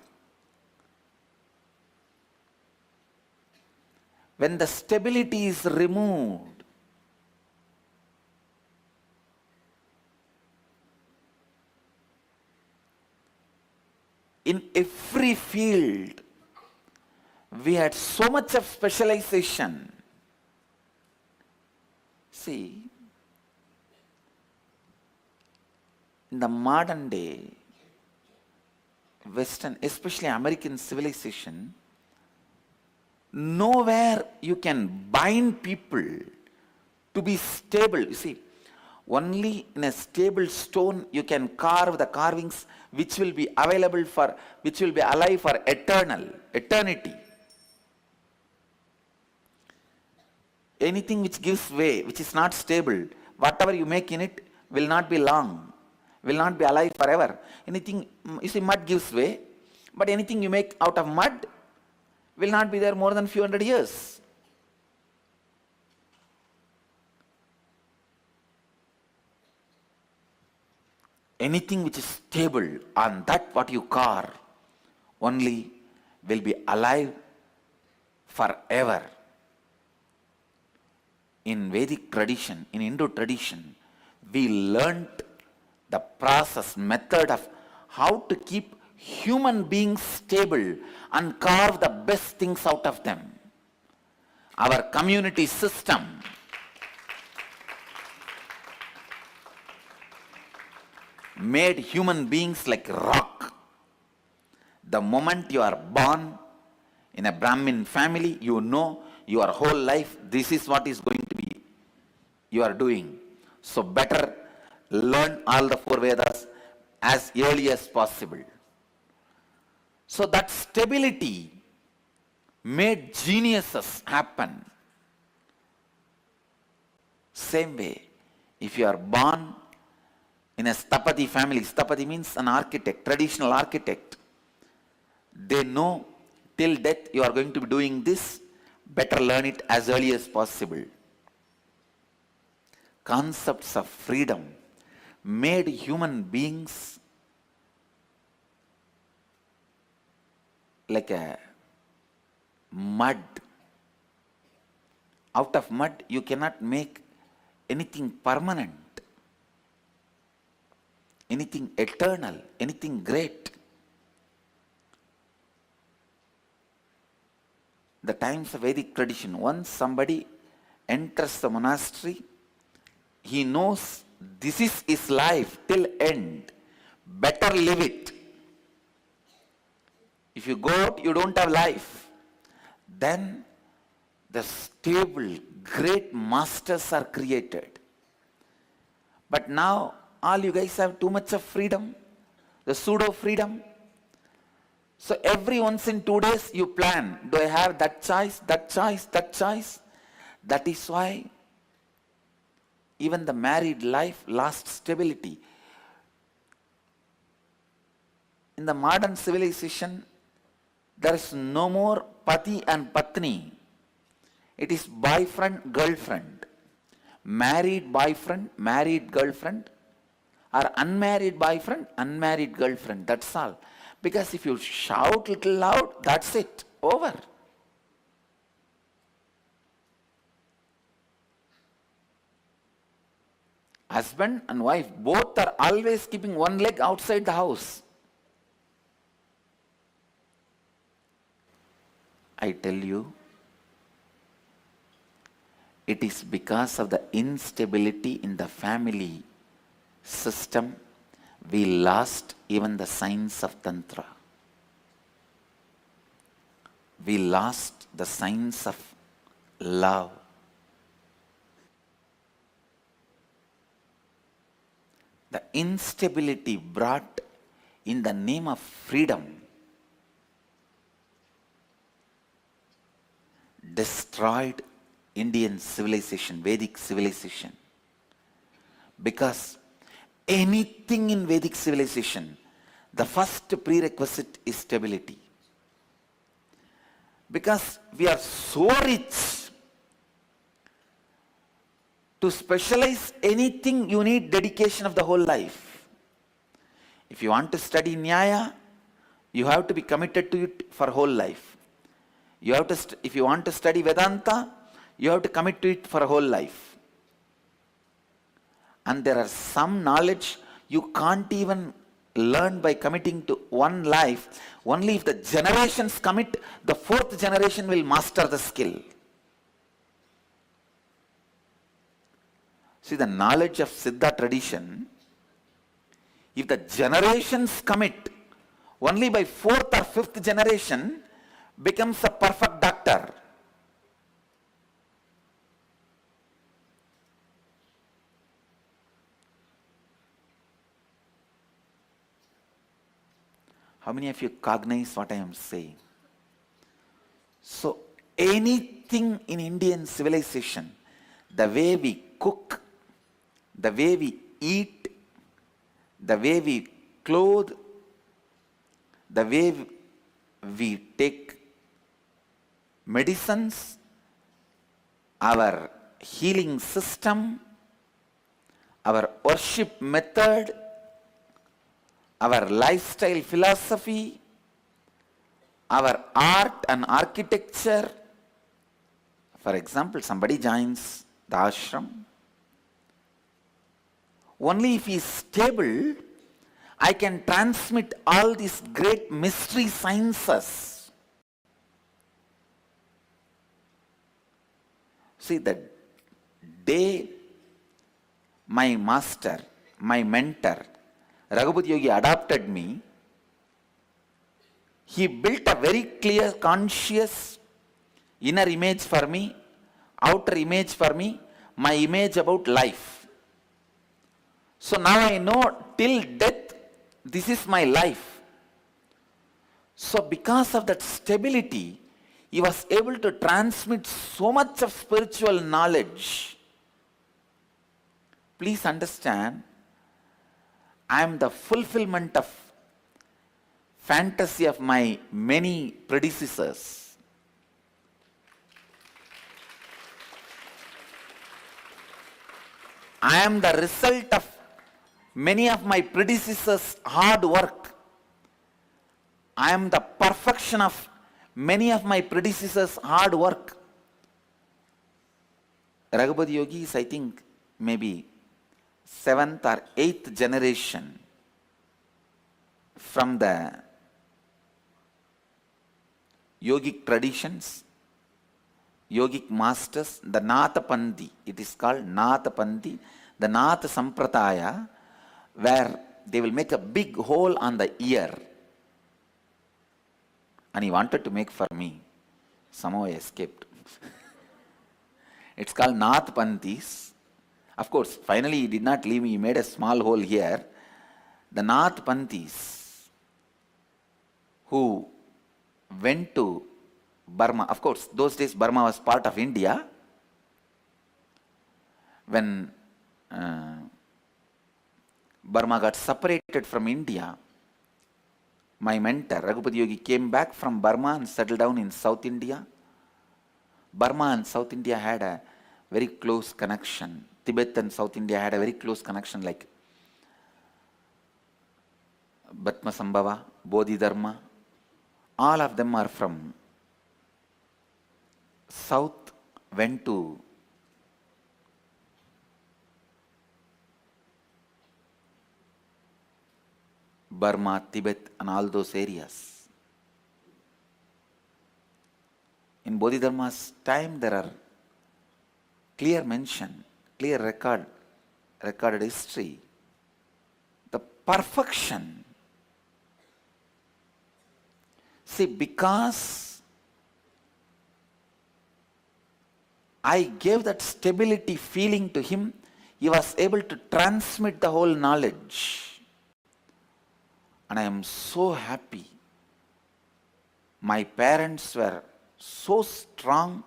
When the stability is removed, in every field, we had so much of specialization. See, in the modern day, Western, especially American civilization, nowhere you can bind people to be stable. You see, only in a stable stone you can carve the carvings which will be available for, which will be alive for eternity. Anything which gives way, which is not stable, whatever you make in it will not be long, will not be alive forever. Anything, you see, mud gives way, but anything you make out of mud will not be there more than few hundred years. Anything which is stable, on that what you carve only will be alive forever. In Vedic tradition, in Indo tradition, we learnt the process, method of how to keep human beings stable and carve the best things out of them. Our community system made human beings like rock. The moment you are born in a Brahmin family, you know your whole life this is what is going to be you are doing. So better learn all the 4 Vedas as early as possible. So that stability made geniuses happen. Same way, if you are born in a Stapati family, Stapati means an architect, traditional architect, they know till death you are going to be doing this, better learn it as early as possible. Concepts of freedom made human beings like a mud. Out of mud you cannot make anything permanent, anything eternal, anything great. The times of Vedic tradition, once somebody enters the monastery, he knows this is his life till end, better live it. If you go out, you don't have life. Then the stable, great masters are created. But now, all you guys have too much of freedom, the pseudo-freedom. So every once in 2 days, you plan, do I have that choice, that choice, that choice? That is why even the married life lost stability. In the modern civilization, there is no more pati and patni. It is boyfriend, girlfriend. Married boyfriend, married girlfriend, or unmarried boyfriend, unmarried girlfriend. That's all. Because if you shout little loud, that's it. Over. Husband and wife both are always keeping one leg outside the house. I tell you, it is because of the instability in the family system we lost even the science of Tantra. We lost the science of love. The instability brought in the name of freedom destroyed Indian civilization, Vedic civilization. Because anything in Vedic civilization, the first prerequisite is stability. Because we are so rich, to specialize anything you need dedication of the whole life. If you want to study Nyaya, you have to be committed to it for whole life. You have to if you want to study Vedanta, you have to commit to it for a whole life. And there are some knowledge you can't even learn by committing to one life. Only if the generations commit, the fourth generation will master the skill. See, the knowledge of Siddha tradition, if the generations commit, only by fourth or fifth generation becomes a perfect doctor. How many of you cognize what I am saying? So, anything in Indian civilization, the way we cook, the way we eat, the way we clothe, the way we take medicines, our healing system, our worship method, our lifestyle philosophy, our art and architecture. For example, somebody joins the ashram. Only if he is stable, I can transmit all these great mystery sciences. See, the day my master, my mentor, Raghupat Yogi adopted me, he built a very clear, conscious inner image for me, outer image for me, my image about life. So now I know till death, this is my life. So because of that stability, he was able to transmit so much of spiritual knowledge. Please understand, I am the fulfillment of fantasy of my many predecessors. I am the result of many of my predecessors' hard work. I am the perfection of many of my predecessors' hard work. Raghupat Yogi is, I think, maybe 7th or 8th generation from the yogic traditions, yogic masters, the Nathapandi. It is called Nathapandi, the Natha Sampradaya, where they will make a big hole on the ear. and he wanted to make for me. Somehow I escaped. It's called Nath Panthis. Of course, finally he did not leave me, he made a small hole here. The Nath Panthis who went to Burma, of course, those days Burma was part of India. When Burma got separated from India, my mentor, Raghupati Yogi, came back from Burma and settled down in South India. Burma and South India had a very close connection. Tibet and South India had a very close connection, like Bhatma Sambhava, Bodhidharma. All of them are from South, went to Burma, Tibet and all those areas. In Bodhidharma's time there are clear mention, clear recorded history. The perfection. See, because I gave that stability feeling to him, he was able to transmit the whole knowledge. And I am so happy. My parents were so strong,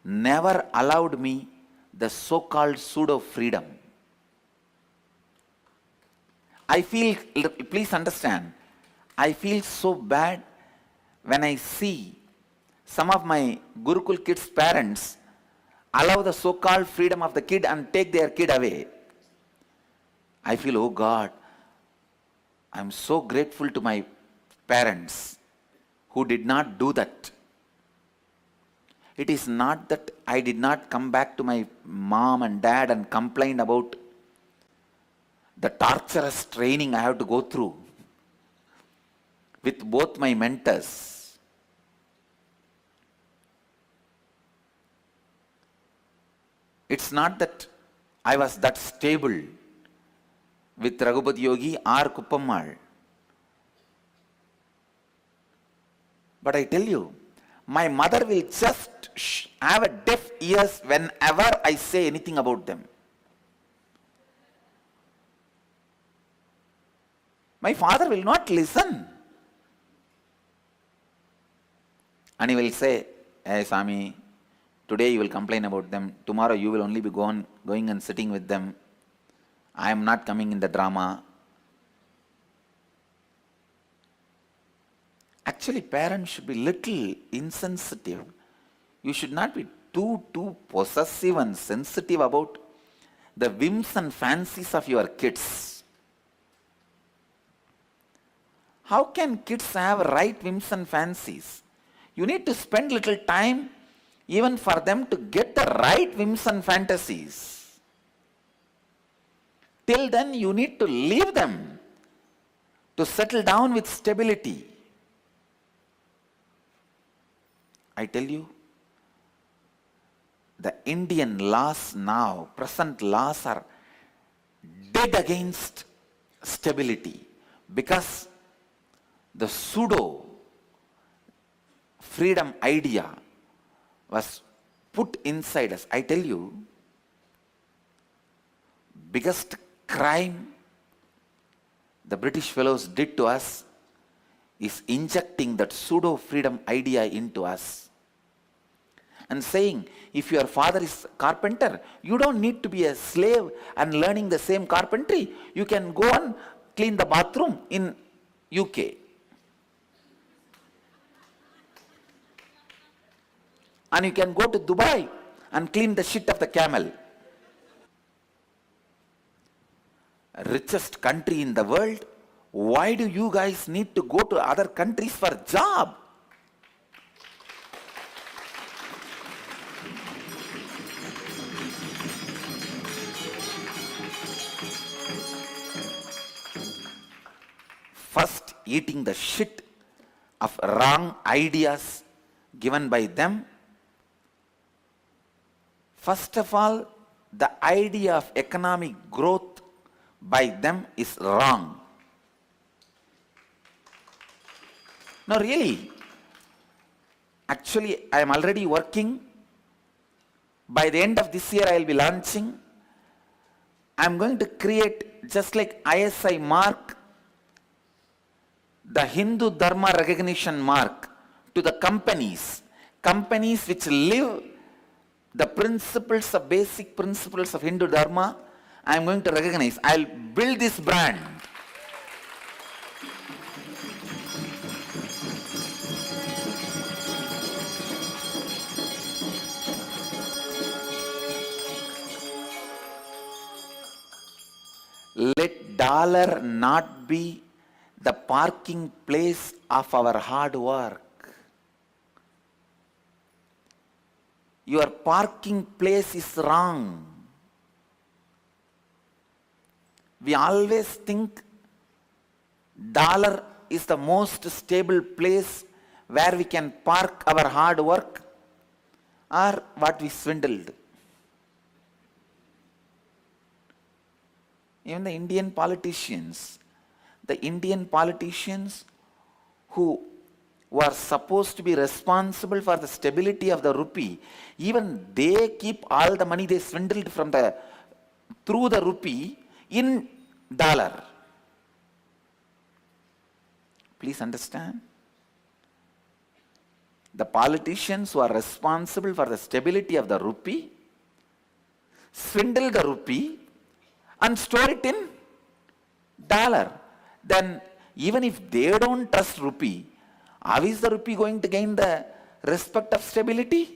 never allowed me the so-called pseudo-freedom. I feel, please understand, I feel so bad when I see some of my Gurukul kids' parents allow the so-called freedom of the kid and take their kid away. I feel, oh God, I am so grateful to my parents who did not do that. It is not that I did not come back to my mom and dad and complain about the torturous training I have to go through with both my mentors. It's not that I was that stable with Raghupati Yogi or Kuppammal. But I tell you, my mother will just have a deaf ears whenever I say anything about them. My father will not listen. And he will say, hey Swami, today you will complain about them, tomorrow you will only be going and sitting with them. I am not coming in the drama. Actually, parents should be little insensitive. You should not be too possessive and sensitive about the whims and fancies of your kids. How can kids have right whims and fancies? You need to spend little time even for them to get the right whims and fantasies. Till then, you need to leave them to settle down with stability. I tell you, the Indian laws now, present laws are dead against stability because the pseudo freedom idea was put inside us. I tell you, biggest crime the British fellows did to us is injecting that pseudo freedom idea into us and saying, if your father is carpenter, you don't need to be a slave and learning the same carpentry. You can go and clean the bathroom in UK. And you can go to Dubai and clean the shit of the camel. Richest country in the world, why do you guys need to go to other countries for job? First, eating the shit of wrong ideas given by them. First of all, the idea of economic growth by them is wrong. Now really, Actually, I am already working. By the end of this year, I will be launching. I am going to create, just like ISI mark, the Hindu Dharma recognition mark to the companies which live the principles, the basic principles of Hindu Dharma. I am going to recognize. I will build this brand. Let dollar not be the parking place of our hard work. Your parking place is wrong. We always think dollar is the most stable place where we can park our hard work or what we swindled. Even the Indian politicians who were supposed to be responsible for the stability of the rupee, even they keep all the money they swindled through the rupee in dollar. Please understand. The politicians who are responsible for the stability of the rupee swindle the rupee and store it in dollar. Then even if they don't trust rupee, how is the rupee going to gain the respect of stability?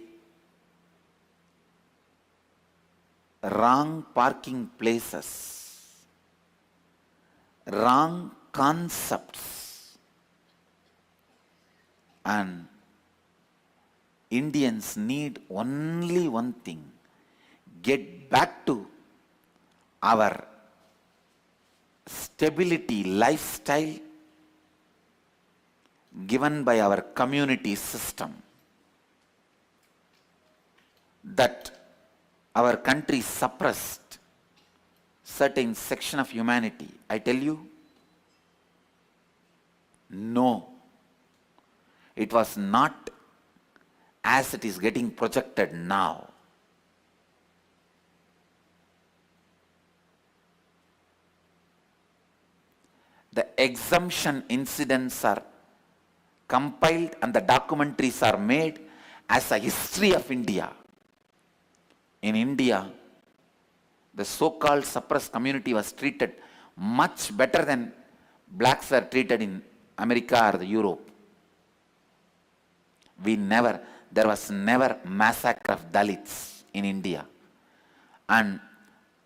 Wrong parking places, wrong concepts, and Indians need only one thing: get back to our stability lifestyle given by our community system, that our country suppressed certain section of humanity. I tell you, no, it was not as it is getting projected now. The exemption incidents are compiled and the documentaries are made as a history of India. In India, the so-called suppressed community was treated much better than blacks were treated in America or Europe. There was never massacre of Dalits in India. And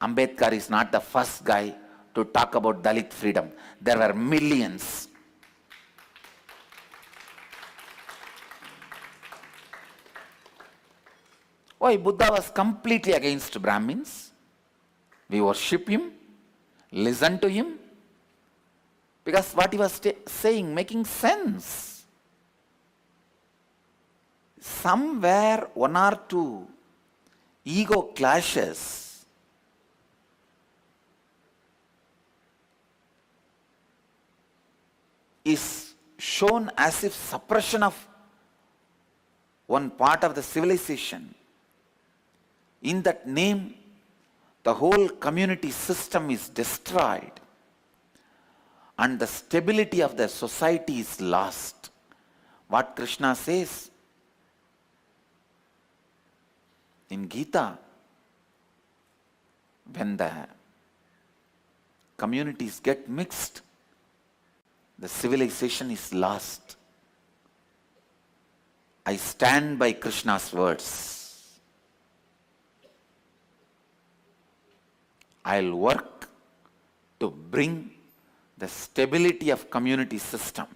Ambedkar is not the first guy to talk about Dalit freedom. There were millions. Why? Buddha was completely against Brahmins. We worship him, listen to him, because what he was saying making sense. Somewhere one or two ego clashes is shown as if suppression of one part of the civilization. In that name, the whole community system is destroyed and the stability of the society is lost. What Krishna says in Gita, when the communities get mixed, the civilization is lost. I stand by Krishna's words. I'll work to bring the stability of community system.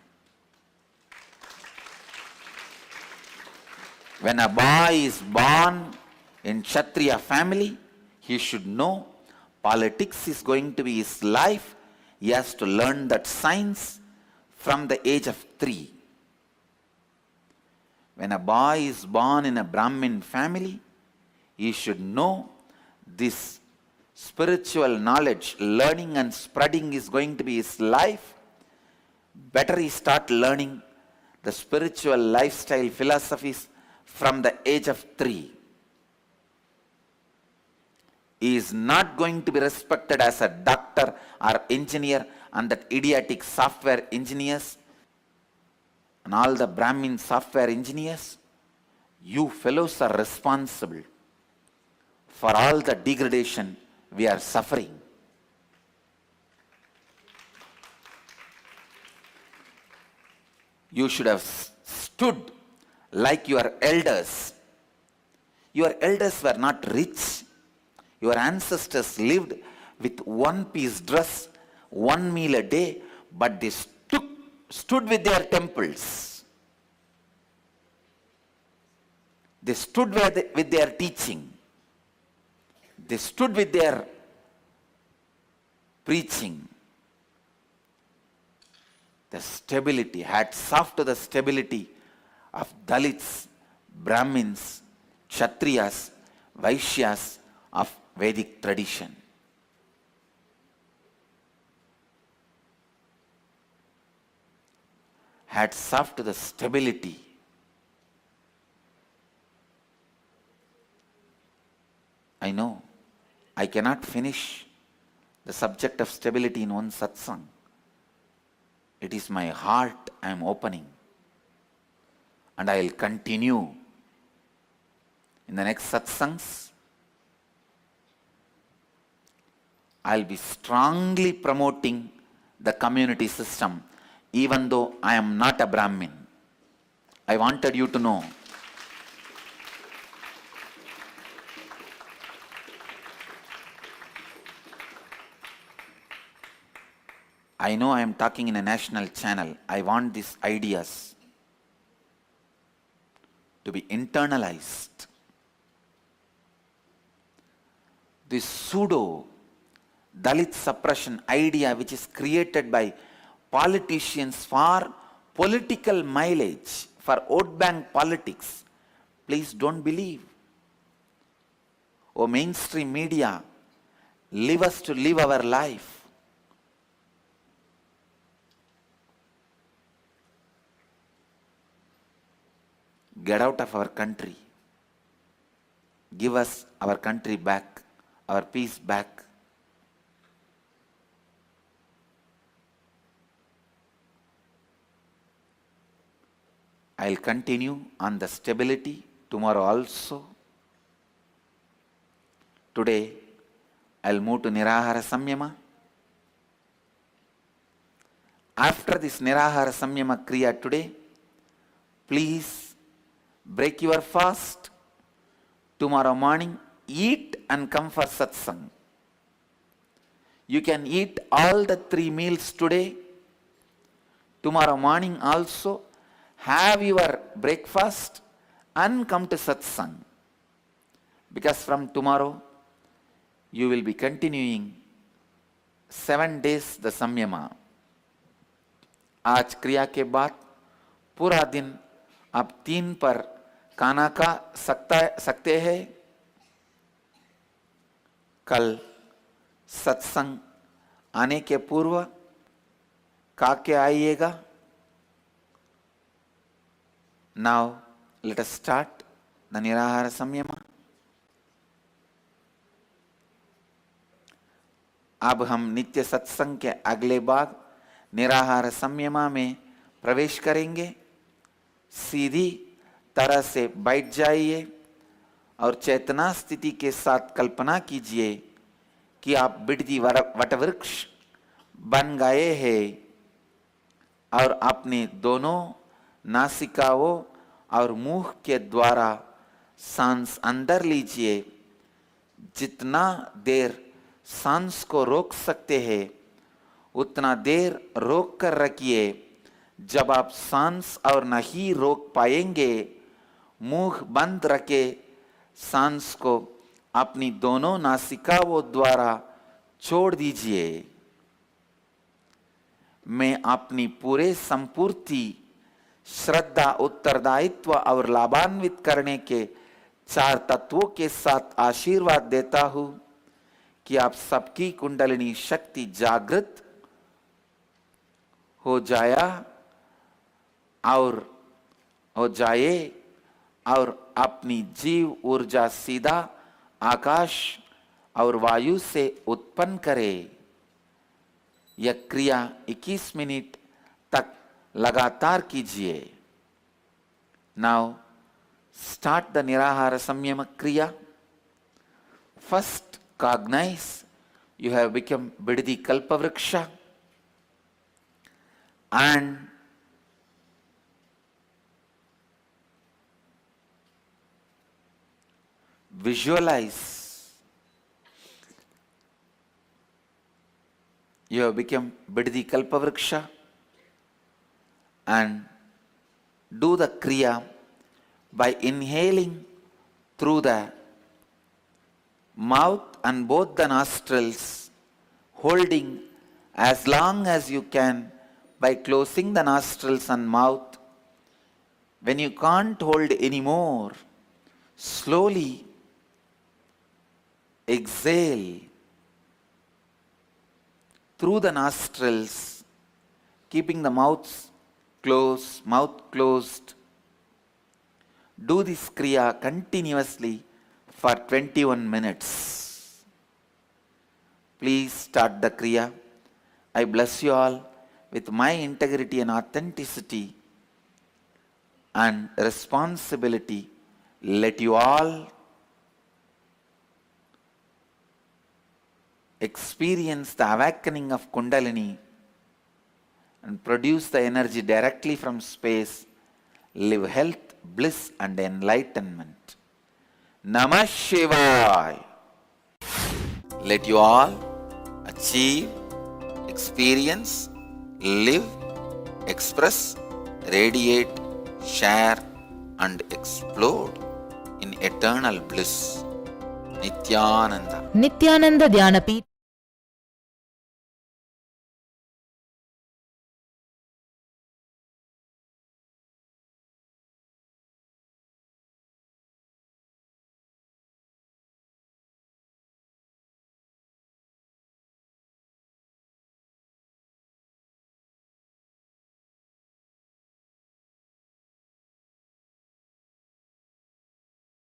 When a boy is born in Kshatriya family, he should know politics is going to be his life. He has to learn that science from the age of 3. When a boy is born in a Brahmin family, he should know this spiritual knowledge, learning and spreading is going to be his life. Better he start learning the spiritual lifestyle philosophies from the age of 3. He is not going to be respected as a doctor or engineer, and that idiotic software engineers and all the Brahmin software engineers. You fellows are responsible for all the degradation we are suffering. You should have stood like your elders. Your elders were not rich. Your ancestors lived with one-piece dress, one meal a day, but they stood with their temples. They stood with their teaching. They stood with their preaching. The stability, hats off to the stability of Dalits, Brahmins, Kshatriyas, Vaishyas of Vedic tradition. Hats off to the stability. I know I cannot finish the subject of stability in one satsang. It is my heart I am opening, and I will continue in the next satsangs. I will be strongly promoting the community system, even though I am not a Brahmin. I wanted you to know. I know I am talking in a national channel. I want these ideas to be internalized. This pseudo Dalit suppression idea which is created by politicians for political mileage, for vote bank politics, please don't believe. Oh, mainstream media, leave us to live our life. Get out of our country. Give us our country back, our peace back. I'll continue on the stability tomorrow also. Today, I'll move to Nirahara Samyama. After this Nirahara Samyama Kriya today, please break your fast. Tomorrow morning, eat and come for satsang. You can eat all the 3 meals today. Tomorrow morning also, have your breakfast and come to satsang. Because from tomorrow, you will be continuing 7 days the samyama. आज क्रिया के बाद पूरा दिन आप 3 पर खाना खा सकते हैं. कल सत्संग आने के पूर्व खा के आइएगा. Now let us start the Nirahara Samyama. अब हम नित्य सत्संग के अगले भाग निराहार संयमा में प्रवेश करेंगे. सीधी तरह से बैठ जाइए और चेतना स्थिति के साथ कल्पना कीजिए कि आप बिडदी वटवृक्ष बन गए हैं और अपने दोनों नासिकाओं और मुंह के द्वारा सांस अंदर लीजिए. जितना देर सांस को रोक सकते हैं उतना देर रोक कर रखिए. जब आप सांस और नहीं रोक पाएंगे, मुंह बंद रखे सांस को अपनी दोनों नासिकाओं द्वारा छोड़ दीजिए. मैं अपनी पूरे संपूर्ति श्रद्धा, उत्तरदायित्व और लाभान्वित करने के 4 तत्वों के साथ आशीर्वाद देता हूं कि आप सबकी कुंडलिनी शक्ति जागृत हो जाया और हो जाए और अपनी जीव ऊर्जा सीधा आकाश और वायु से उत्पन्न करे। यह क्रिया 21 मिनट तक लगातार कीजिए। नाउ स्टार्ट द निराहार संयम क्रिया। First cognize you have become Bididi Kalpavriksha and visualize you have become Bididi Kalpavriksha and do the Kriya by inhaling through the mouth and both the nostrils, holding as long as you can by closing the nostrils and mouth. When you can't hold anymore, slowly exhale through the nostrils, keeping the mouth closed. Do this Kriya continuously for 21 minutes. Please start the Kriya. I bless you all with my integrity and authenticity and responsibility. Let you all experience the awakening of Kundalini and produce the energy directly from space. Live health, bliss and enlightenment. Namah Shivaya. Let you all achieve, experience, live, express, radiate, share and explode in eternal bliss. Nithyananda. Nithyananda Dhyanapith